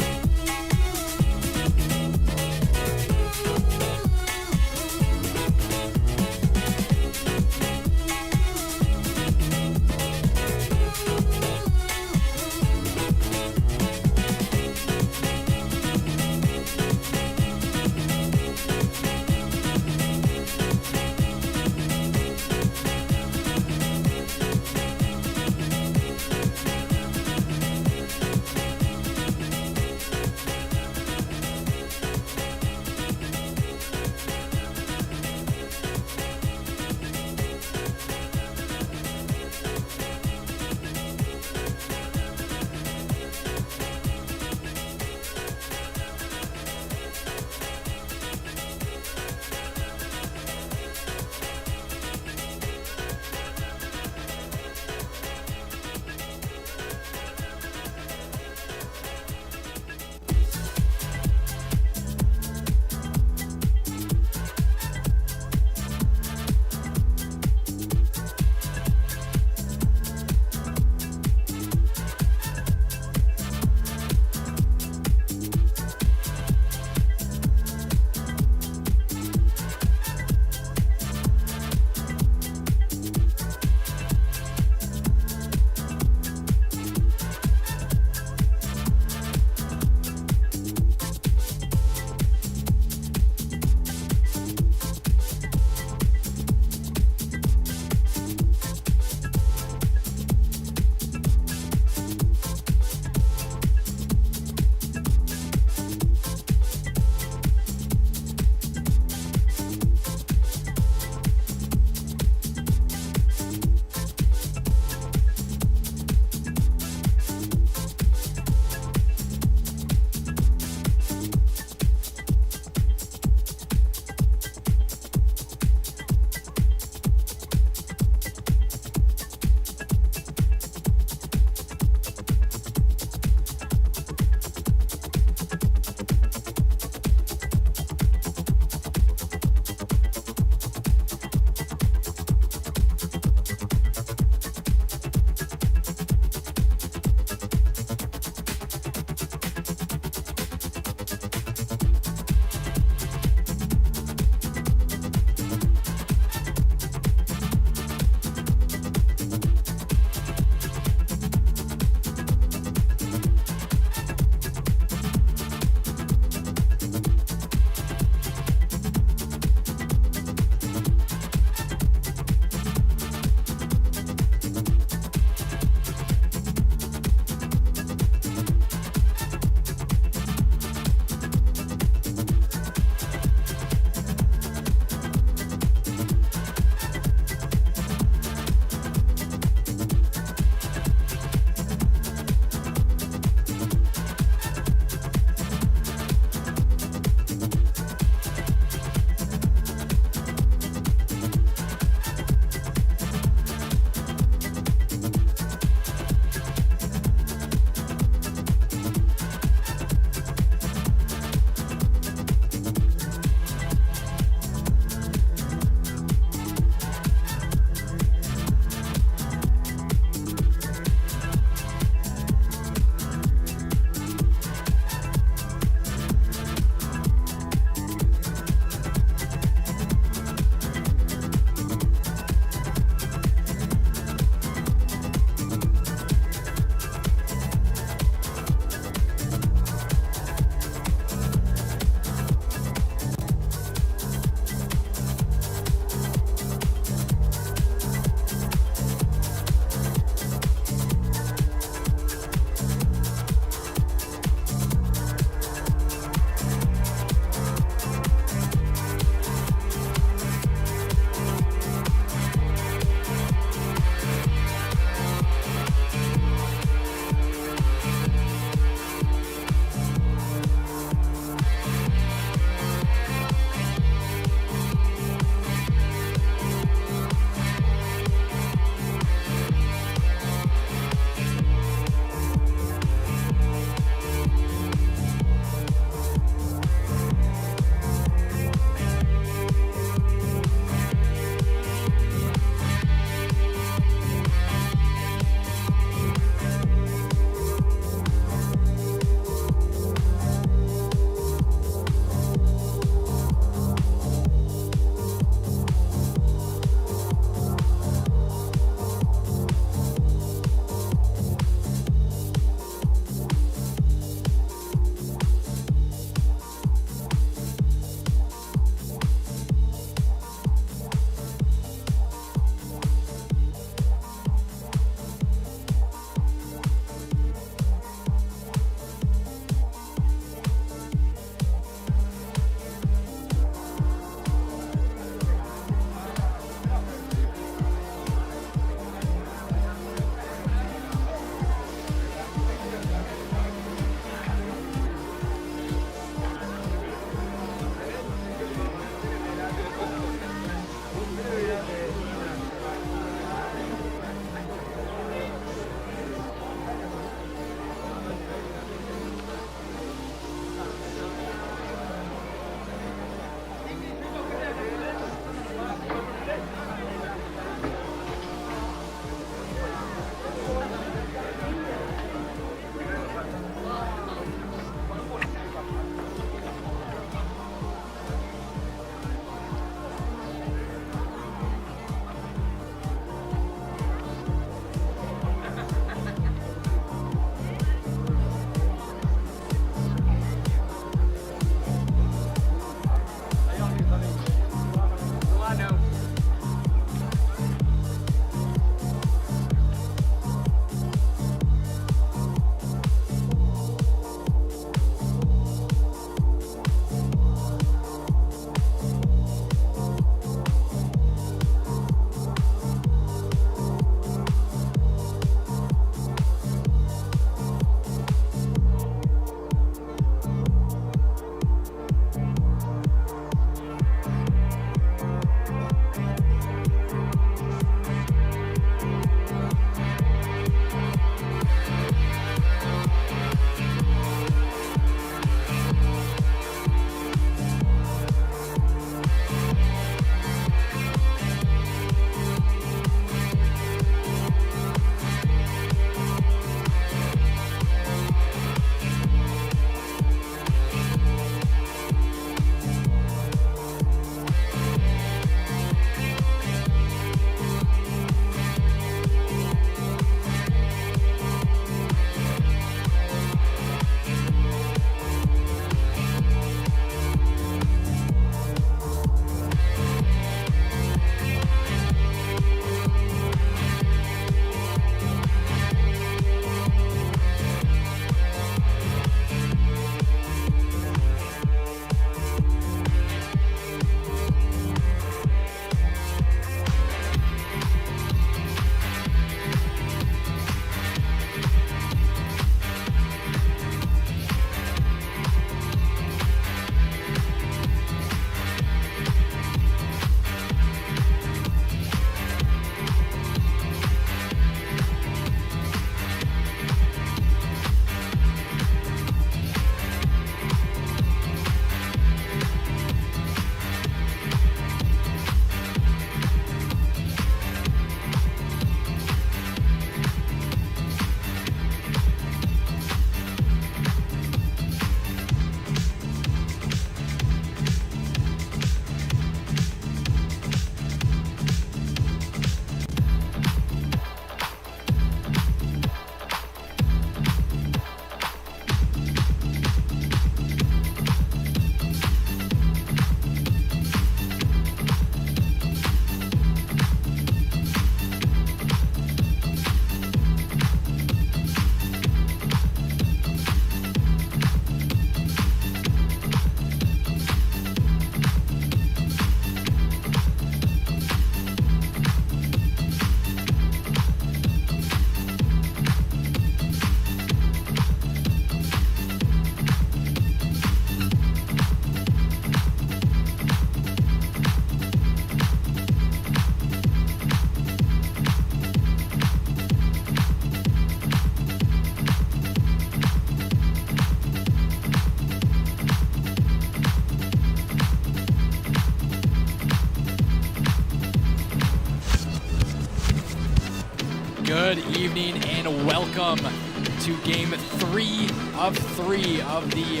Good evening and welcome to game 3 of 3 of the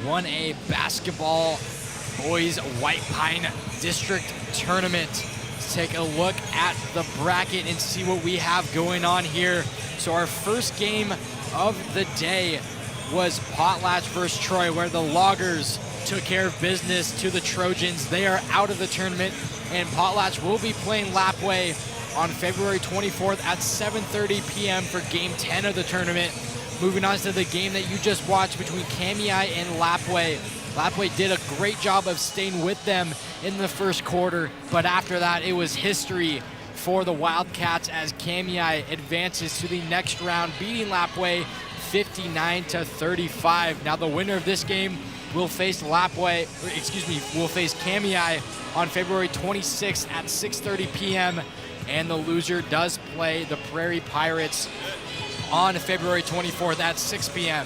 1A basketball boys White Pine District Tournament. Let's take a look at the bracket and see what we have going on here. So our first game of the day was Potlatch versus Troy, where the Loggers took care of business to the Trojans. They are out of the tournament, and Potlatch will be playing Lapwai on February 24th at 7:30 p.m. for game 10 of the tournament. Moving on to the game that you just watched between Kamiah and Lapwai. Lapwai did a great job of staying with them in the first quarter, but after that it was history for the Wildcats as Kamiah advances to the next round, beating Lapwai 59-35. Now the winner of this game will face will face Kamiah on February 26th at 6:30 p.m. and the loser does play the Prairie Pirates on February 24th at 6 p.m.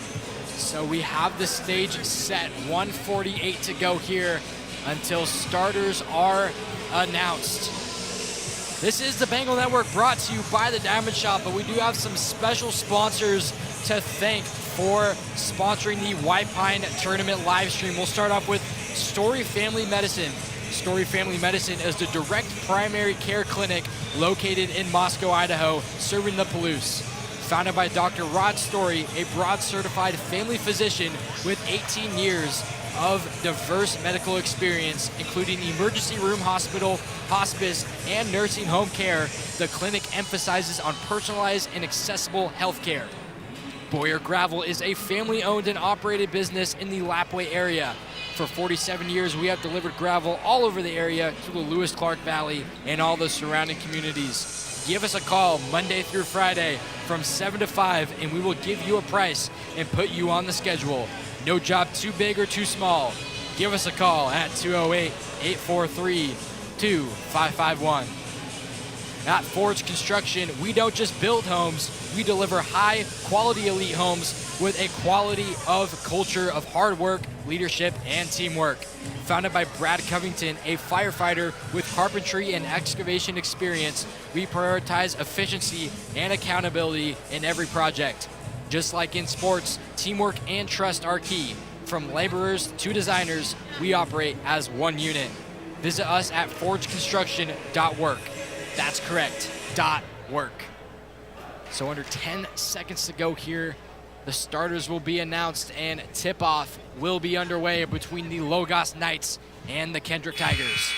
So we have the stage set, 1:48 to go here until starters are announced. This is the Bengal Network brought to you by the Diamond Shop, but we do have some special sponsors to thank for sponsoring the White Pine Tournament live stream. We'll start off with Story Family Medicine. Story Family Medicine is the direct primary care clinic located in Moscow, Idaho, serving the Palouse. Founded by Dr. Rod Story, a board-certified family physician with 18 years of diverse medical experience, including emergency room hospital, hospice, and nursing home care, the clinic emphasizes on personalized and accessible health care. Boyer Gravel is a family-owned and operated business in the Lapwai area. For 47 years, we have delivered gravel all over the area to the Lewis-Clark Valley and all the surrounding communities. Give us a call Monday through Friday from 7 to 5, and we will give you a price and put you on the schedule. No job too big or too small. Give us a call at 208-843-2551. At Forge Construction, we don't just build homes, we deliver high-quality elite homes with a quality of culture of hard work, leadership, and teamwork. Founded by Brad Covington, a firefighter with carpentry and excavation experience, we prioritize efficiency and accountability in every project. Just like in sports, teamwork and trust are key. From laborers to designers, we operate as one unit. Visit us at forgeconstruction.work. That's correct, .work. So under 10 seconds to go here, the starters will be announced and tip-off will be underway between the Logos Knights and the Kendrick Tigers.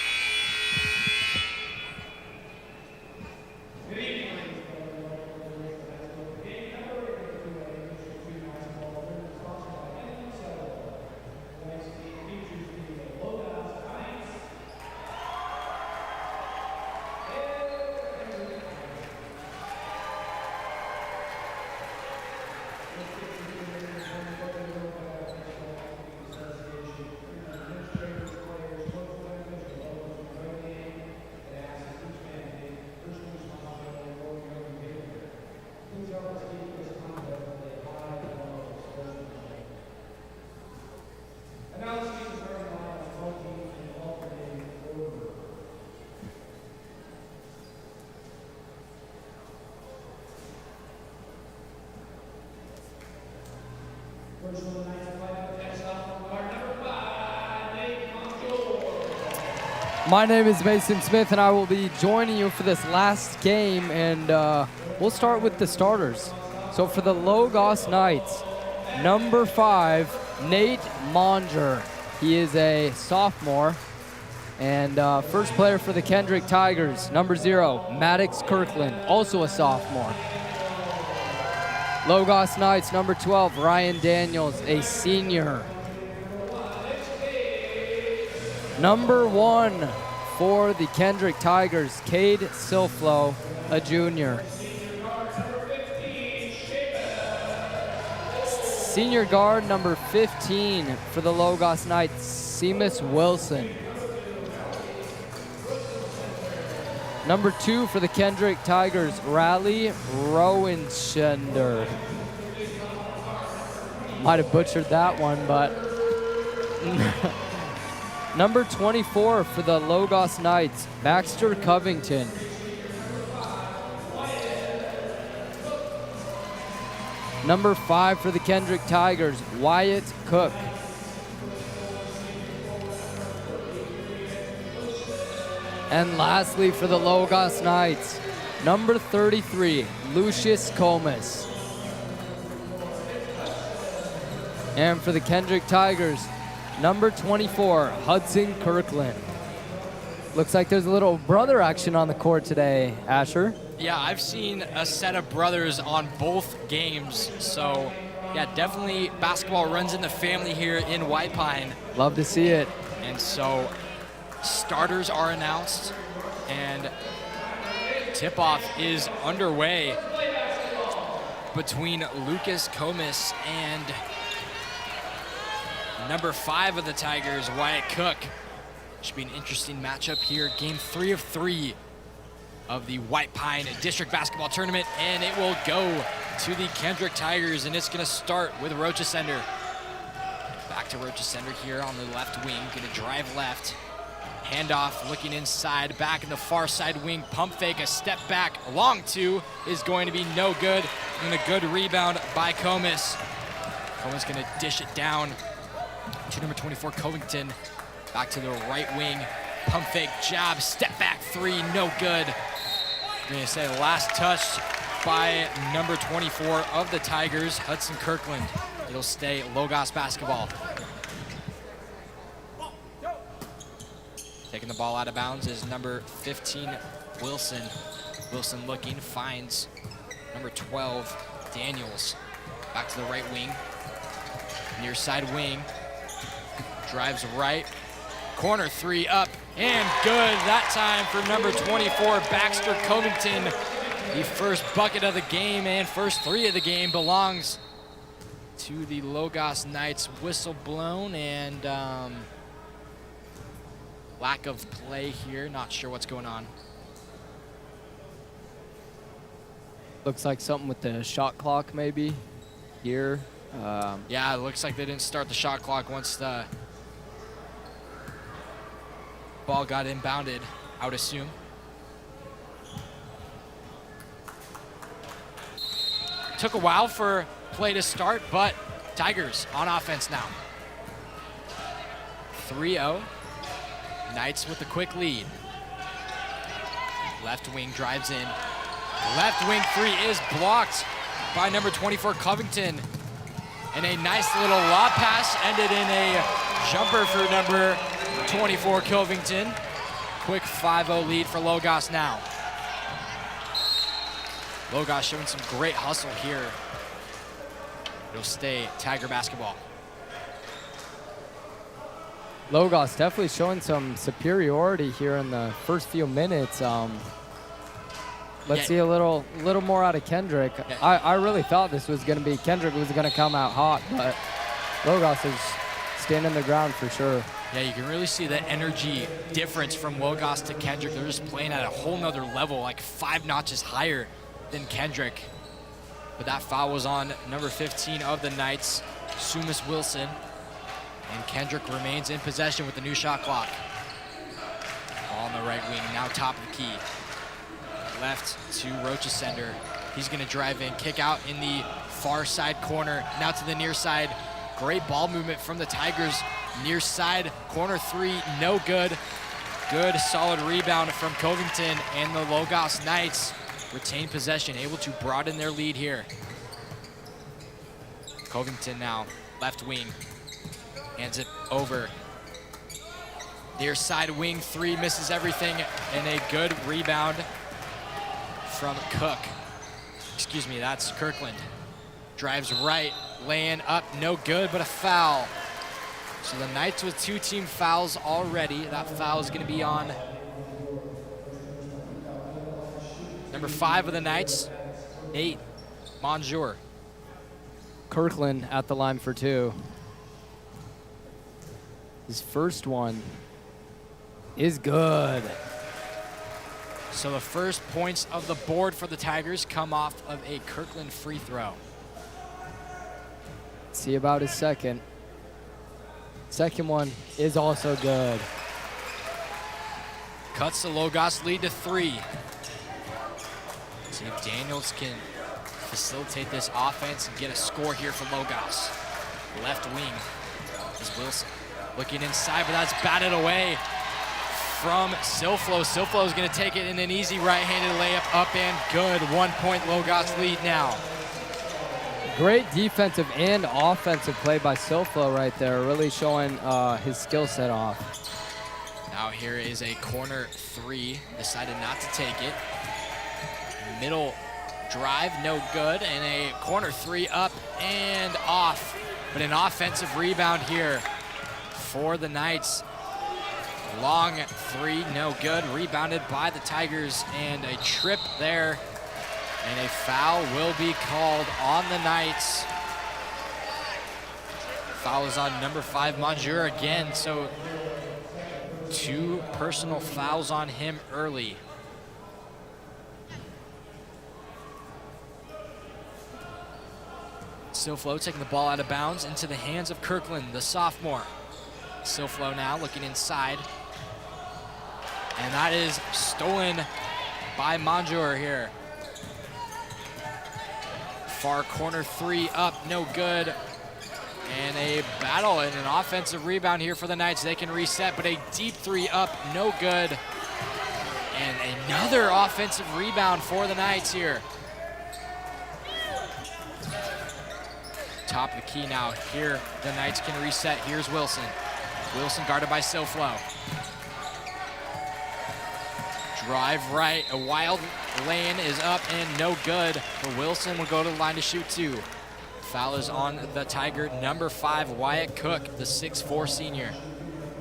My name is Mason Smith, and I will be joining you for this last game, and we'll start with the starters. So for the Logos Knights, number 5, Nate Monger. He is a sophomore. And first player for the Kendrick Tigers, number 0, Maddox Kirkland, also a sophomore. Logos Knights, number 12, Ryan Daniels, a senior. Number 1 for the Kendrick Tigers, Cade Silflo, a junior. Senior guard, number 15 for the Logos Knights, Seamus Wilson. Number 2 for the Kendrick Tigers, Riley Rowenschender. Might have butchered that one, but number 24 for the Logos Knights, Baxter Covington. Number 5 for the Kendrick Tigers, Wyatt Cook. And lastly for the Logos Knights, number 33, Lucius Comas. And for the Kendrick Tigers, number 24, Hudson Kirkland. Looks like there's a little brother action on the court today, Asher. Yeah, I've seen a set of brothers on both games. So, yeah, definitely basketball runs in the family here in White Pine. Love to see it. And so starters are announced and tip-off is underway between Lucas Comas and number 5 of the Tigers, Wyatt Cook. Should be an interesting matchup here. Game 3 of 3 of the White Pine District Basketball Tournament, and it will go to the Kendrick Tigers, and it's gonna start with Rochester. Back to Rochester here on the left wing, gonna drive left. Handoff, looking inside, back in the far side wing, pump fake, a step back, long 2 is going to be no good, and a good rebound by Comas. Comas gonna dish it down to number 24, Covington. Back to the right wing, pump fake, jab, step back 3, no good. I'm gonna say last touch by number 24 of the Tigers, Hudson Kirkland. It'll stay Logos basketball. Taking the ball out of bounds is number 15, Wilson. Wilson looking, finds number 12, Daniels. Back to the right wing, near side wing, drives right, corner 3 up and good. That time for number 24, Baxter Covington. The first bucket of the game and first 3 of the game belongs to the Logos Knights. Whistle blown and lack of play here. Not sure what's going on. Looks like something with the shot clock maybe here. Yeah, it looks like they didn't start the shot clock once the ball got inbounded, I would assume. Took a while for play to start, but Tigers on offense now. 3-0. Knights with a quick lead. Left wing drives in. Left wing 3 is blocked by number 24, Covington. And a nice little lob pass ended in a jumper for number 24, Covington. Quick 5-0 lead for Logos now. Logos showing some great hustle here. It'll stay Tiger basketball. Logos definitely showing some superiority here in the first few minutes. Let's see a little more out of Kendrick. Yeah. I really thought this was going to be Kendrick was going to come out hot, but Logos is standing the ground for sure. Yeah, you can really see the energy difference from Logos to Kendrick. They're just playing at a whole nother level, like 5 notches higher than Kendrick. But that foul was on number 15 of the Knights, Sumas Wilson. And Kendrick remains in possession with the new shot clock. Ball on the right wing, now top of the key. Left to Rochester. He's gonna drive in, kick out in the far side corner, now to the near side. Great ball movement from the Tigers. Near side, corner 3, no good. Good, solid rebound from Covington, and the Logos Knights retain possession, able to broaden their lead here. Covington now, left wing, hands it over. Near side wing 3, misses everything, and a good rebound from Cook. Excuse me, that's Kirkland. Drives right, laying up, no good, but a foul. So the Knights with 2 team fouls already. That foul is gonna be on number 5 of the Knights, Nate Monjour. Kirkland at the line for 2. His first one is good. So the first points of the board for the Tigers come off of a Kirkland free throw. See about his second. Second one is also good. Cuts the Logos lead to 3. See if Daniels can facilitate this offense and get a score here for Logos. Left wing is Wilson. Looking inside, but that's batted away from Silflo. Silflo is going to take it in an easy right-handed layup, up and good. 1 point Logos lead now. Great defensive and offensive play by Silflo right there, really showing his skill set off. Now here is a corner three, decided not to take it. Middle drive, no good, and a corner three up and off. But an offensive rebound here for the Knights. Long three, no good, rebounded by the Tigers, and a trip there. And a foul will be called on the Knights. Foul is on number 5, Monjour again, so 2 personal fouls on him early. Silflo taking the ball out of bounds into the hands of Kirkland, the sophomore. Silflo now looking inside. And that is stolen by Monjour here. Far corner three up, no good. And a battle and an offensive rebound here for the Knights. They can reset, but a deep three up, no good. And another offensive rebound for the Knights here. Top of the key now. Here, the Knights can reset. Here's Wilson. Wilson guarded by Silflo. Drive right, a wild lane is up and no good. But Wilson will go to the line to shoot 2. Foul is on the Tiger, number 5, Wyatt Cook, the 6'4" senior.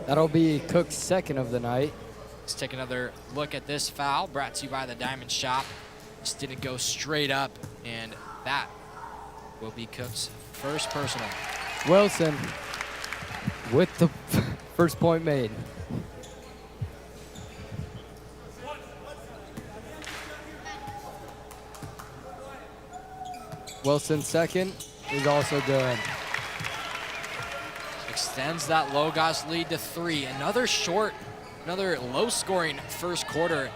That'll be Cook's second of the night. Let's take another look at this foul, brought to you by the Diamond Shop. Just didn't go straight up, and that will be Cook's first personal. Wilson with the first point made. Wilson second is also good. Extends that Logos lead to 3. Another low-scoring first quarter.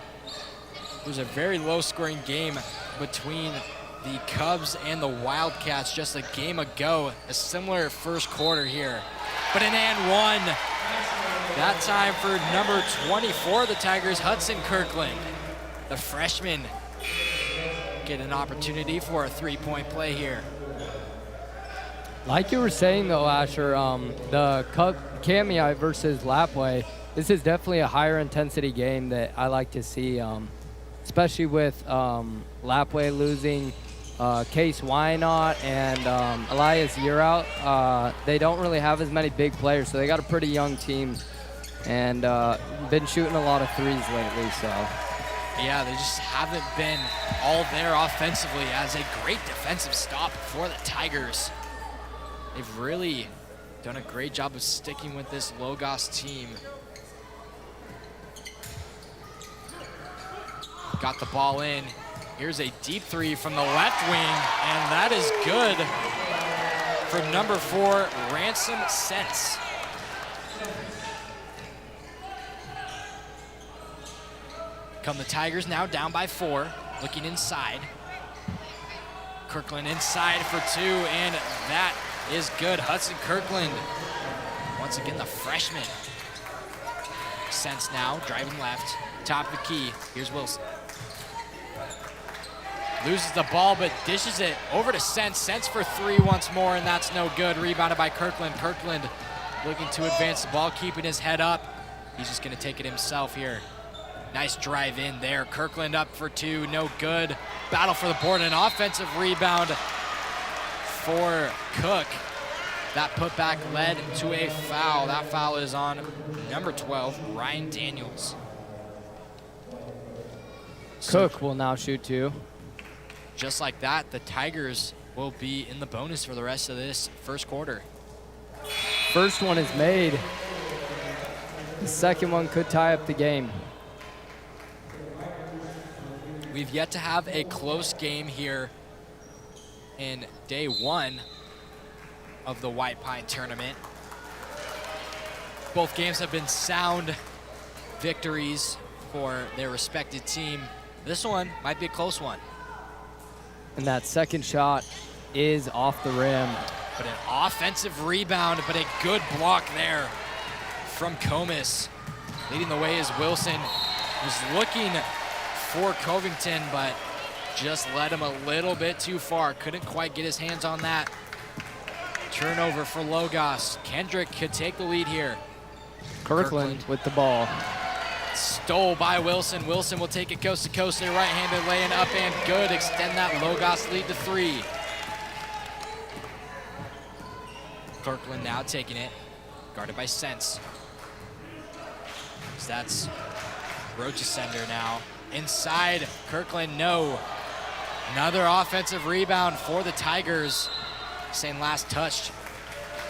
It was a very low-scoring game between the Cubs and the Wildcats just a game ago. A similar first quarter here. But an and one. That time for number 24 of the Tigers, Hudson Kirkland. The freshman get an opportunity for a 3-point play here. Like you were saying though, Asher, the Kamiah versus Lapwai, this is definitely a higher intensity game that I like to see, especially with Lapwai losing Case Wynot and Elias Yearout. They don't really have as many big players, so they got a pretty young team and been shooting a lot of threes lately, so. Yeah, they just haven't been all there offensively as a great defensive stop for the Tigers. They've really done a great job of sticking with this Logos team. Got the ball in. Here's a deep three from the left wing, and that is good for number 4, Ransom Sense. Come the Tigers now down by 4, looking inside. Kirkland inside for 2, and that is good. Hudson Kirkland, once again the freshman. Sense now, driving left, top of the key. Here's Wilson. Loses the ball, but dishes it over to Sense. Sense for 3 once more, and that's no good. Rebounded by Kirkland. Kirkland looking to advance the ball, keeping his head up. He's just gonna take it himself here. Nice drive in there. Kirkland up for 2, no good. Battle for the board, an offensive rebound for Cook. That putback led to a foul. That foul is on number 12, Ryan Daniels. Cook will now shoot 2. Just like that, the Tigers will be in the bonus for the rest of this first quarter. First one is made. The second one could tie up the game. We've yet to have a close game here in day 1 of the White Pine tournament. Both games have been sound victories for their respective team. This one might be a close one. And that second shot is off the rim. But an offensive rebound, but a good block there from Comas. Leading the way is Wilson. Was looking for Covington, but just led him a little bit too far. Couldn't quite get his hands on that. Turnover for Logos. Kendrick could take the lead here. Kirkland with the ball. Stole by Wilson. Wilson will take it coast to coast. A right-handed laying up and good. Extend that Logos lead to 3. Kirkland now taking it. Guarded by Sense. So that's Rochesender now. Inside, Kirkland, no. Another offensive rebound for the Tigers. Saying last touched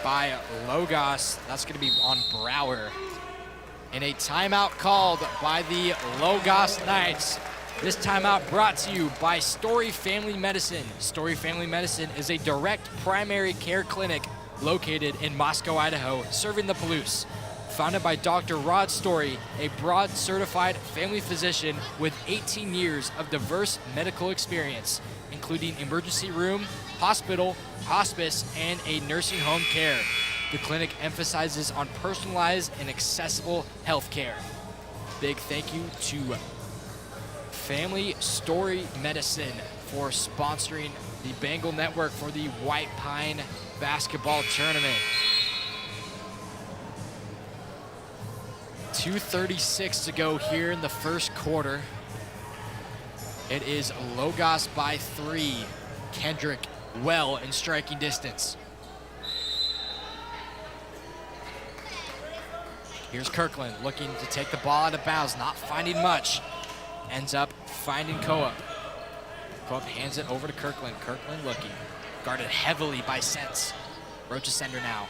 by Logos. That's gonna be on Brower. And a timeout called by the Logos Knights. This timeout brought to you by Story Family Medicine. Story Family Medicine is a direct primary care clinic located in Moscow, Idaho, serving the Palouse. Founded by Dr. Rod Story, a broad certified family physician with 18 years of diverse medical experience, including emergency room, hospital, hospice, and a nursing home care. The clinic emphasizes on personalized and accessible health care. Big thank you to Family Story Medicine for sponsoring the Bengal Network for the White Pine basketball tournament. 2:36 to go here in the first quarter. It is Logos by 3. Kendrick well in striking distance. Here's Kirkland looking to take the ball out of bounds, not finding much. Ends up finding Coop. Coop hands it over to Kirkland. Kirkland looking. Guarded heavily by Sense. Rochesender now.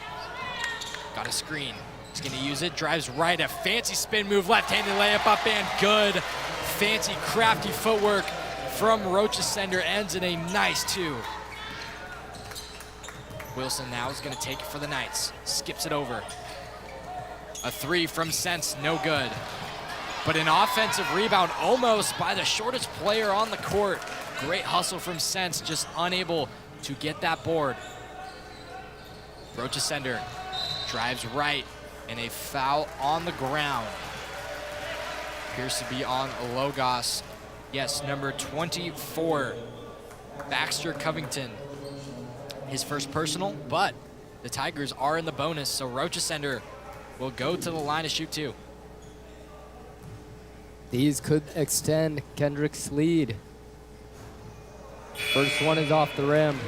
Got a screen. He's gonna use it, drives right, a fancy spin move, left-handed layup up and good. Fancy, crafty footwork from Rochesender ends in a nice 2. Wilson now is gonna take it for the Knights. Skips it over. A 3 from Sense, no good. But an offensive rebound almost by the shortest player on the court. Great hustle from Sense, just unable to get that board. Rochesender drives right, and a foul on the ground. Appears to be on Logos. Yes, number 24, Baxter Covington. His first personal, but the Tigers are in the bonus, so Rochesender will go to the line to shoot 2. These could extend Kendrick's lead. First one is off the rim.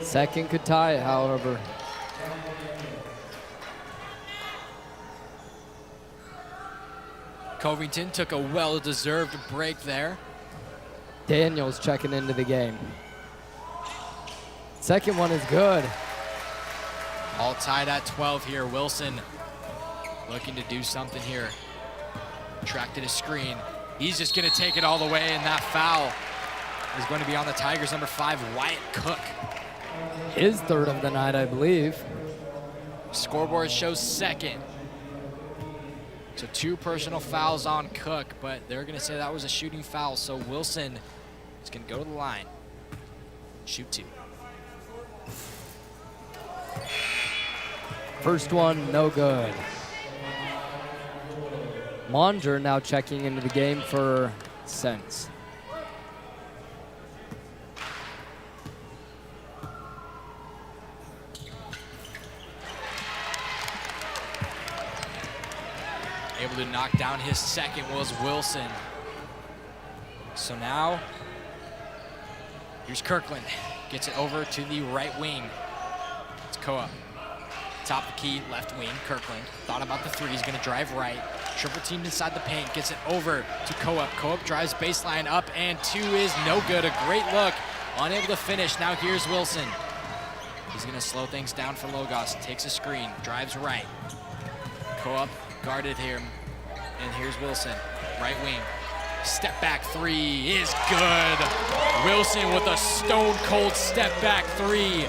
Second could tie it, however. Covington took a well-deserved break there. Daniels checking into the game. Second one is good. All tied at 12 here. Wilson looking to do something here. Tracked a screen. He's just gonna take it all the way, and that foul is going to be on the Tigers, number 5, Wyatt Cook. His third of the night, I believe. Scoreboard shows second. So 2 personal fouls on Cook, but they're gonna say that was a shooting foul, so Wilson is gonna go to the line. Shoot 2. First one, no good. Monger now checking into the game for Sense. Able to knock down his second was Wilson. So now, here's Kirkland. Gets it over to the right wing. It's Coop. Top of the key, left wing, Kirkland. Thought about the 3, he's gonna drive right. Triple teamed inside the paint, gets it over to Coop. Coop drives baseline up and 2 is no good. A great look, unable to finish. Now here's Wilson. He's gonna slow things down for Logos. Takes a screen, drives right. Coop guarded him, and here's Wilson, right wing. Step back 3 is good. Wilson with a stone cold step back 3.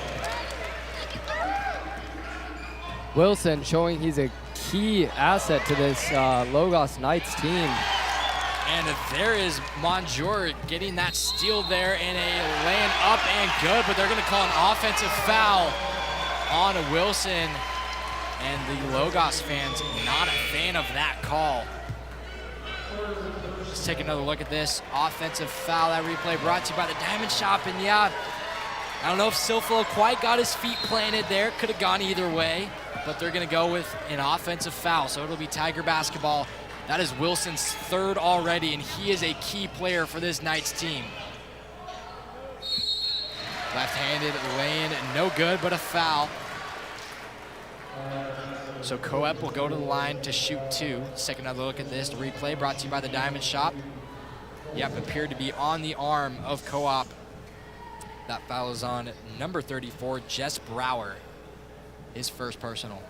Wilson showing he's a key asset to this Logos Knights team. And there is Monjour getting that steal there and a laying up and good, but they're gonna call an offensive foul on Wilson. And the Logos fans not a fan of that call. Let's take another look at this offensive foul. That replay brought to you by the Diamond Shop. And yeah, I don't know if Silflo quite got his feet planted there. Could have gone either way, but they're gonna go with an offensive foul. So it'll be Tiger basketball. That is Wilson's third already, and he is a key player for this Knights team. Left-handed laying, no good, but a foul. So Coep will go to the line to shoot two. Let's take another look at this. The replay brought to you by the Diamond Shop. Yep, appeared to be on the arm of Co-op. That foul is on number 34, Jess Brower. His first personal.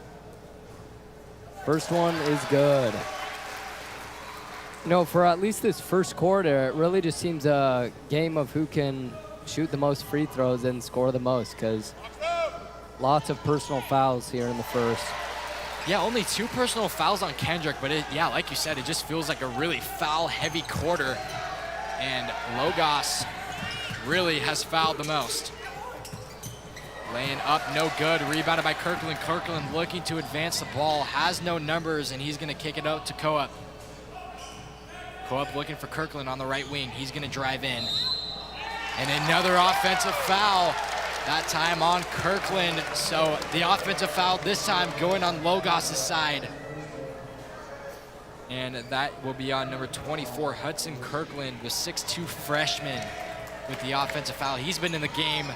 First one is good. You know, for at least this first quarter, it really just seems a game of who can shoot the most free throws and score the most, because lots of personal fouls here in the first. Yeah, only 2 personal fouls on Kendrick, but yeah, like you said, it just feels like a really foul-heavy quarter, and Logos really has fouled the most. Laying up, no good, rebounded by Kirkland. Kirkland looking to advance the ball, has no numbers, and he's gonna kick it out to Coep. Coep looking for Kirkland on the right wing. He's gonna drive in. And another offensive foul, that time on Kirkland. So the offensive foul this time going on Logos' side. And that will be on number 24, Hudson Kirkland, the 6'2" freshman with the offensive foul. He's been in the game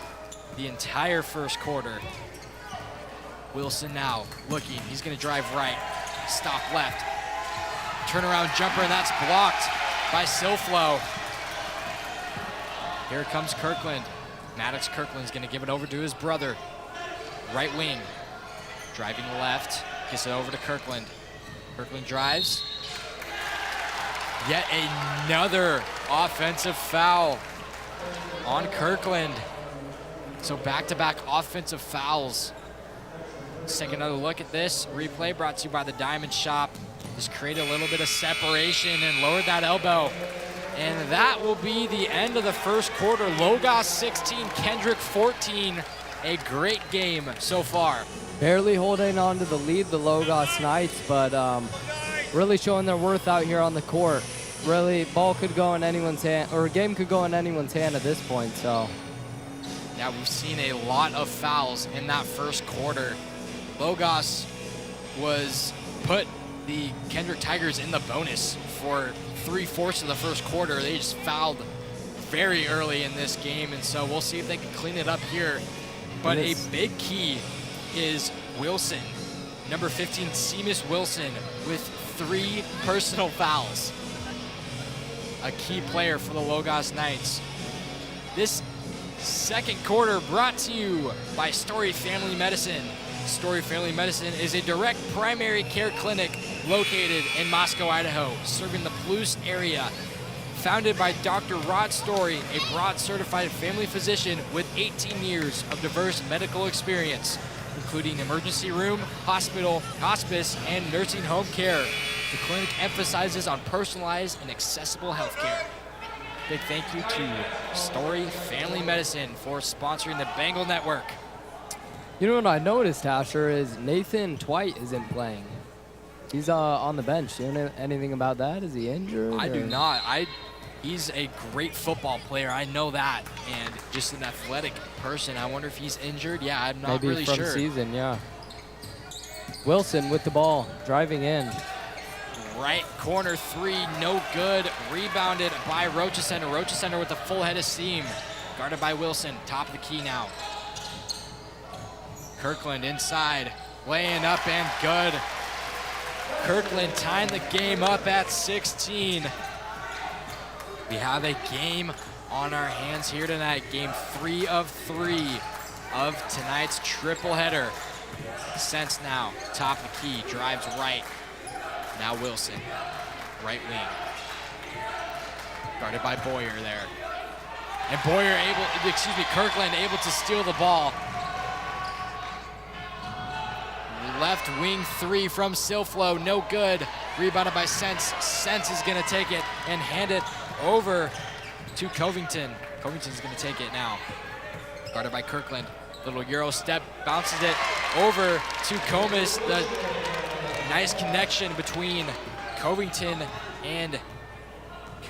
the entire first quarter. Wilson now looking, he's gonna drive right, stop left. Turnaround jumper, and that's blocked by Silflo. Here comes Kirkland. Maddox Kirkland's gonna give it over to his brother. Right wing, driving left, gets it over to Kirkland. Kirkland drives. Yet another offensive foul on Kirkland. So back-to-back offensive fouls. Let's take another look at this. Replay brought to you by the Diamond Shop. Just create a little bit of separation and lowered that elbow. And that will be the end of the first quarter. Logos 16, Kendrick 14. A great game so far. Barely holding on to the lead, the Logos Knights, but really showing their worth out here on the court. Really, ball could go in anyone's hand, or a game could go in anyone's hand at this point, so. Yeah, we've seen a lot of fouls in that first quarter. Logos was put the Kendrick Tigers in the bonus for 3/4 of the first quarter. They just fouled very early in this game, and so we'll see if they can clean it up here. But a big key is Wilson. Number 15, Seamus Wilson, with 3 personal fouls. A key player for the Logos Knights. This second quarter brought to you by Story Family Medicine. Story Family Medicine is a direct primary care clinic located in Moscow, Idaho, serving the Palouse area. Founded by Dr. Rod Story, a board-certified family physician with 18 years of diverse medical experience, including emergency room, hospital, hospice, and nursing home care. The clinic emphasizes on personalized and accessible health care. Big thank you to Story Family Medicine for sponsoring the Bengal Network. You know what I noticed, Asher, is Nathan Twite isn't playing. He's on the bench. Do you know anything about that? Is he injured? I do not. He's a great football player. I know that. And just an athletic person. I wonder if he's injured. Yeah, I'm not really sure. Maybe from season, yeah. Wilson with the ball, driving in. Right corner 3, no good. Rebounded by Rochester. Rochester with a full head of steam. Guarded by Wilson. Top of the key now. Kirkland inside, laying up and good. Kirkland tying the game up at 16. We have a game on our hands here tonight. Game 3 of 3 of tonight's triple header. Sense now, top of the key, drives right. Now Wilson, right wing. Guarded by Boyer there. And Boyer Kirkland able to steal the ball. Left wing three from Silflo, no good. Rebounded by Sense. Sense is gonna take it and hand it over to Covington. Covington's gonna take it now. Guarded by Kirkland. Little Euro step, bounces it over to Comas. The nice connection between Covington and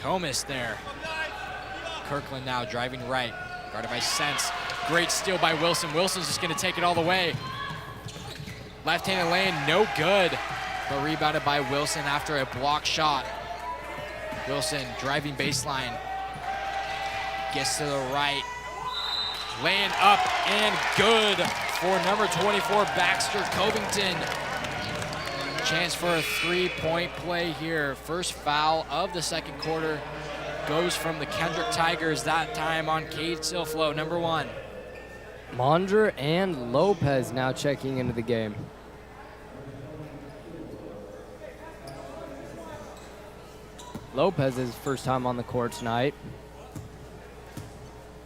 Comas there. Kirkland now driving right, guarded by Sense. Great steal by Wilson. Wilson's just gonna take it all the way. Left-handed lane, no good, but rebounded by Wilson after a block shot. Wilson driving baseline, gets to the right, laying up and good for number 24, Baxter Covington. Chance for a three-point play here. First foul of the second quarter goes from the Kendrick Tigers, that time on Cade Silflo, number 1. Mondra and Lopez now checking into the game. Lopez's first time on the court tonight.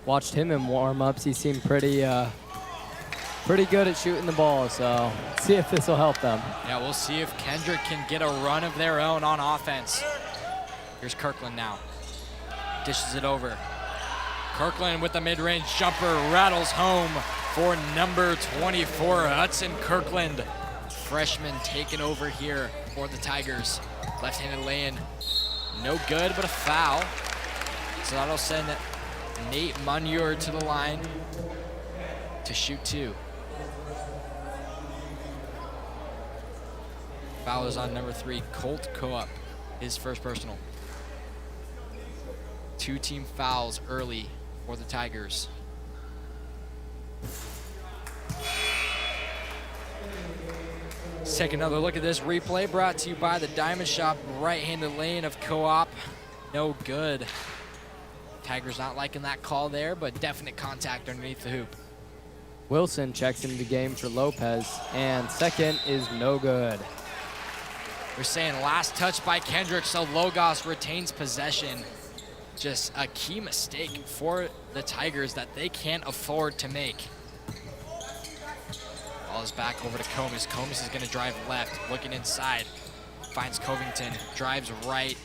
Watched him in warm-ups. He seemed pretty good at shooting the ball, so see if this will help them. Yeah, we'll see if Kendrick can get a run of their own on offense. Here's Kirkland now. Dishes it over. Kirkland with the mid-range jumper rattles home for number 24, Hudson Kirkland. Freshman taking over here for the Tigers. Left-handed lay-in, no good, but a foul. So that'll send Nate Munyer to the line to shoot 2. Foul is on number 3, Colt Coop, his first personal. 2 team fouls early for the Tigers. Let's take another look at this replay brought to you by the Diamond Shop. Right-handed lane of Co-op, no good. Tigers not liking that call there, but definite contact underneath the hoop. Wilson checks into the game for Lopez, and second is no good. We're saying last touch by Kendrick, so Logos retains possession. Just a key mistake for the Tigers that they can't afford to make. Ball is back over to Comas. Comas is gonna drive left, looking inside. Finds Covington, drives right,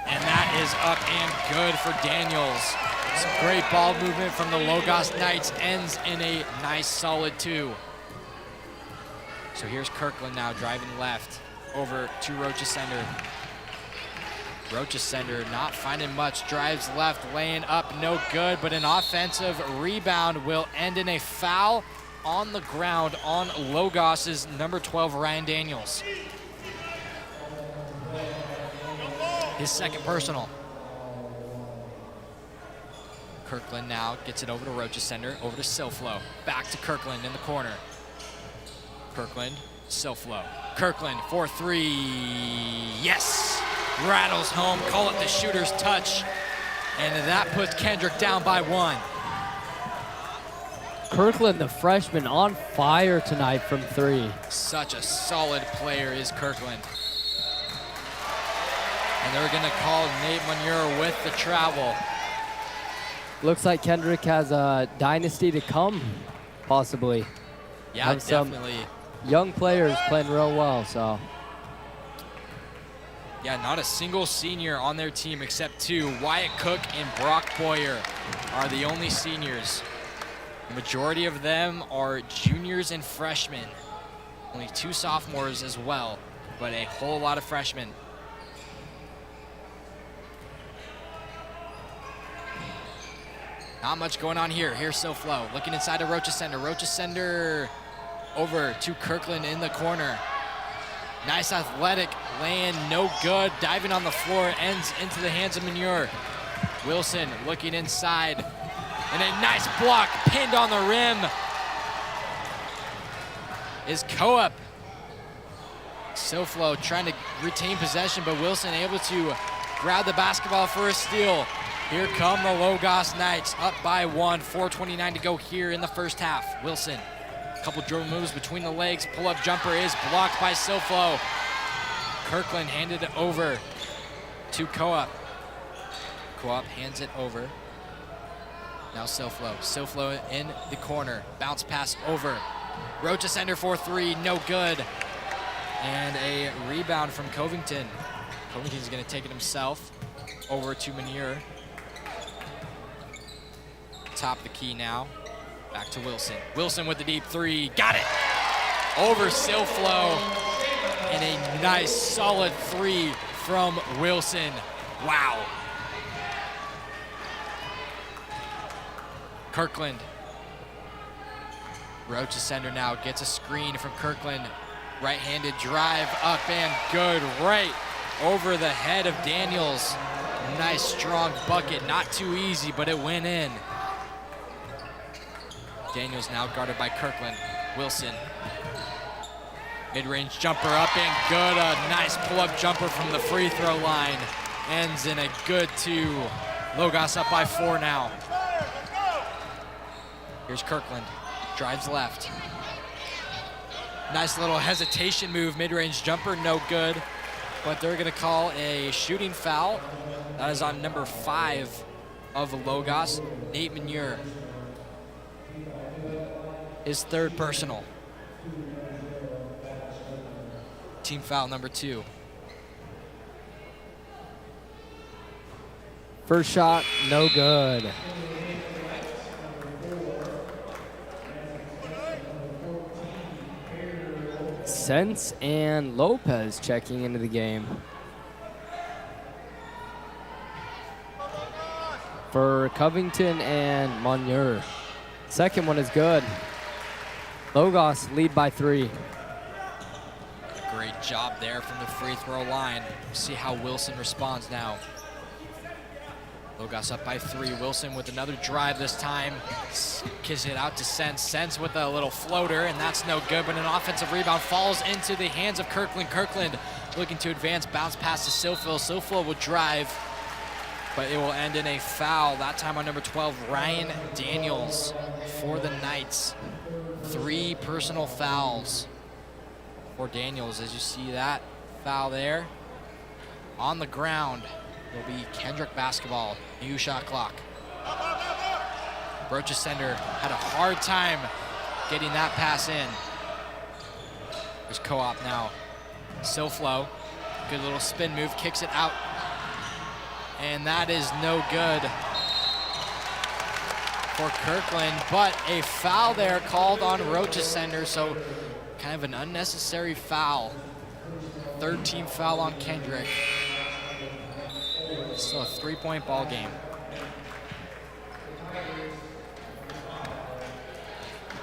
and that is up and good for Daniels. Some great ball movement from the Logos Knights, ends in a nice solid 2. So here's Kirkland now driving left over to Rochester. Rochester not finding much, drives left, laying up, no good, but an offensive rebound will end in a foul on the ground on Logos's number 12, Ryan Daniels. His second personal. Kirkland now gets it over to Rochester, over to Silflo. Back to Kirkland in the corner. Kirkland, Silflo. Kirkland for 3, yes! Rattles home, call it the shooter's touch. And that puts Kendrick down by 1. Kirkland, the freshman, on fire tonight from 3. Such a solid player is Kirkland. And they're gonna call Nate Munyer with the travel. Looks like Kendrick has a dynasty to come, possibly. Yeah, have definitely. Young players playing real well, so. Yeah, not a single senior on their team except 2. Wyatt Cook and Brock Boyer are the only seniors. The majority of them are juniors and freshmen. Only 2 sophomores as well, but a whole lot of freshmen. Not much going on here. Here's Silflo looking inside to Rochester. Rochester over to Kirkland in the corner. Nice athletic land, no good. Diving on the floor, ends into the hands of Munyer. Wilson looking inside. And a nice block, pinned on the rim is Coop. Silflo trying to retain possession, but Wilson able to grab the basketball for a steal. Here come the Logos Knights, up by 1, 4:29 to go here in the first half. Wilson, a couple dribble moves between the legs, pull-up jumper is blocked by Silflo. Kirkland handed it over to Coop. Coop hands it over. Now Silflo. Silflo in the corner, bounce pass over. Rochester for 3, no good. And a rebound from Covington. Covington's gonna take it himself over to Manier. Top of the key now. Back to Wilson. Wilson with the deep three. Got it! Over Silflo. And a nice solid three from Wilson. Wow. Kirkland. Roach is sender now. Gets a screen from Kirkland. Right-handed drive up and good. Right over the head of Daniels. Nice strong bucket. Not too easy, but it went in. Daniels now guarded by Kirkland. Wilson. Mid-range jumper up and good. A nice pull-up jumper from the free throw line. Ends in a good 2. Logos up by 4 now. Here's Kirkland. Drives left. Nice little hesitation move. Mid-range jumper, no good. But they're gonna call a shooting foul. That is on number 5 of Logos, Nate Manier. His 3rd personal. Team foul number 2. First shot, no good. Sense and Lopez checking into the game. For Covington and Manier. Second one is good. Logos lead by 3. A great job there from the free throw line. See how Wilson responds now. Logos up by 3. Wilson with another drive this time. Kicks it out to Sense. Sense with a little floater, and that's no good, but an offensive rebound falls into the hands of Kirkland. Kirkland looking to advance, bounce pass to Silfil. Silfil will drive, but it will end in a foul. That time on number 12, Ryan Daniels for the Knights. 3 personal fouls for Daniels. As you see that foul there. On the ground will be Kendrick basketball. New shot clock. Broach's sender had a hard time getting that pass in. There's co-op now. Silflo, good little spin move, kicks it out. And that is no good for Kirkland, but a foul there called on Roach's sender, so kind of an unnecessary foul. 3rd team foul on Kendrick. Still a 3-point ball game.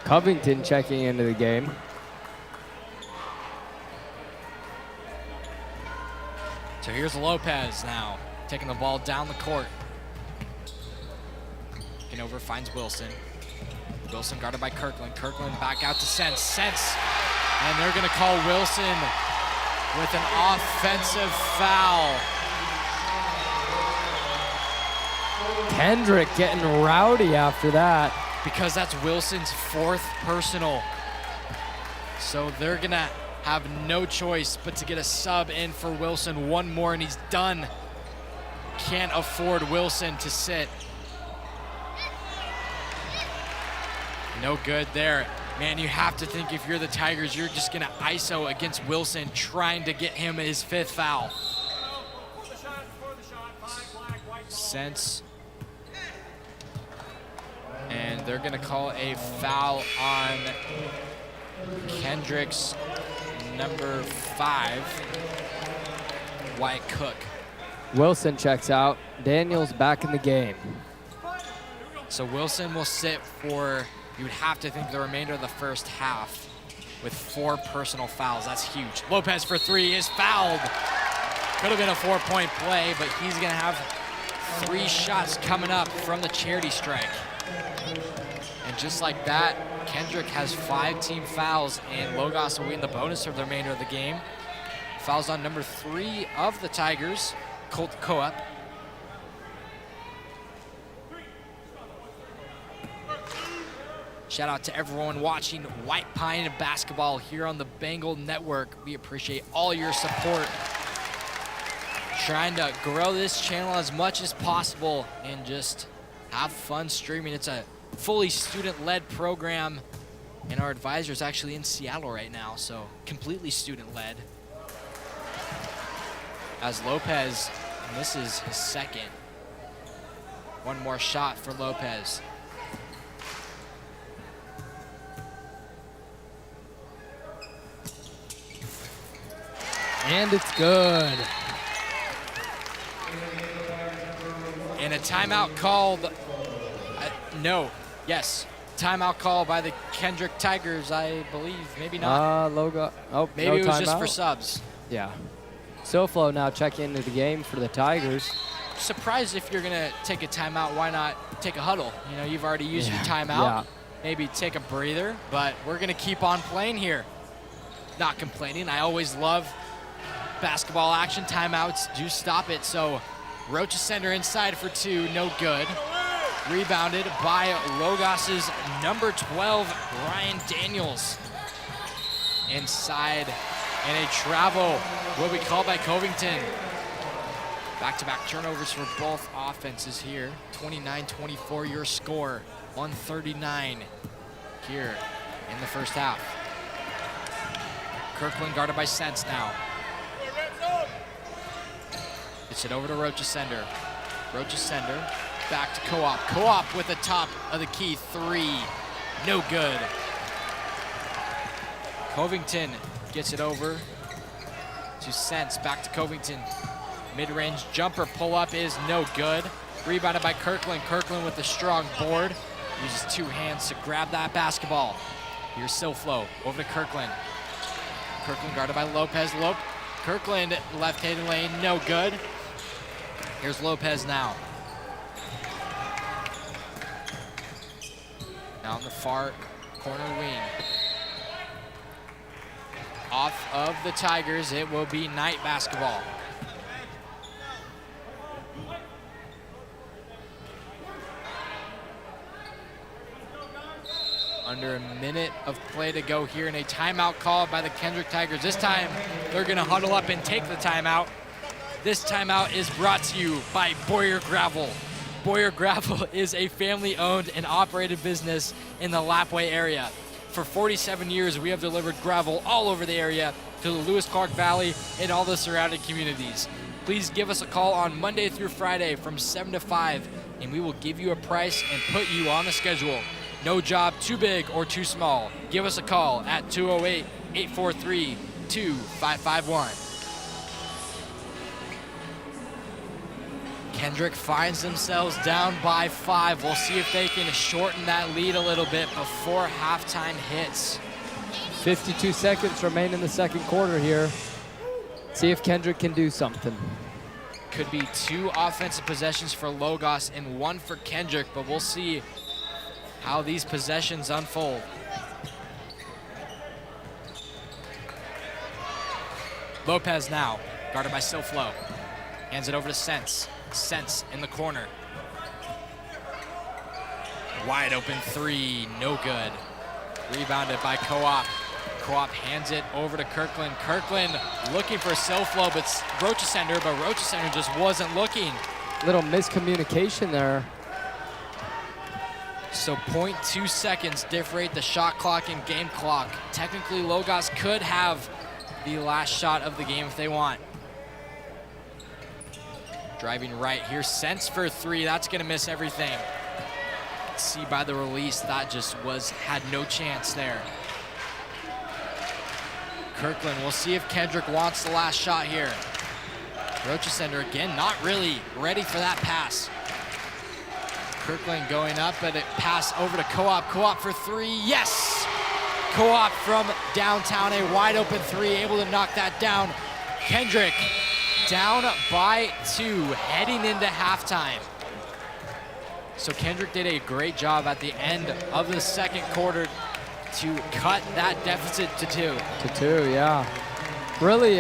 Covington checking into the game. So here's Lopez now, taking the ball down the court. Looking over, finds Wilson. Wilson guarded by Kirkland. Kirkland back out to Sense. Sense, and they're gonna call Wilson with an offensive foul. Kendrick getting rowdy after that. Because that's Wilson's 4th personal. So they're gonna have no choice but to get a sub in for Wilson. One more and he's done. Can't afford Wilson to sit. No good there. Man, you have to think if you're the Tigers, you're just gonna ISO against Wilson, trying to get him his 5th foul. Sense. And they're gonna call a foul on Kendrick's number 5, Wyatt Cook. Wilson checks out. Daniels back in the game. So Wilson will sit for, you would have to think, the remainder of the first half with 4 personal fouls. That's huge. Lopez for 3 is fouled. Could have been a 4-point play, but he's gonna have 3 shots coming up from the charity strike. And just like that, Kendrick has 5 team fouls, and Logos will win the bonus for the remainder of the game. Fouls on number 3 of the Tigers, Colt Coop. Shout out to everyone watching White Pine basketball here on the Bengal Network. We appreciate all your support. Trying to grow this channel as much as possible and just have fun streaming. It's a fully student-led program, And our advisor is actually in Seattle right now, so completely student-led. As Lopez misses his second. One more shot for Lopez. And it's good. And a timeout called, timeout call by the Kendrick Tigers, I believe. Maybe not. Logo. Oh, Maybe no it was just timeout. for subs. Yeah. SoFlo now checking into the game for the Tigers. Surprised if you're gonna take a timeout, why not take a huddle? You know, you've already used your timeout. Yeah. Maybe take a breather, but we're gonna keep on playing here. Not complaining. I always love basketball action. Timeouts do stop it. So Rocha Center inside for two, no good. Rebounded by Logos's number 12, Ryan Daniels. Inside, and a travel will be called by Covington. Back-to-back turnovers for both offenses here. 29-24 your score, 139 here in the first half. Kirkland guarded by Sense now. Gets it over to Rocha Sender. Rocha Sender back to Co-op. Co-op with the top of the key three. No good. Covington gets it over to Sense. Back to Covington. Mid-range jumper pull-up is no good. Rebounded by Kirkland. Kirkland with a strong board. Uses two hands to grab that basketball. Here's SoFlo over to Kirkland. Kirkland guarded by Lopez. Kirkland left-handed lane, no good. Here's Lopez now. Now on the far corner wing. Off of the Tigers, it will be Knight basketball. Under a minute of play to go here, and a timeout called by the Kendrick Tigers. This time, they're gonna huddle up and take the timeout. This timeout is brought to you by Boyer Gravel. Boyer Gravel is a family-owned and operated business in the Lapwai area. For 47 years, we have delivered gravel all over the area to the Lewis-Clark Valley and all the surrounding communities. Please give us a call on Monday through Friday from 7 to 5, and we will give you a price and put you on the schedule. No job too big or too small. Give us a call at 208-843-2551. Kendrick finds themselves down by 5. We'll see if they can shorten that lead a little bit before halftime hits. 52 seconds remain in the second quarter here. See if Kendrick can do something. Could be 2 offensive possessions for Logos and 1 for Kendrick, but we'll see how these possessions unfold. Lopez now, guarded by SoFlo. Hands it over to Sense. Sense in the corner. Wide open 3, no good. Rebounded by Co-op. Co-op hands it over to Kirkland. Kirkland looking for SoFlo, but Rocha Center just wasn't looking. Little miscommunication there. So 0.2 seconds differentiate the shot clock and game clock. Technically, Logos could have the last shot of the game if they want. Driving right here, Sense for 3. That's gonna miss everything. See by the release, that just had no chance there. Kirkland, we'll see if Kendrick wants the last shot here. Rocha Center again, not really ready for that pass. Kirkland going up, but it pass over to Co-op. Co-op for 3, yes! Co-op from downtown, a wide open 3, able to knock that down. Kendrick down by 2, heading into halftime. So Kendrick did a great job at the end of the second quarter to cut that deficit to 2. To 2, yeah. Really,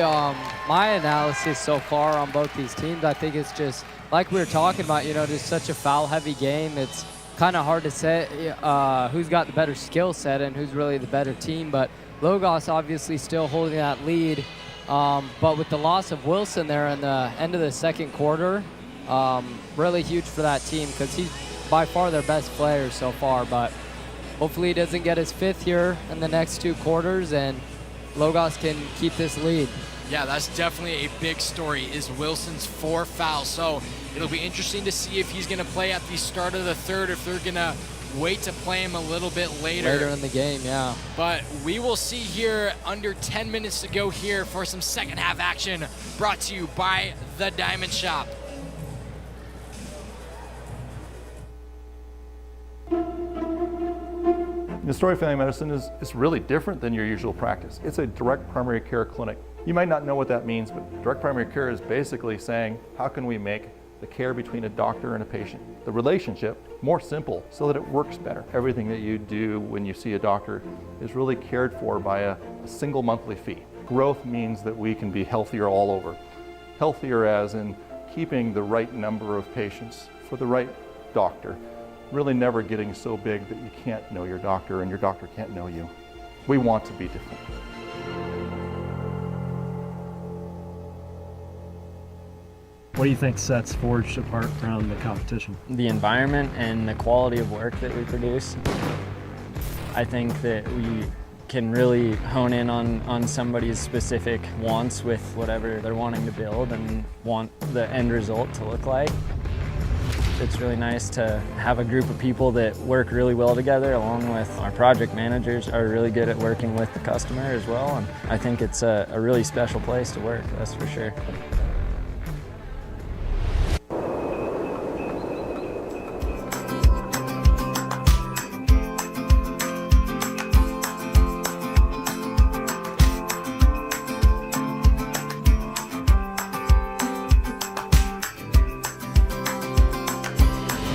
my analysis so far on both these teams, I think it's just, like we were talking about, just such a foul-heavy game. It's kind of hard to say who's got the better skill set and who's really the better team, but Logos obviously still holding that lead. But with the loss of Wilson there in the end of the second quarter, really huge for that team because he's by far their best player so far. But Hopefully he doesn't get his 5th here in the next 2 quarters and Logos can keep this lead. Yeah, that's definitely a big story, is Wilson's 4 fouls. So it'll be interesting to see if he's going to play at the start of the 3rd, or if they're going to wait to play him a little bit Later in the game, yeah. But we will see here, under 10 minutes to go here for some second half action, brought to you by the Diamond Shop. The story of family medicine is really different than your usual practice. It's a direct primary care clinic. You might not know what that means, but direct primary care is basically saying, how can we make the care between a doctor and a patient, the relationship, more simple so that it works better. Everything that you do when you see a doctor is really cared for by a single monthly fee. Growth means that we can be healthier all over. Healthier as in keeping the right number of patients for the right doctor. Really never getting so big that you can't know your doctor and your doctor can't know you. We want to be different. What do you think sets Forge apart from the competition? The environment and the quality of work that we produce. I think that we can really hone in on somebody's specific wants with whatever they're wanting to build and want the end result to look like. It's really nice to have a group of people that work really well together, along with our project managers are really good at working with the customer as well. And I think it's a really special place to work, that's for sure.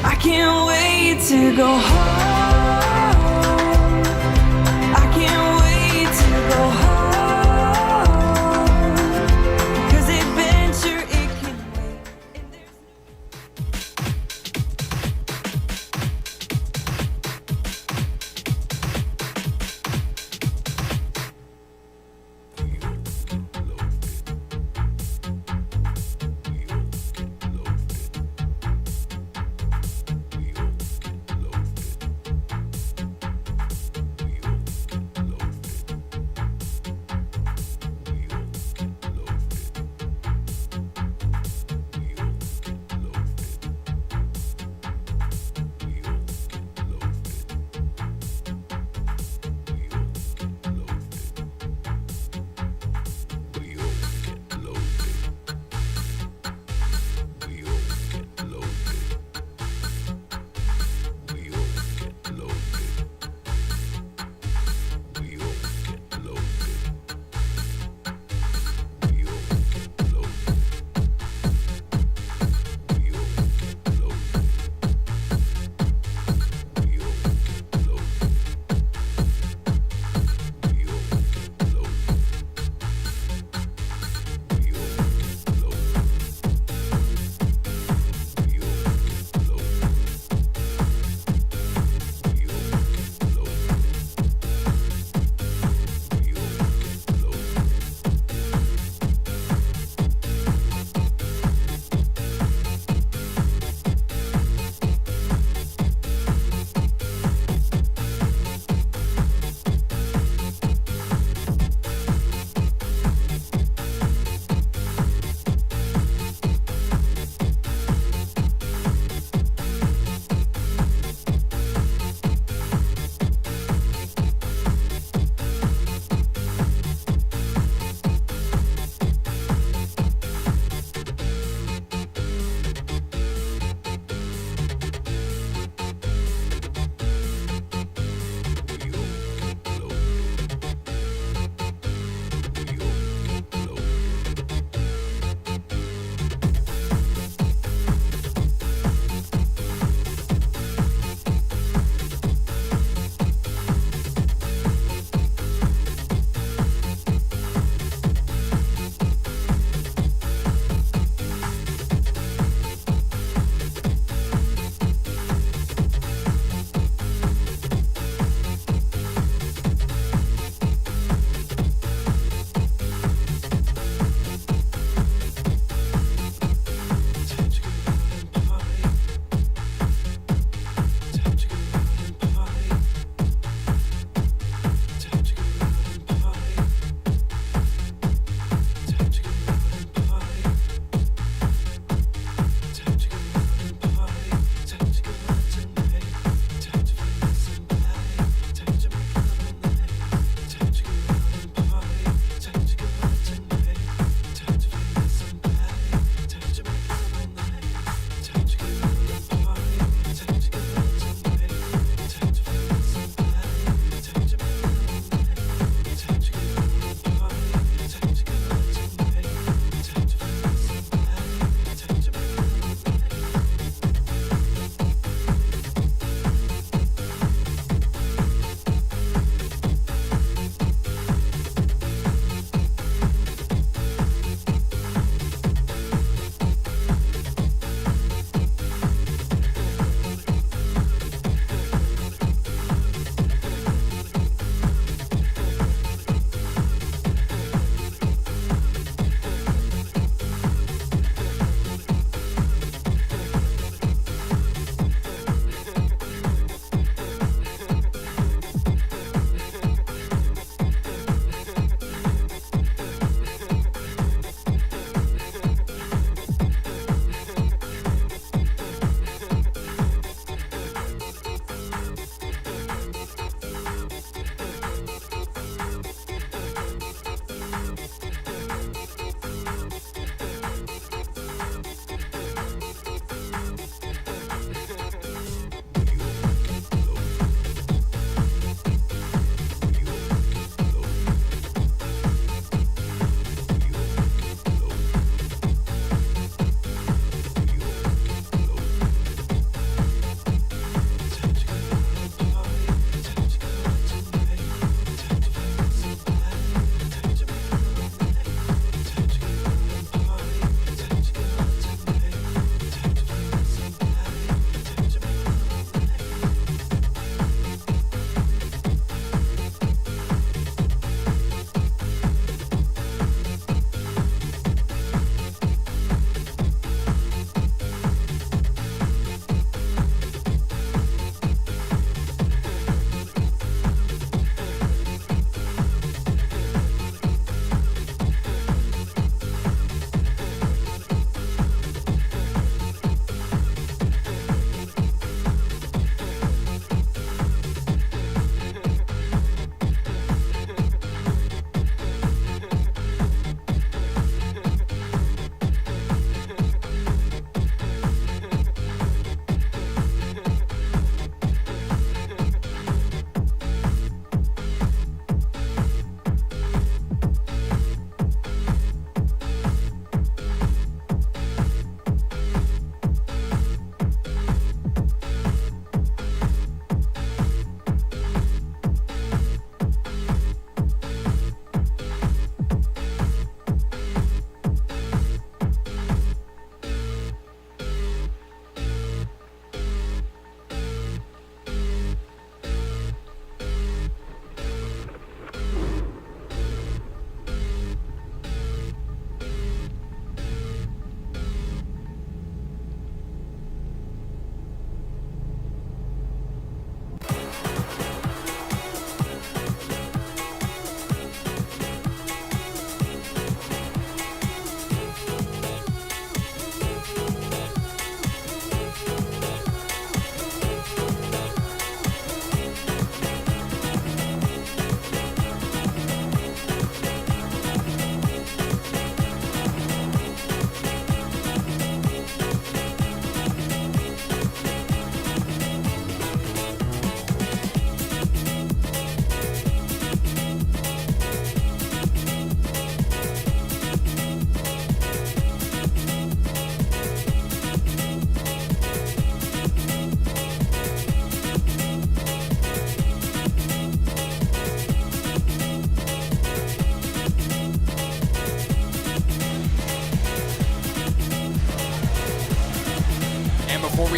I can't wait to go home. I can't wait to go home. 'Cause adventure, it can wait. And there's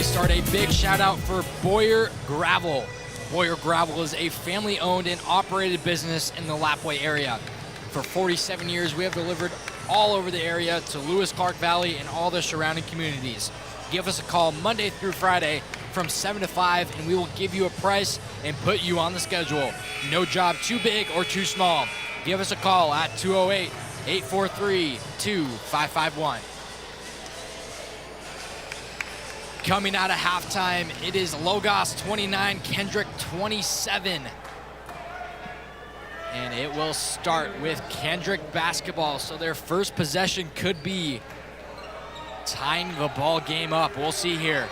start, a big shout out for Boyer Gravel. Boyer Gravel is a family-owned and operated business in the Lapwai area. For 47 years, we have delivered all over the area to Lewis Clark Valley and all the surrounding communities. Give us a call Monday through Friday from 7 to 5, and we will give you a price and put you on the schedule. No job too big or too small. Give us a call at 208-843-2551. Coming out of halftime, it is Logos 29, Kendrick 27. And it will start with Kendrick basketball. So their first possession could be tying the ball game up. We'll see here.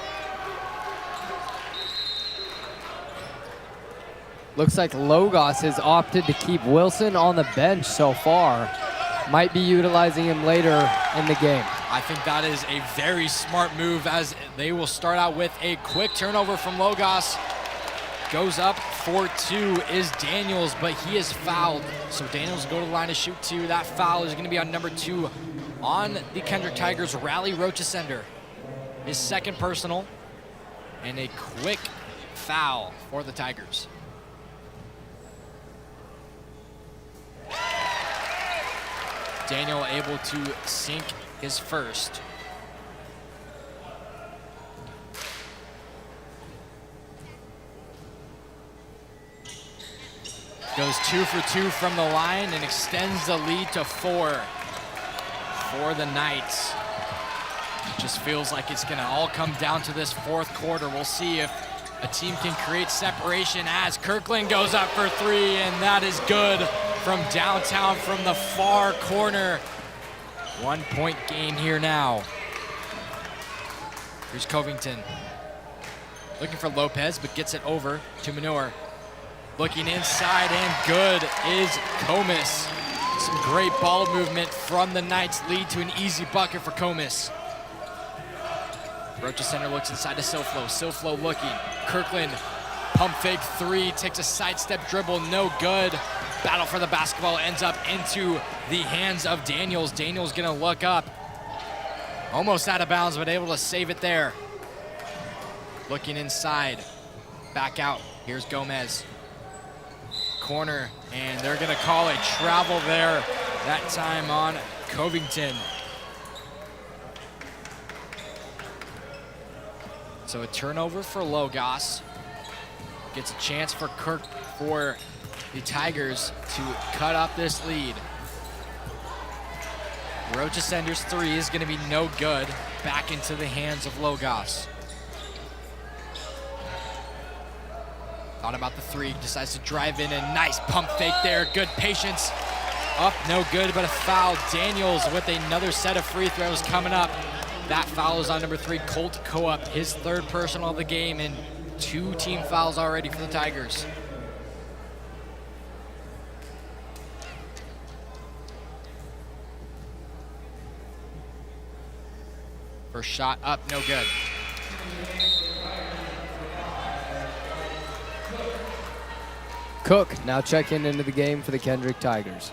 Looks like Logos has opted to keep Wilson on the bench so far. Might be utilizing him later in the game. I think that is a very smart move, as they will start out with a quick turnover from Logos. Goes up for two is Daniels, but he is fouled. So Daniels will go to the line to shoot two. That foul is going to be on number 2 on the Kendrick Tigers, Rally Rochesender. His second personal, and a quick foul for the Tigers. Daniel able to sink his first. Goes 2 for 2 from the line and extends the lead to 4 for the Knights. It just feels like it's gonna all come down to this fourth quarter. We'll see if a team can create separation as Kirkland goes up for 3, and that is good from downtown from the far corner. 1 point gain here now. Here's Covington. Looking for Lopez, but gets it over to Manure. Looking inside, and good is Comis. Some great ball movement from the Knights, lead to an easy bucket for Comis. Rochesender looks inside to Silflo. Silflo looking. Kirkland, pump fake 3, takes a sidestep dribble, no good. Battle for the basketball ends up into the hands of Daniels. Daniels gonna look up. Almost out of bounds, but able to save it there. Looking inside, back out. Here's Gomez. Corner, and they're gonna call a travel there, that time on Covington. So a turnover for Logos. Gets a chance for the Tigers to cut up this lead. Rochesender's 3 is gonna be no good. Back into the hands of Logos. Thought about the 3, decides to drive in, a nice pump fake there. Good patience. Up, no good, but a foul. Daniels with another set of free throws coming up. That foul is on number 3, Colt Coop, his third personal of the game, and 2 team fouls already for the Tigers. First shot up, no good. Cook now checking into the game for the Kendrick Tigers.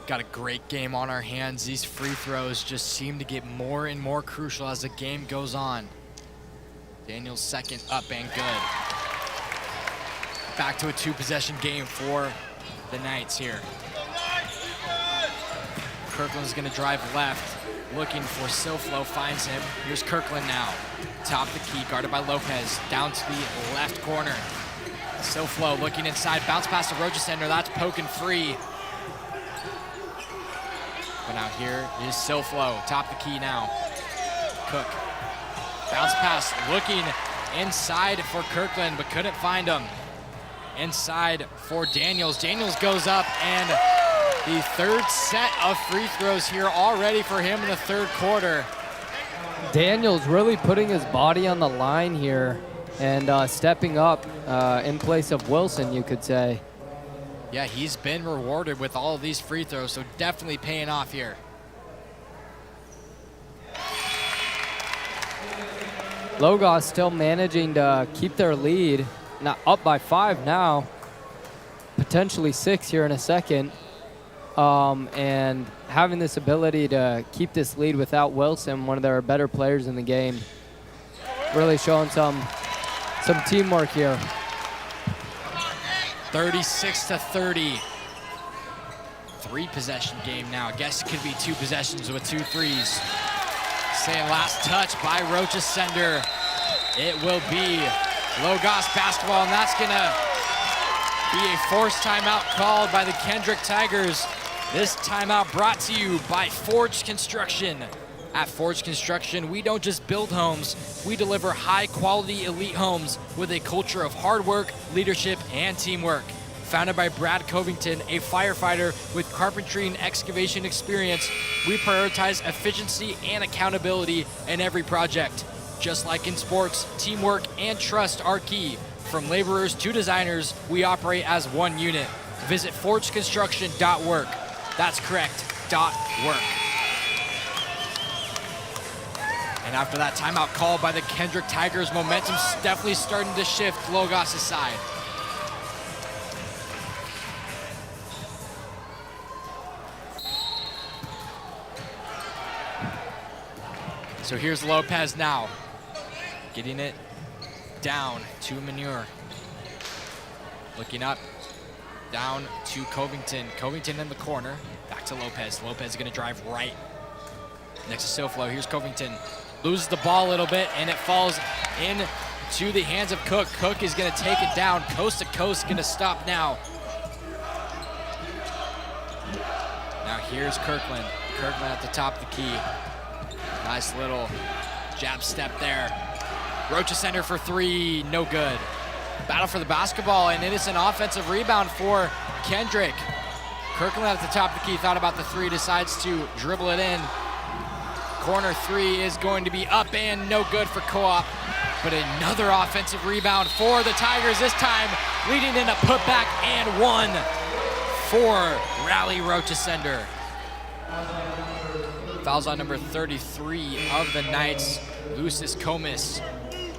Got a great game on our hands. These free throws just seem to get more and more crucial as the game goes on. Daniels second up and good. Back to a 2-possession game for the Knights here. Kirkland's gonna drive left, looking for Silflo, finds him. Here's Kirkland now. Top of the key, guarded by Lopez, down to the left corner. Silflo looking inside, bounce pass to Rochesender, that's poking free. But now here is Silflo, top of the key now. Cook, bounce pass, looking inside for Kirkland, but couldn't find him. Inside for Daniels. Daniels goes up, and the third set of free throws here already for him in the third quarter. Daniels really putting his body on the line here and stepping up in place of Wilson, you could say. Yeah, he's been rewarded with all of these free throws, so definitely paying off here. Logos still managing to keep their lead. Now up by 5 now. Potentially 6 here in a second. and having this ability to keep this lead without Wilson, one of their better players in the game. Really showing some teamwork here. 36-30. 3-possession game now. I guess it could be 2 possessions with 2 threes. Saying last touch by Rochester. It will be Logos basketball, and that's gonna be a forced timeout called by the Kendrick Tigers. This timeout brought to you by Forge Construction. At Forge Construction, we don't just build homes, we deliver high-quality elite homes with a culture of hard work, leadership, and teamwork. Founded by Brad Covington, a firefighter with carpentry and excavation experience, we prioritize efficiency and accountability in every project. Just like in sports, teamwork and trust are key. From laborers to designers, we operate as one unit. Visit forgeconstruction.work. That's correct, .work. And after that timeout call by the Kendrick Tigers, momentum's definitely starting to shift Logos' side. So here's Lopez now, getting it down to Manure. Looking up, down to Covington. Covington in the corner, back to Lopez. Lopez is gonna drive right next to Silflo. Here's Covington, loses the ball a little bit, and it falls into the hands of Cook. Cook is gonna take it down, coast to coast, gonna stop now. Now here's Kirkland. Kirkland at the top of the key. Nice little jab step there. Rochester for 3, no good. Battle for the basketball, an innocent offensive rebound for Kendrick. Kirkland at the top of the key, thought about the 3, decides to dribble it in. Corner 3 is going to be up and no good for Co-op. But another offensive rebound for the Tigers, this time leading in a putback and 1 for Rally Rochester. Fouls on number 33 of the Knights, Lucis Comis.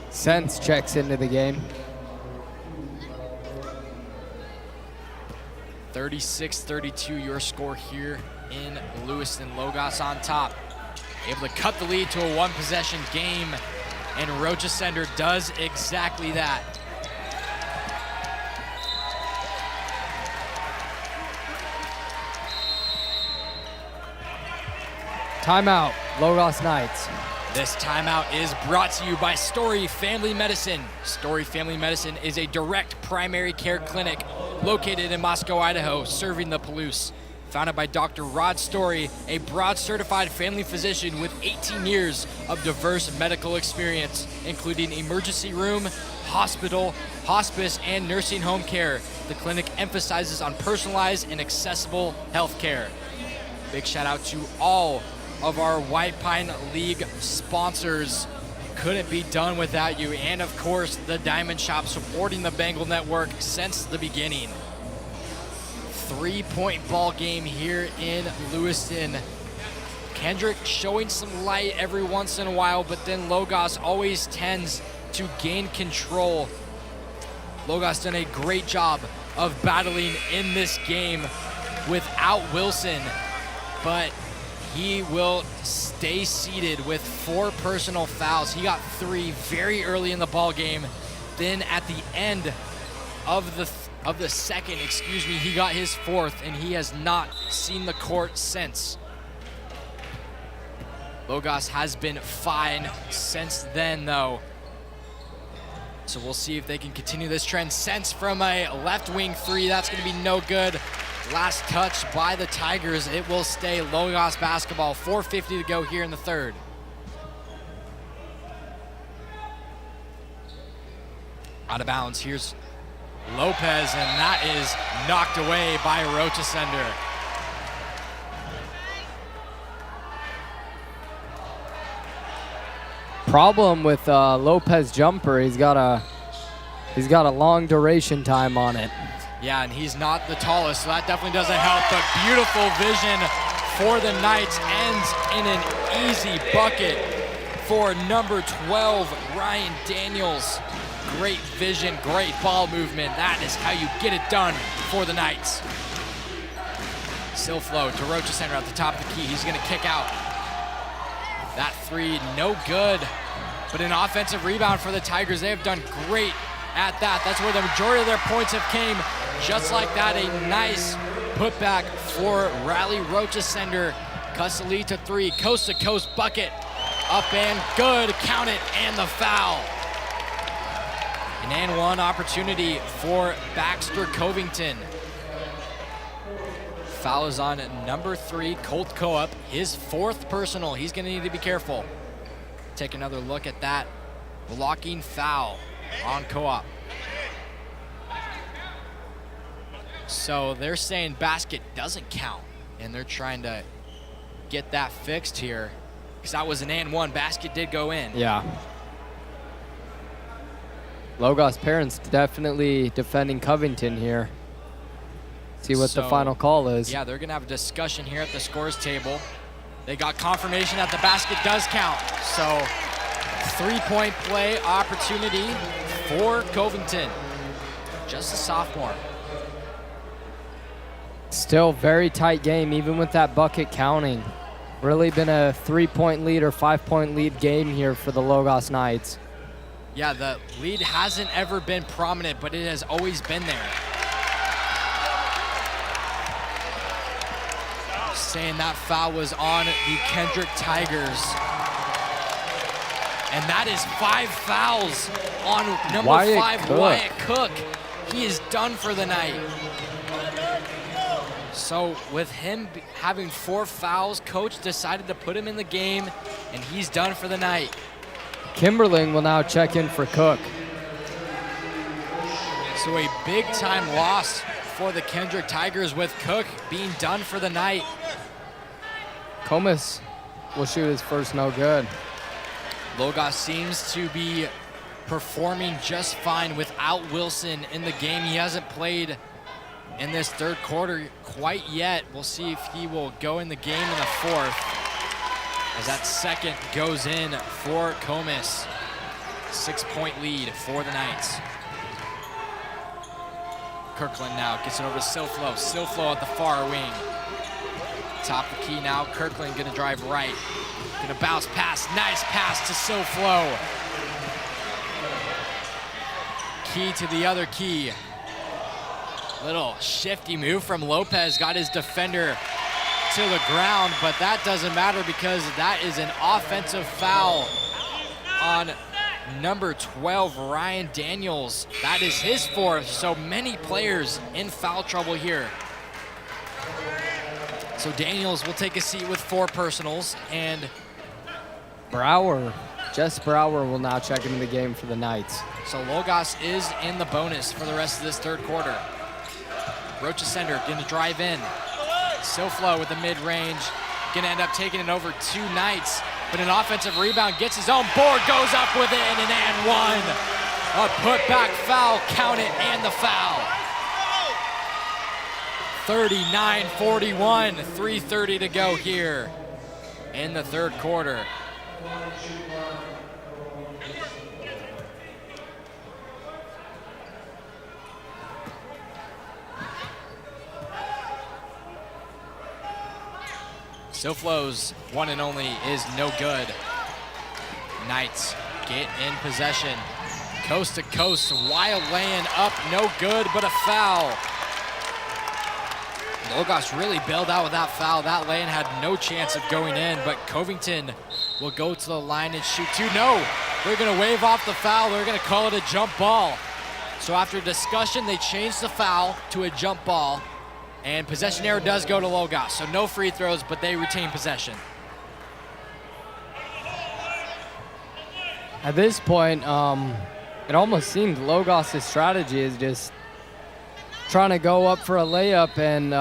Sense checks into the game. 36-32 your score here in Lewiston. Logos on top, able to cut the lead to a 1-possession game, and Rochester does exactly that. Timeout, Logos Knights. This timeout is brought to you by Story Family Medicine. Story Family Medicine is a direct primary care clinic located in Moscow, Idaho, serving the Palouse. Founded by Dr. Rod Story, a board-certified family physician with 18 years of diverse medical experience, including emergency room, hospital, hospice, and nursing home care. The clinic emphasizes on personalized and accessible health care. Big shout out to all of our White Pine League sponsors. Couldn't be done without you. And of course, the Diamond Shop supporting the Bengal Network since the beginning. 3-point ball game here in Lewiston. Kendrick showing some light every once in a while, but then Logos always tends to gain control. Logos done a great job of battling in this game without Wilson, but he will stay seated with 4 personal fouls. He got 3 very early in the ball game. Then at the end of the second, he got his 4th, and he has not seen the court since. Logos has been fine since then, though. So we'll see if they can continue this trend. Sense from a left wing 3, that's gonna be no good. Last touch by the Tigers. It will stay Logos basketball. 4:50 to go here in the third. Out of bounds, here's Lopez, and that is knocked away by Rochester. Problem with Lopez jumper, he's got a long duration time on it. Yeah, and he's not the tallest, so that definitely doesn't help, but beautiful vision for the Knights, ends in an easy bucket for number 12, Ryan Daniels. Great vision, great ball movement. That is how you get it done for the Knights. Still flow to Rocha Center at the top of the key. He's gonna kick out. That three, no good. But an offensive rebound for the Tigers. They have done great at that. That's where the majority of their points have came. Just like that, a nice putback for Raleigh Rocha Center. Cuts the lead to three, coast to coast bucket. Up and good, count it, and the foul. An and one opportunity for Baxter Covington. Foul is on number 3, Colt Coop, his 4th personal. He's gonna need to be careful. Take another look at that blocking foul on Coop. So they're saying basket doesn't count, and they're trying to get that fixed here, because that was an and one. Basket did go in. Yeah. Logos parents definitely defending Covington here. See what the final call is. Yeah, they're gonna have a discussion here at the scores table. They got confirmation that the basket does count. So 3-point play opportunity for Covington. Just a sophomore. Still very tight game, even with that bucket counting. Really been a 3-point lead or 5-point lead game here for the Logos Knights. Yeah, the lead hasn't ever been prominent, but it has always been there. Saying that foul was on the Kendrick Tigers. And that is 5 fouls on number 5, Wyatt Cook. He is done for the night. So with him having 4 fouls, coach decided to put him in the game, and he's done for the night. Kimberling will now check in for Cook. So a big time loss for the Kendrick Tigers with Cook being done for the night. Comas will shoot his first no good. Logos seems to be performing just fine without Wilson in the game. He hasn't played in this third quarter quite yet. We'll see if he will go in the game in the 4th. As that second goes in for Comas. 6-point lead for the Knights. Kirkland now gets it over to Silflo. Silflo at the far wing. Top of the key now, Kirkland gonna drive right. Gonna bounce pass, nice pass to Silflo. Key to the other key. Little shifty move from Lopez, got his defender to the ground, but that doesn't matter because that is an offensive foul on number 12, Ryan Daniels. That is his 4th, so many players in foul trouble here. So Daniels will take a seat with 4 personals, and Brower, Jess Brower will now check into the game for the Knights. So Logos is in the bonus for the rest of this third quarter. Rocha Center gonna drive in. Silflo with the mid-range, gonna end up taking it over 2 Knights, but an offensive rebound gets his own board, goes up with it, and an and one. A putback foul, count it, and the foul. 39-41, 3:30 to go here in the third quarter. Silflo's one and only is no good. Knights get in possession. Coast to coast, wild laying up, no good, but a foul. Logos really bailed out with that foul. That lane had no chance of going in, but Covington will go to the line and shoot 2. No, they're gonna wave off the foul. They're gonna call it a jump ball. So after discussion, they changed the foul to a jump ball, and possession error does go to Logos. So no free throws, but they retain possession. At this point, it almost seemed Logos' strategy is just trying to go up for a layup and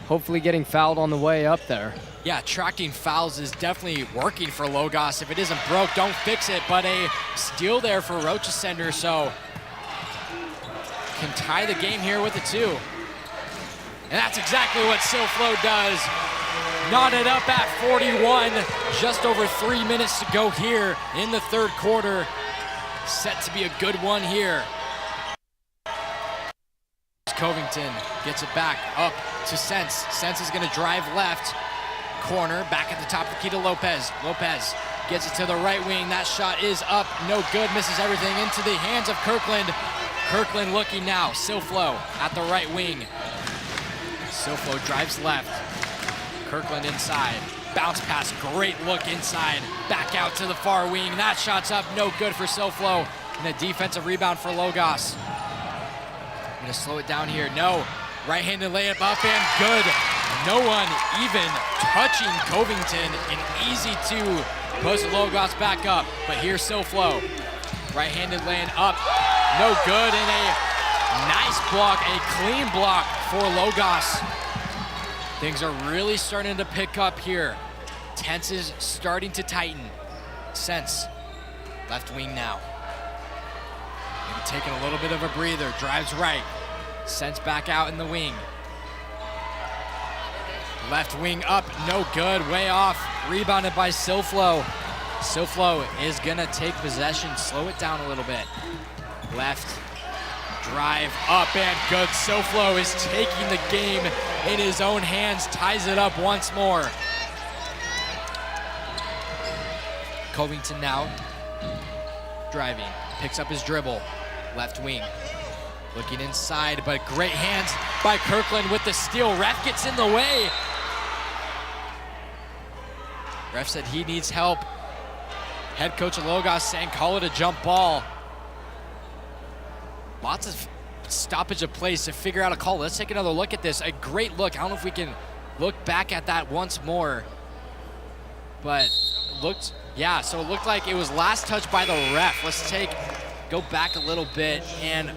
hopefully getting fouled on the way up there. Yeah, attracting fouls is definitely working for Logos. If it isn't broke, don't fix it. But a steal there for Rocha Center, so can tie the game here with a 2. And that's exactly what Silflo does. Knotted up at 41, just over 3 minutes to go here in the third quarter. Set to be a good one here. Covington gets it back up to Sense. Sense is gonna drive left corner, back at the top of the key to Lopez. Lopez gets it to the right wing. That shot is up, no good, misses everything into the hands of Kirkland. Kirkland looking now, Silflo at the right wing. Silflo drives left, Kirkland inside. Bounce pass, great look inside, back out to the far wing. That shot's up, no good for Silflo. And a defensive rebound for Logos. Gonna slow it down here, no. Right-handed layup up and good. No one even touching Covington. An easy two puts Logos back up. But here's Silflo. Right-handed laying up, no good. And a nice block, a clean block for Logos. Things are really starting to pick up here. Tenses starting to tighten. Sense, left wing now. Maybe taking a little bit of a breather, drives right. Sense back out in the wing. Left wing up, no good, way off. Rebounded by Silflo. Silflo is gonna take possession, slow it down a little bit. Left, drive up and good. Silflo is taking the game in his own hands, ties it up once more. Covington now driving, picks up his dribble, left wing. Looking inside, but great hands by Kirkland with the steal. Ref gets in the way. Ref said he needs help. Head coach of Logos saying call it a jump ball. Lots of stoppage of plays to figure out a call. Let's take another look at this. A great look. I don't know if we can look back at that once more. But looked, yeah, so it looked like it was last touched by the ref. Let's go back a little bit, and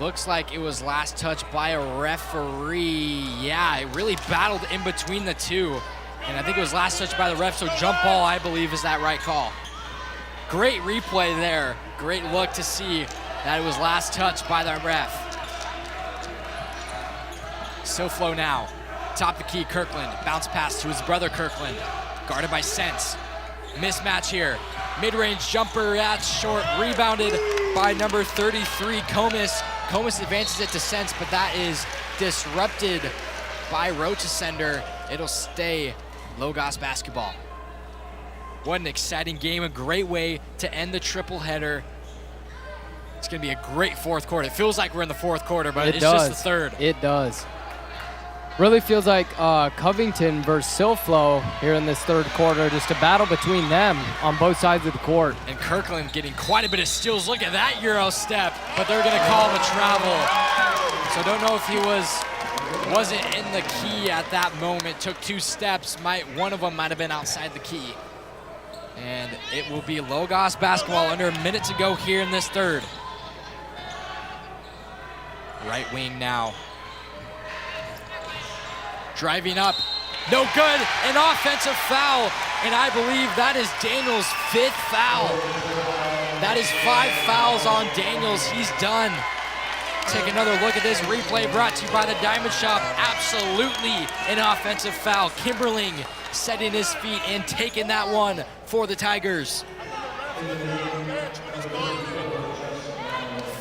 looks like it was last touched by a referee. Yeah, it really battled in between the two. And I think it was last touched by the ref, so jump ball, I believe, is that right call. Great replay there. Great look to see that it was last touched by the ref. Silflo now, top of the key, Kirkland. Bounce pass to his brother Kirkland. Guarded by Sense. Mismatch here. Mid-range jumper, that's short. Rebounded by number 33, Comas. Comas advances it to Sense, but that is disrupted by Rochesender. It'll stay Logos basketball. What an exciting game, a great way to end the triple header. It's gonna be a great fourth quarter. It feels like we're in the fourth quarter, but it's just the third. It does. Really feels like Covington versus Silflo here in this third quarter, just a battle between them on both sides of the court. And Kirkland getting quite a bit of steals. Look at that Euro step, but they're gonna call him a travel. So don't know if he wasn't in the key at that moment, took two steps, one of them might have been outside the key. And it will be Logos basketball under a minute to go here in this third. Right wing now. Driving up, no good, an offensive foul, and I believe that is Daniels' 5th foul. That is 5 fouls on Daniels, he's done. Take another look at this replay brought to you by the Diamond Shop. Absolutely an offensive foul. Kimberling setting his feet and taking that one for the Tigers.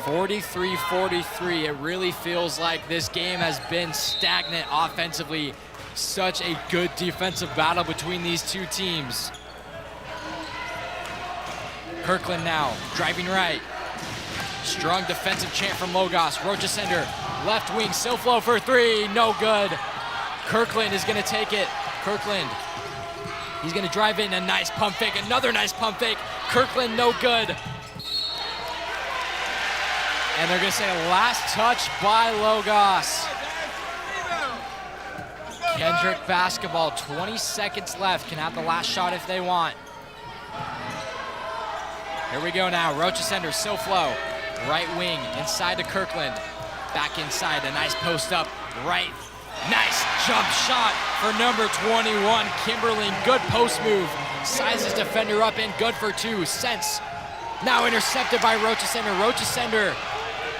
43-43, it really feels like this game has been stagnant offensively. Such a good defensive battle between these two teams. Kirkland now, driving right. Strong defensive chant from Logos. Rochesender, left wing, Silflo for 3, no good. Kirkland is gonna take it. Kirkland, he's gonna drive in, a nice pump fake, another nice pump fake. Kirkland, no good. And they're gonna say last touch by Logos. Kendrick basketball, 20 seconds left, can have the last shot if they want. Here we go now, Rochesender, Silflo, right wing, inside to Kirkland. Back inside, a nice post up, right. Nice jump shot for number 21, Kimberling, good post move. Sizes defender up and good for 2, Sense. Now intercepted by Rochesender. Rochesender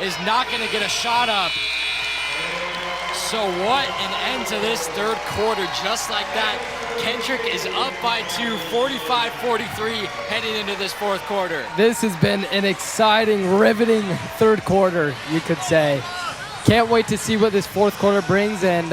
is not gonna get a shot up. So what an end to this third quarter, just like that. Kendrick is up by 2, 45-43, heading into this fourth quarter. This has been an exciting, riveting third quarter, you could say. can't wait to see what this fourth quarter brings, and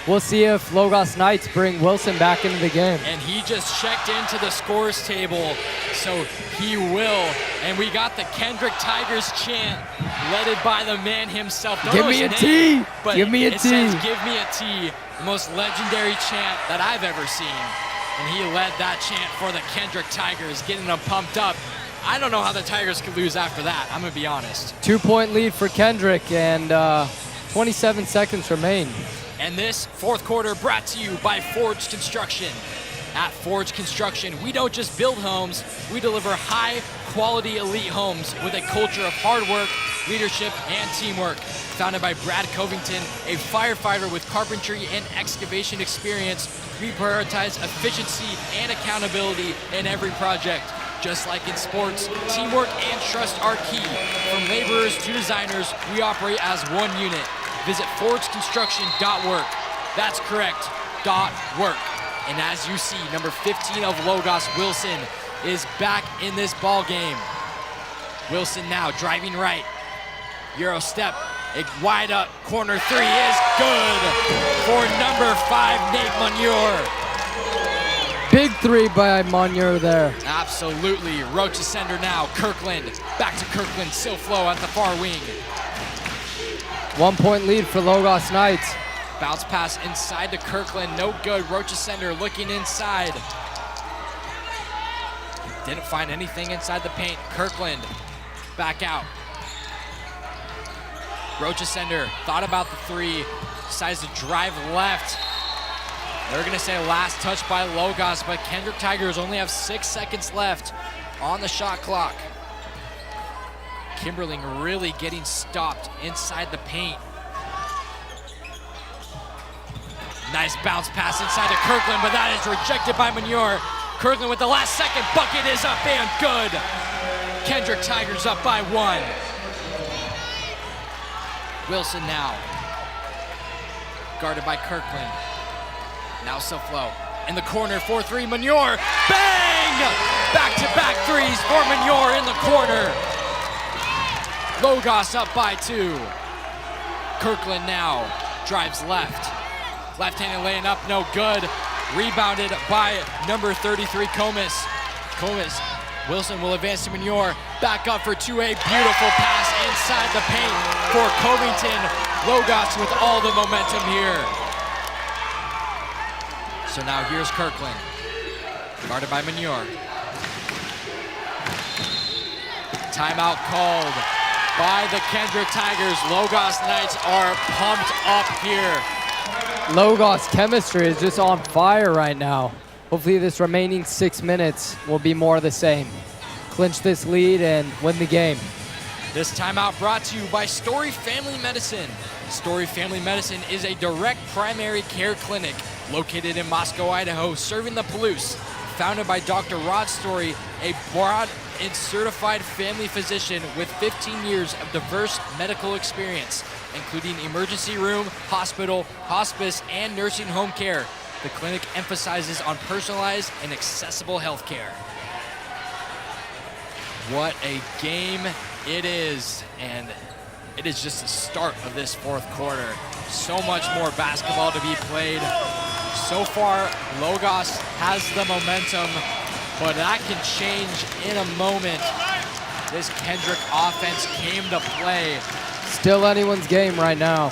we'll see if Logos Knights bring Wilson back into the game. And he just checked into the scores table, so he will. And we got the Kendrick Tigers chant, led by the man himself. Don't Give know me his a name, T. but Give me a it says, T. "Give me a T," the most legendary chant that I've ever seen. And he led that chant for the Kendrick Tigers, getting them pumped up. I don't know how the Tigers could lose after that, I'm gonna be honest. 2-point lead for Kendrick, and 27 seconds remain. And this fourth quarter brought to you by Forge Construction. At Forge Construction, we don't just build homes, we deliver high-quality elite homes with a culture of hard work, leadership, and teamwork. Founded by Brad Covington, a firefighter with carpentry and excavation experience, we prioritize efficiency and accountability in every project. Just like in sports, teamwork and trust are key. From laborers to designers, we operate as one unit. Visit forgeconstruction.work. That's correct, .work. And as you see, number 15 of Logos, Wilson, is back in this ball game. Wilson now driving right. Euro step, a wide up corner three is good for number 5, Nate Monure. Big three by Monure there. Absolutely. Roach sender now. Kirkland. Back to Kirkland. Silflo at the far wing. 1-point lead for Logos Knights. Bounce pass inside to Kirkland. No good. Roach sender looking inside. Didn't find anything inside the paint. Kirkland back out. Roach sender thought about the three. Decides to drive left. They're gonna say last touch by Logos, but Kendrick Tigers only have 6 seconds left on the shot clock. Kimberling really getting stopped inside the paint. Nice bounce pass inside to Kirkland, but that is rejected by Monure. Kirkland with the last second bucket is up and good. Kendrick Tigers up by 1. Wilson now. Guarded by Kirkland. Now Silflo in the corner, 4-3, Monure, bang! Back-to-back threes for Monure in the corner. Logos up by 2. Kirkland now drives left. Left-handed laying up, no good. Rebounded by number 33, Comas. Wilson will advance to Monure. Back up for 2A, beautiful pass inside the paint for Covington. Logos with all the momentum here. So now here's Kirkland, guarded by Monure. Timeout called by the Kendrick Tigers. Logos Knights are pumped up here. Logos chemistry is just on fire right now. Hopefully this remaining 6 minutes will be more of the same. Clinch this lead and win the game. This timeout brought to you by Story Family Medicine. Story Family Medicine is a direct primary care clinic located in Moscow, Idaho, serving the Palouse. Founded by Dr. Rod Story, a broad and certified family physician with 15 years of diverse medical experience, including emergency room, hospital, hospice, and nursing home care. The clinic emphasizes on personalized and accessible health care. What a game it is, and it is just the start of this fourth quarter. So much more basketball to be played. So far, Logos has the momentum, but that can change in a moment. This Kendrick offense came to play. Still anyone's game right now.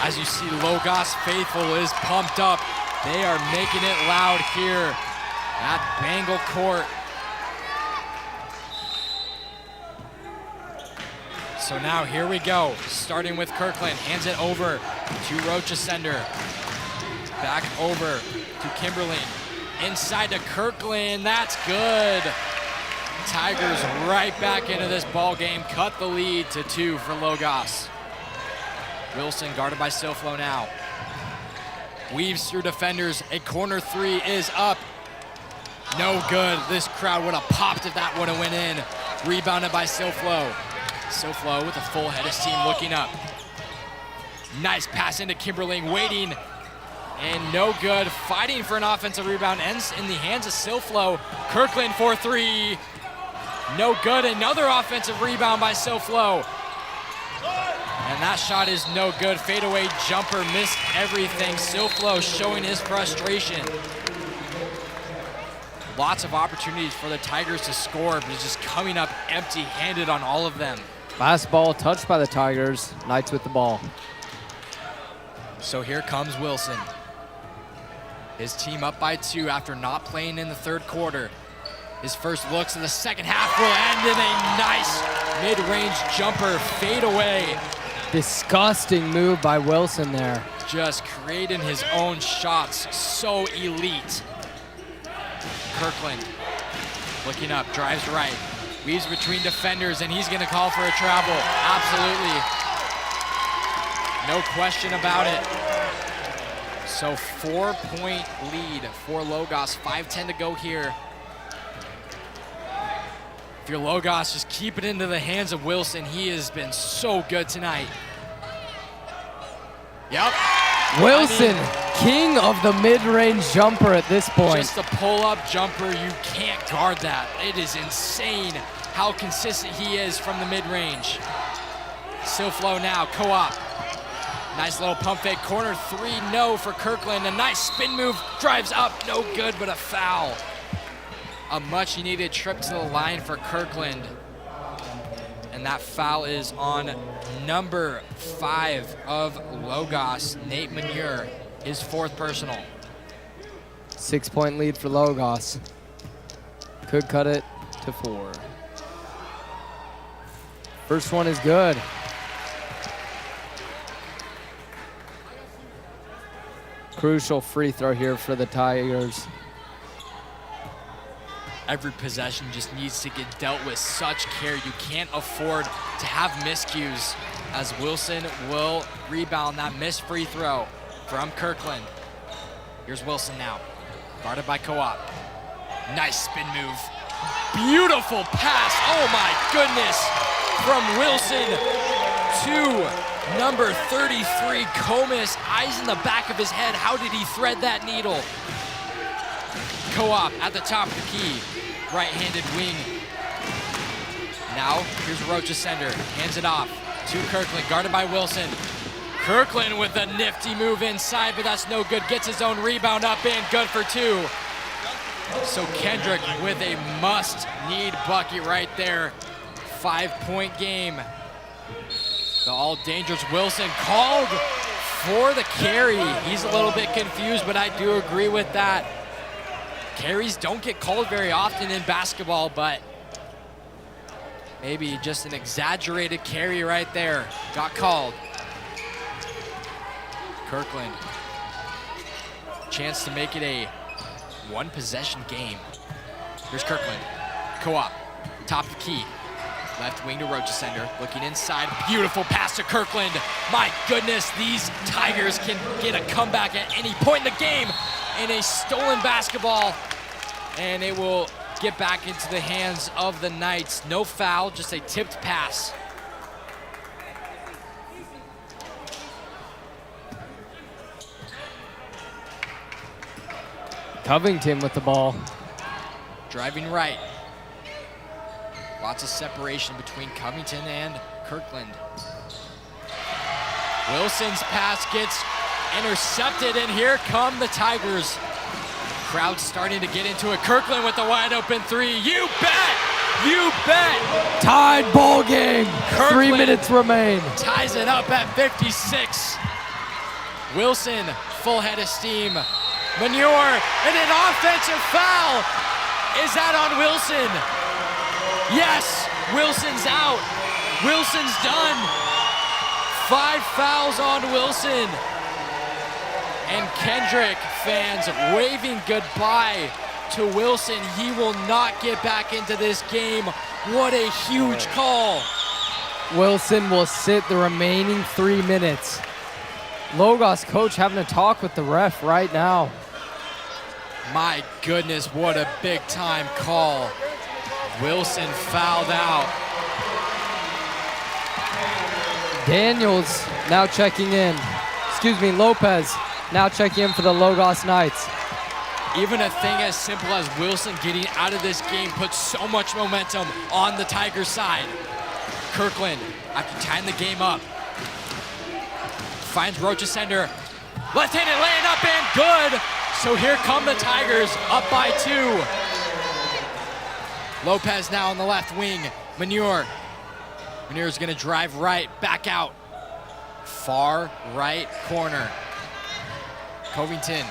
As you see, Logos Faithful is pumped up. They are making it loud here at Bengal Court. So now here we go, starting with Kirkland, hands it over to Rochesender. Back over to Kimberling. Inside to Kirkland, that's good. Tigers right back into this ball game, cut the lead to 2 for Logos. Wilson guarded by Silflo now. Weaves through defenders, a corner 3 is up. No good, this crowd would have popped if that would have went in. Rebounded by Silflo. Silflo with a full head of steam looking up. Nice pass into Kimberling, waiting, and no good. Fighting for an offensive rebound, ends in the hands of Silflo. Kirkland for 3. No good, another offensive rebound by Silflo. that shot is no good. Fadeaway jumper, missed everything. Silflo showing his frustration. Lots of opportunities for the Tigers to score, but it's just coming up empty-handed on all of them. Last ball touched by the Tigers. Knights with the ball. So here comes Wilson. His team up by 2 after not playing in the third quarter. His first looks in the second half will end in a nice mid-range jumper fadeaway. Disgusting move by Wilson there. Just creating his own shots, so elite. Kirkland looking up, drives right, weaves between defenders, and he's gonna call for a travel. Absolutely. No question about it. So 4-point lead for Logos, 5:10 to go here. If you're Logos, just keep it into the hands of Wilson. He has been so good tonight. Yep. Wilson, king of the mid-range jumper at this point. Just a pull-up jumper, you can't guard that. It is insane how consistent he is from the mid-range. Silflo now, co-op. Nice little pump fake, corner 3, no for Kirkland. A nice spin move, drives up, no good, but a foul. A much needed trip to the line for Kirkland. And that foul is on number 5 of Logos, Nate Manure, his 4th personal. 6-point lead for Logos. Could cut it to 4. First one is good. Crucial free throw here for the Tigers. Every possession just needs to get dealt with such care. You can't afford to have miscues, as Wilson will rebound that missed free throw from Kirkland. Here's Wilson now, guarded by Co-op. Nice spin move. Beautiful pass, oh my goodness, from Wilson to number 33, Comas. Eyes in the back of his head. How did he thread that needle? Co-op at the top of the key, right-handed wing. Now, here's Rocha Sender, hands it off to Kirkland, guarded by Wilson. Kirkland with a nifty move inside, but that's no good. Gets his own rebound up in, good for 2. So Kendrick with a must-need bucket right there. 5-point game. The all-dangerous Wilson called for the carry. He's a little bit confused, but I do agree with that. Carries don't get called very often in basketball, but maybe just an exaggerated carry right there. Got called. Kirkland. Chance to make it a 1-possession game. Here's Kirkland. Co-op. Top of the key. Left wing to Rochesender. Looking inside. Beautiful pass to Kirkland. My goodness, these Tigers can get a comeback at any point in the game. In a stolen basketball, and it will get back into the hands of the Knights. No foul, just a tipped pass. Covington with the ball. Driving right. Lots of separation between Covington and Kirkland. Wilson's pass gets intercepted, and here come the Tigers. Crowd starting to get into it. Kirkland with the wide open 3. You bet! You bet! Tied ball game. Kirkland 3 minutes remain. Ties it up at 56. Wilson, full head of steam. Manure, and an offensive foul. Is that on Wilson? Yes, Wilson's out. Wilson's done. 5 fouls on Wilson. And Kendrick fans waving goodbye to Wilson. He will not get back into this game. What a huge call. Wilson will sit the remaining 3 minutes. Logos coach having a talk with the ref right now. My goodness, what a big time call. Wilson fouled out. Daniels now checking in. Lopez now checking in for the Logos Knights. Even a thing as simple as Wilson getting out of this game puts so much momentum on the Tigers side. Kirkland, after tying the game up, finds Rochasender. Left-handed laying up and good. So here come the Tigers, up by 2. Lopez now on the left wing. Manure. Manure's gonna drive right, back out. Far right corner. Covington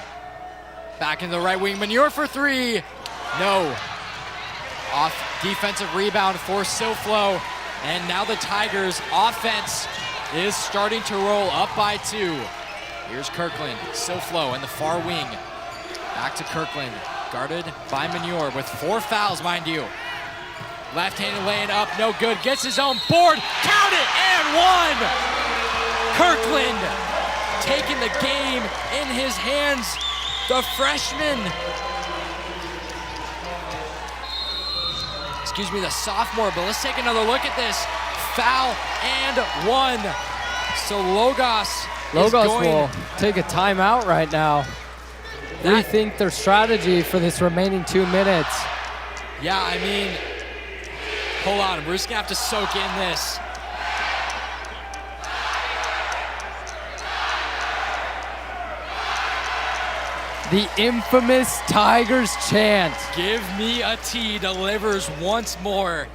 back in the right wing. Manure for 3. No. Off defensive rebound for Silflo. And now the Tigers offense is starting to roll, up by 2. Here's Kirkland, Silflo in the far wing. Back to Kirkland, guarded by Manure with 4 fouls, mind you. Left-handed laying up, no good, gets his own board, count it, and 1! Kirkland taking the game in his hands, the freshman. Excuse me, the sophomore, but let's take another look at this. Foul and 1. So Logos will take a timeout right now. Rethink their strategy for this remaining 2 minutes. Yeah, I mean, hold on, we're just gonna have to soak in this. The infamous Tigers chant. Give me a T delivers once more.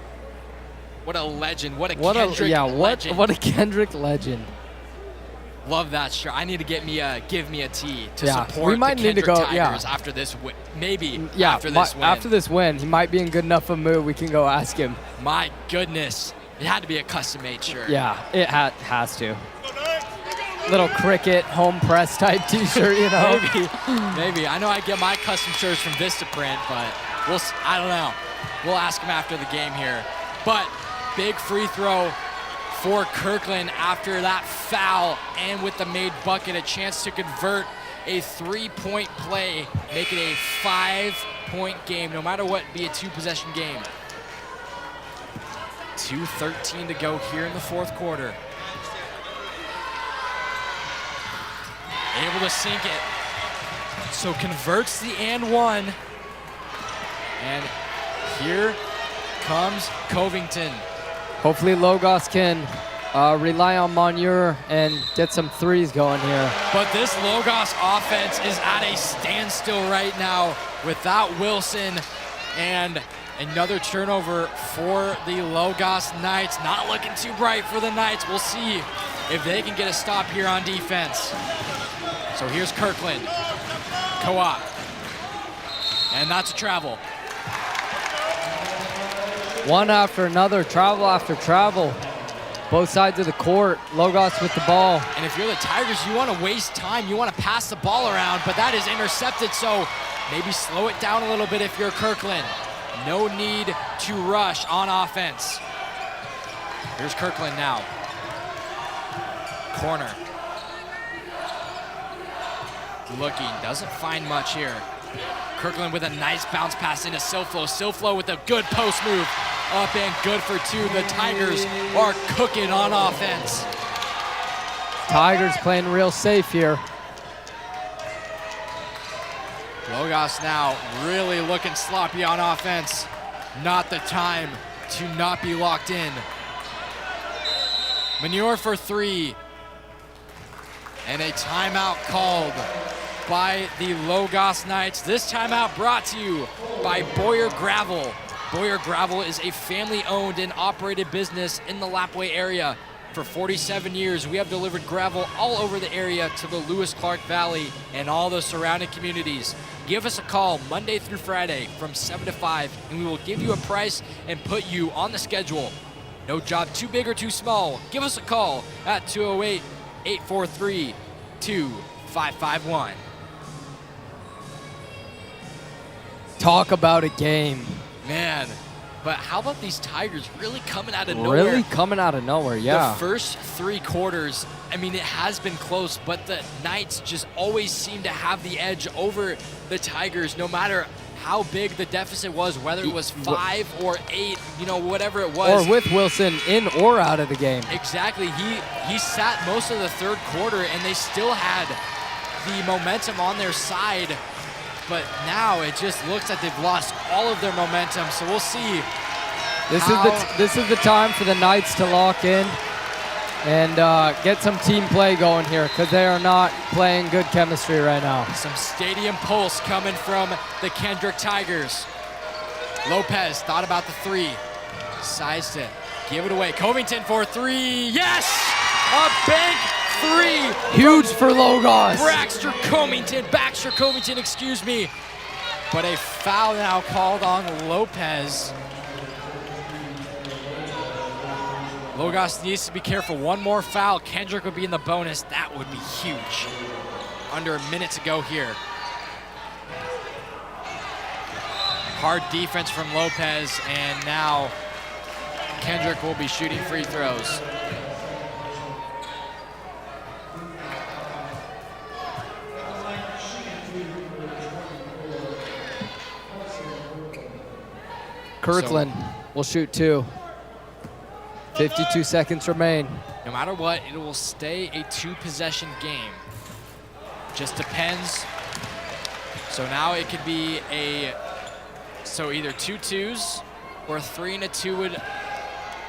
What a legend, what a Kendrick legend. What a Kendrick legend. Love that shot. I need to get me a give me a T to support we might the need to Kendrick go, Tigers after this win. Maybe Yeah, after this win. After this win, he might be in good enough a mood. We can go ask him. My goodness. It had to be a custom-made shirt. Yeah, it has to. Little cricket home press type t-shirt, you know? Maybe. I know I get my custom shirts from Vistaprint, but I don't know. We'll ask him after the game here. But big free throw for Kirkland after that foul, and with the made bucket, a chance to convert a 3-point play, make it a 5-point game, no matter what, be a 2-possession game. 2:13 to go here in the 4th quarter. Able to sink it. So converts the and 1. And here comes Covington. Hopefully Logos can rely on Manure and get some threes going here. But this Logos offense is at a standstill right now without Wilson, and another turnover for the Logos Knights. Not looking too bright for the Knights. We'll see if they can get a stop here on defense. So here's Kirkland, co-op, and that's a travel. One after another, travel after travel. Both sides of the court, Logos with the ball. And if you're the Tigers, you want to waste time. You want to pass the ball around, but that is intercepted, so maybe slow it down a little bit if you're Kirkland. No need to rush on offense. Here's Kirkland now. Corner. Looking, doesn't find much here. Kirkland with a nice bounce pass into Silflo. Silflo with a good post move. Up and good for 2. The Tigers are cooking on offense. Tigers playing real safe here. Logos now really looking sloppy on offense. Not the time to not be locked in. Manure for 3. And a timeout called by the Logos Knights. This timeout brought to you by Boyer Gravel. Boyer Gravel is a family-owned and operated business in the Lapwai area. For 47 years, we have delivered gravel all over the area to the Lewis-Clark Valley and all the surrounding communities. Give us a call Monday through Friday from 7 to 5, and we will give you a price and put you on the schedule. No job too big or too small. Give us a call at 208-843-2551. Talk about a game. Man, but how about these Tigers really coming out of nowhere? Really coming out of nowhere, yeah. The first 3 quarters, I mean, it has been close, but the Knights just always seem to have the edge over the Tigers, no matter how big the deficit was, whether it was 5 or 8, you know, whatever it was. Or with Wilson in or out of the game. Exactly. He sat most of the 3rd quarter, and they still had the momentum on their side. But now it just looks like they've lost all of their momentum. So we'll see. This is the time for the Knights to lock in. and get some team play going here because they are not playing good chemistry right now. Some stadium pulse coming from the Kendrick Tigers. Lopez thought about the three. Decides to give it away. Covington for three. Yes! A bank three. Huge for Logos. Baxter Covington, excuse me. But a foul now called on Lopez. Logos needs to be careful. One more foul. Kendrick would be in the bonus. That would be huge. Under a minute to go here. Hard defense from Lopez, and now Kendrick will be shooting free throws. Kirkland will shoot 2. 52 seconds remain. No matter what, it will stay a 2-possession game. Just depends. So now it could be so either 2 twos or 3 and a 2 would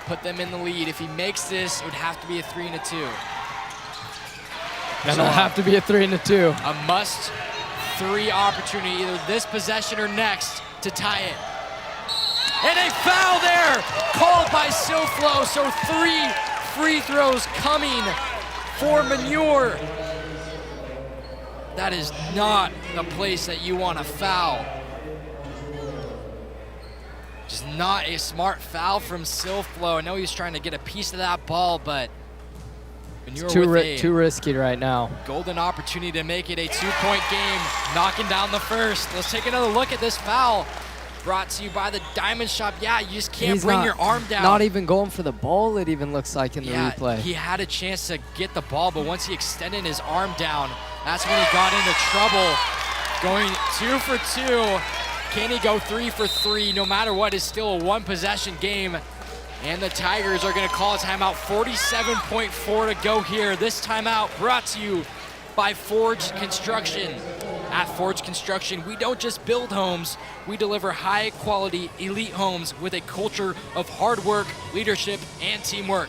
put them in the lead. If he makes this, it would have to be a 3 and a 2. That'll have to be a 3 and a 2. A must 3 opportunity, either this possession or next, to tie it. And a foul there, called by Silflo. So 3 free throws coming for Manure. That is not the place that you want to foul. Just not a smart foul from Silflo. I know he's trying to get a piece of that ball, but Manure It's too risky right now. Golden opportunity to make it a 2-point game, knocking down the first. Let's take another look at this foul. Brought to you by the Diamond Shop. Yeah, you just can't bring your arm down. Not even going for the ball, it even looks like in the replay. He had a chance to get the ball, but once he extended his arm down, that's when he got into trouble. Going 2 for 2. Can he go 3 for 3? No matter what, it's still a 1-possession game. And the Tigers are going to call a timeout. 47.4 to go here. This timeout brought to you by Forge Construction. At Forge Construction, we don't just build homes, we deliver high-quality, elite homes with a culture of hard work, leadership, and teamwork.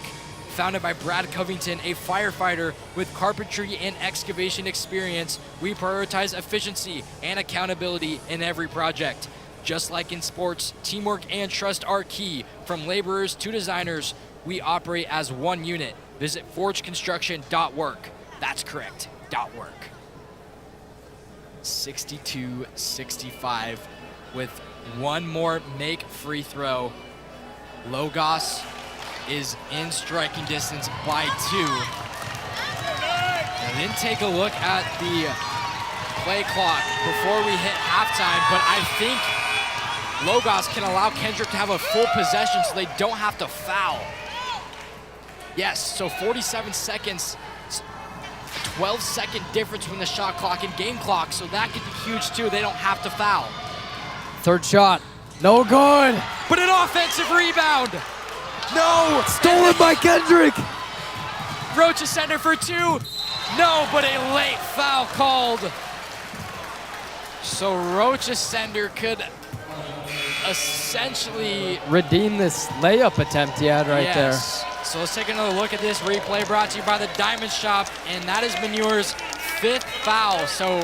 Founded by Brad Covington, a firefighter with carpentry and excavation experience, we prioritize efficiency and accountability in every project. Just like in sports, teamwork and trust are key. From laborers to designers, we operate as one unit. Visit forgeconstruction.work. That's correct, .work. 62-65 with one more make free throw. Logos is in striking distance by 2. And then take a look at the play clock before we hit halftime, but I think Logos can allow Kendrick to have a full possession so they don't have to foul. Yes, so 47 seconds. 12-second difference between the shot clock and game clock, so that could be huge too. They don't have to foul. Third shot, no good. But an offensive rebound. No. Stolen by Kendrick. Rocha center for 2. No, but a late foul called. So Rocha Sender could essentially redeem this layup attempt he had right there. So let's take another look at this replay brought to you by the Diamond Shop, and that is Manure's 5th foul. So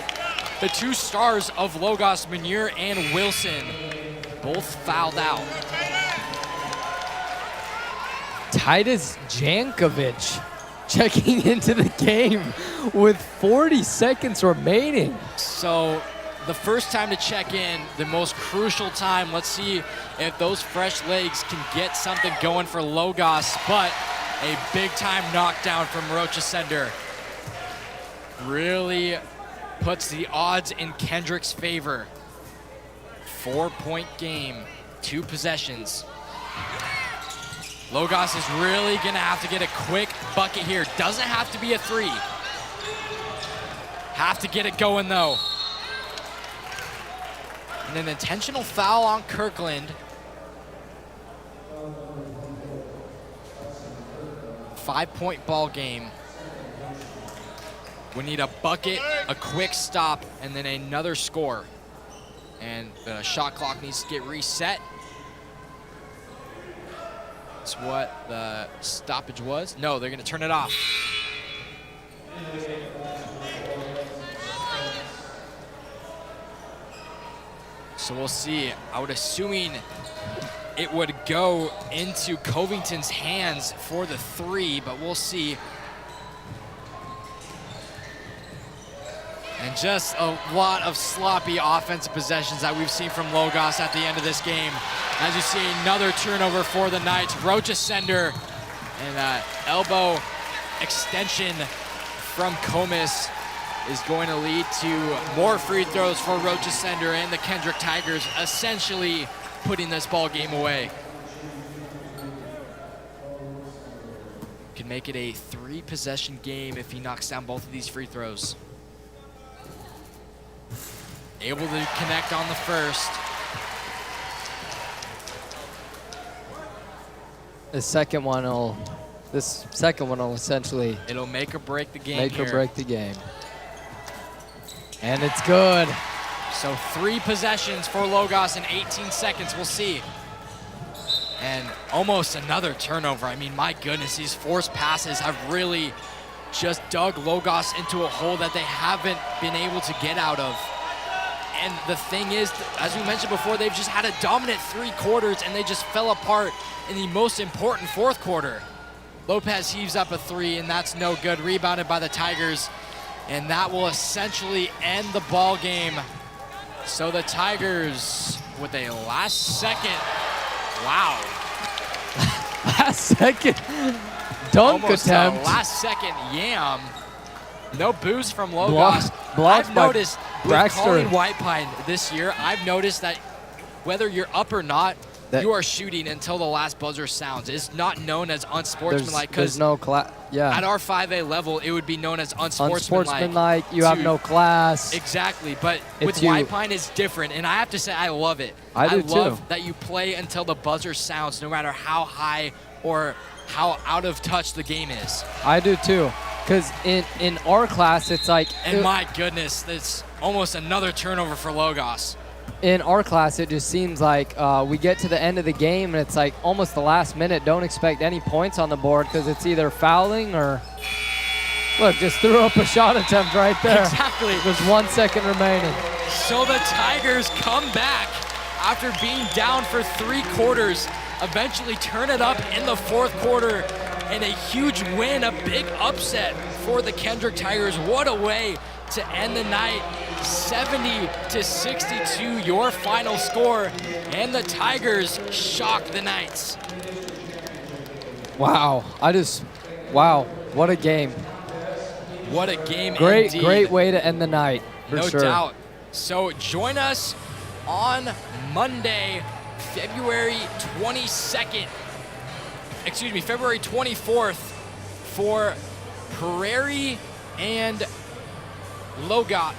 the 2 stars of Logos, Manure and Wilson, both fouled out. Titus Jankovic checking into the game with 40 seconds remaining. So the first time to check in, the most crucial time. Let's see if those fresh legs can get something going for Logos, but a big-time knockdown from Rocha Sender really puts the odds in Kendrick's favor. 4-point game, 2 possessions. Logos is really gonna have to get a quick bucket here. Doesn't have to be a 3. Have to get it going though. And an intentional foul on Kirkland. 5-point ball game. We need a bucket, a quick stop, and then another score. And the shot clock needs to get reset. That's what the stoppage was. No, they're going to turn it off. So we'll see. I would assuming it would go into Covington's hands for the 3, but we'll see. And just a lot of sloppy offensive possessions that we've seen from Logos at the end of this game. As you see, another turnover for the Knights. Rochasender and elbow extension from Comis is going to lead to more free throws for Rochasender and the Kendrick Tigers, essentially putting this ball game away. Can make it a 3-possession game if he knocks down both of these free throws. Able to connect on the first. This second one will essentially It'll make or break the game make here. or break the game. And it's good. So 3 possessions for Logos in 18 seconds. We'll see. And almost another turnover. I mean, my goodness, these forced passes have really just dug Logos into a hole that they haven't been able to get out of. And the thing is, as we mentioned before, they've just had a dominant 3 quarters and they just fell apart in the most important 4th quarter. Lopez heaves up a 3 and that's no good. Rebounded by the Tigers. And that will essentially end the ball game. So the Tigers with a last second, wow. Last second dunk Almost attempt. a last second yam. No boost from Logos. Blocked I've by noticed with Braxton. calling White Pine this year, I've noticed that whether you're up or not, you are shooting until the last buzzer sounds. It's not known as unsportsmanlike There's because no class. Yeah. at our 5A level, it would be known as unsportsmanlike. Unsportsmanlike. You have no class. Exactly, but If with you- White Pine, it's different, and I have to say I love it. I do love too. that you play until the buzzer sounds, no matter how high or how out of touch the game is. I do too. Because in our class, it's like. And my goodness, that's almost another turnover for Logos. In our class, it just seems like we get to the end of the game and it's like almost the last minute. Don't expect any points on the board because it's either fouling or. Look, just threw up a shot attempt right there. Exactly. There's 1 second remaining. So the Tigers come back after being down for 3 quarters, eventually turn it up in the 4th quarter, and a huge win, a big upset for the Kendrick Tigers. What a way to end the night. 70-62, your final score, and the Tigers shock the Knights. Wow. Wow. What a game. What a game Great indeed. way to end the night, for No sure. doubt. So join us on Monday, February 24th for Prairie and Logos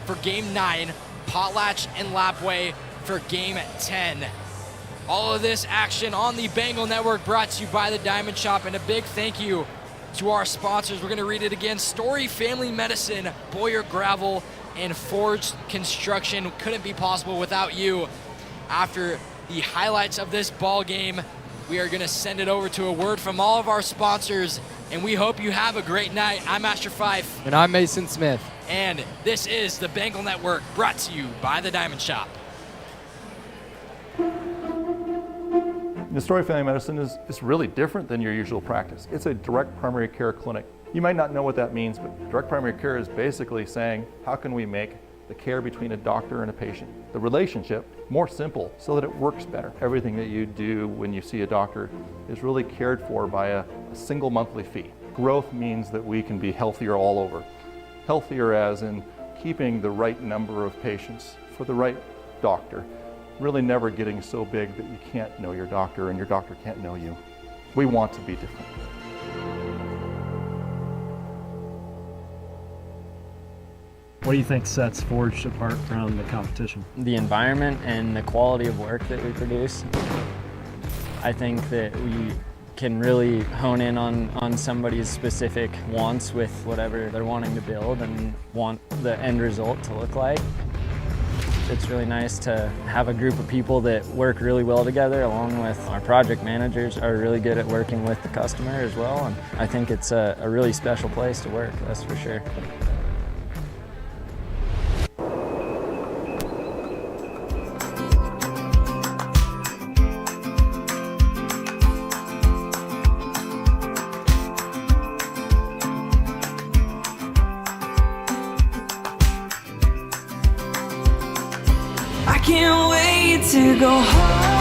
for game 9, Potlatch and Lapwai for game 10. All of this action on the Bengal Network brought to you by the Diamond Shop, and a big thank you to our sponsors. We're going to read it again. Story Family Medicine, Boyer Gravel, and Forged Construction. Couldn't be possible without you. After the highlights of this ball game, we are going to send it over to a word from all of our sponsors, and we hope you have a great night. I'm Asher Fife. And I'm Mason Smith. And this is the Bengal Network, brought to you by the Diamond Shop. The Story Family Medicine is really different than your usual practice. It's a direct primary care clinic. You might not know what that means, but direct primary care is basically saying, how can we make the care between a doctor and a patient, the relationship, more simple so that it works better. Everything that you do when you see a doctor is really cared for by a single monthly fee. Growth means that we can be healthier all over. Healthier as in keeping the right number of patients for the right doctor. Really never getting so big that you can't know your doctor and your doctor can't know you. We want to be different. What do you think sets Forged apart from the competition? The environment and the quality of work that we produce. I think that we can really hone in on somebody's specific wants with whatever they're wanting to build and want the end result to look like. It's really nice to have a group of people that work really well together, along with our project managers are really good at working with the customer as well. And I think it's a really special place to work, that's for sure. I can't wait to go home.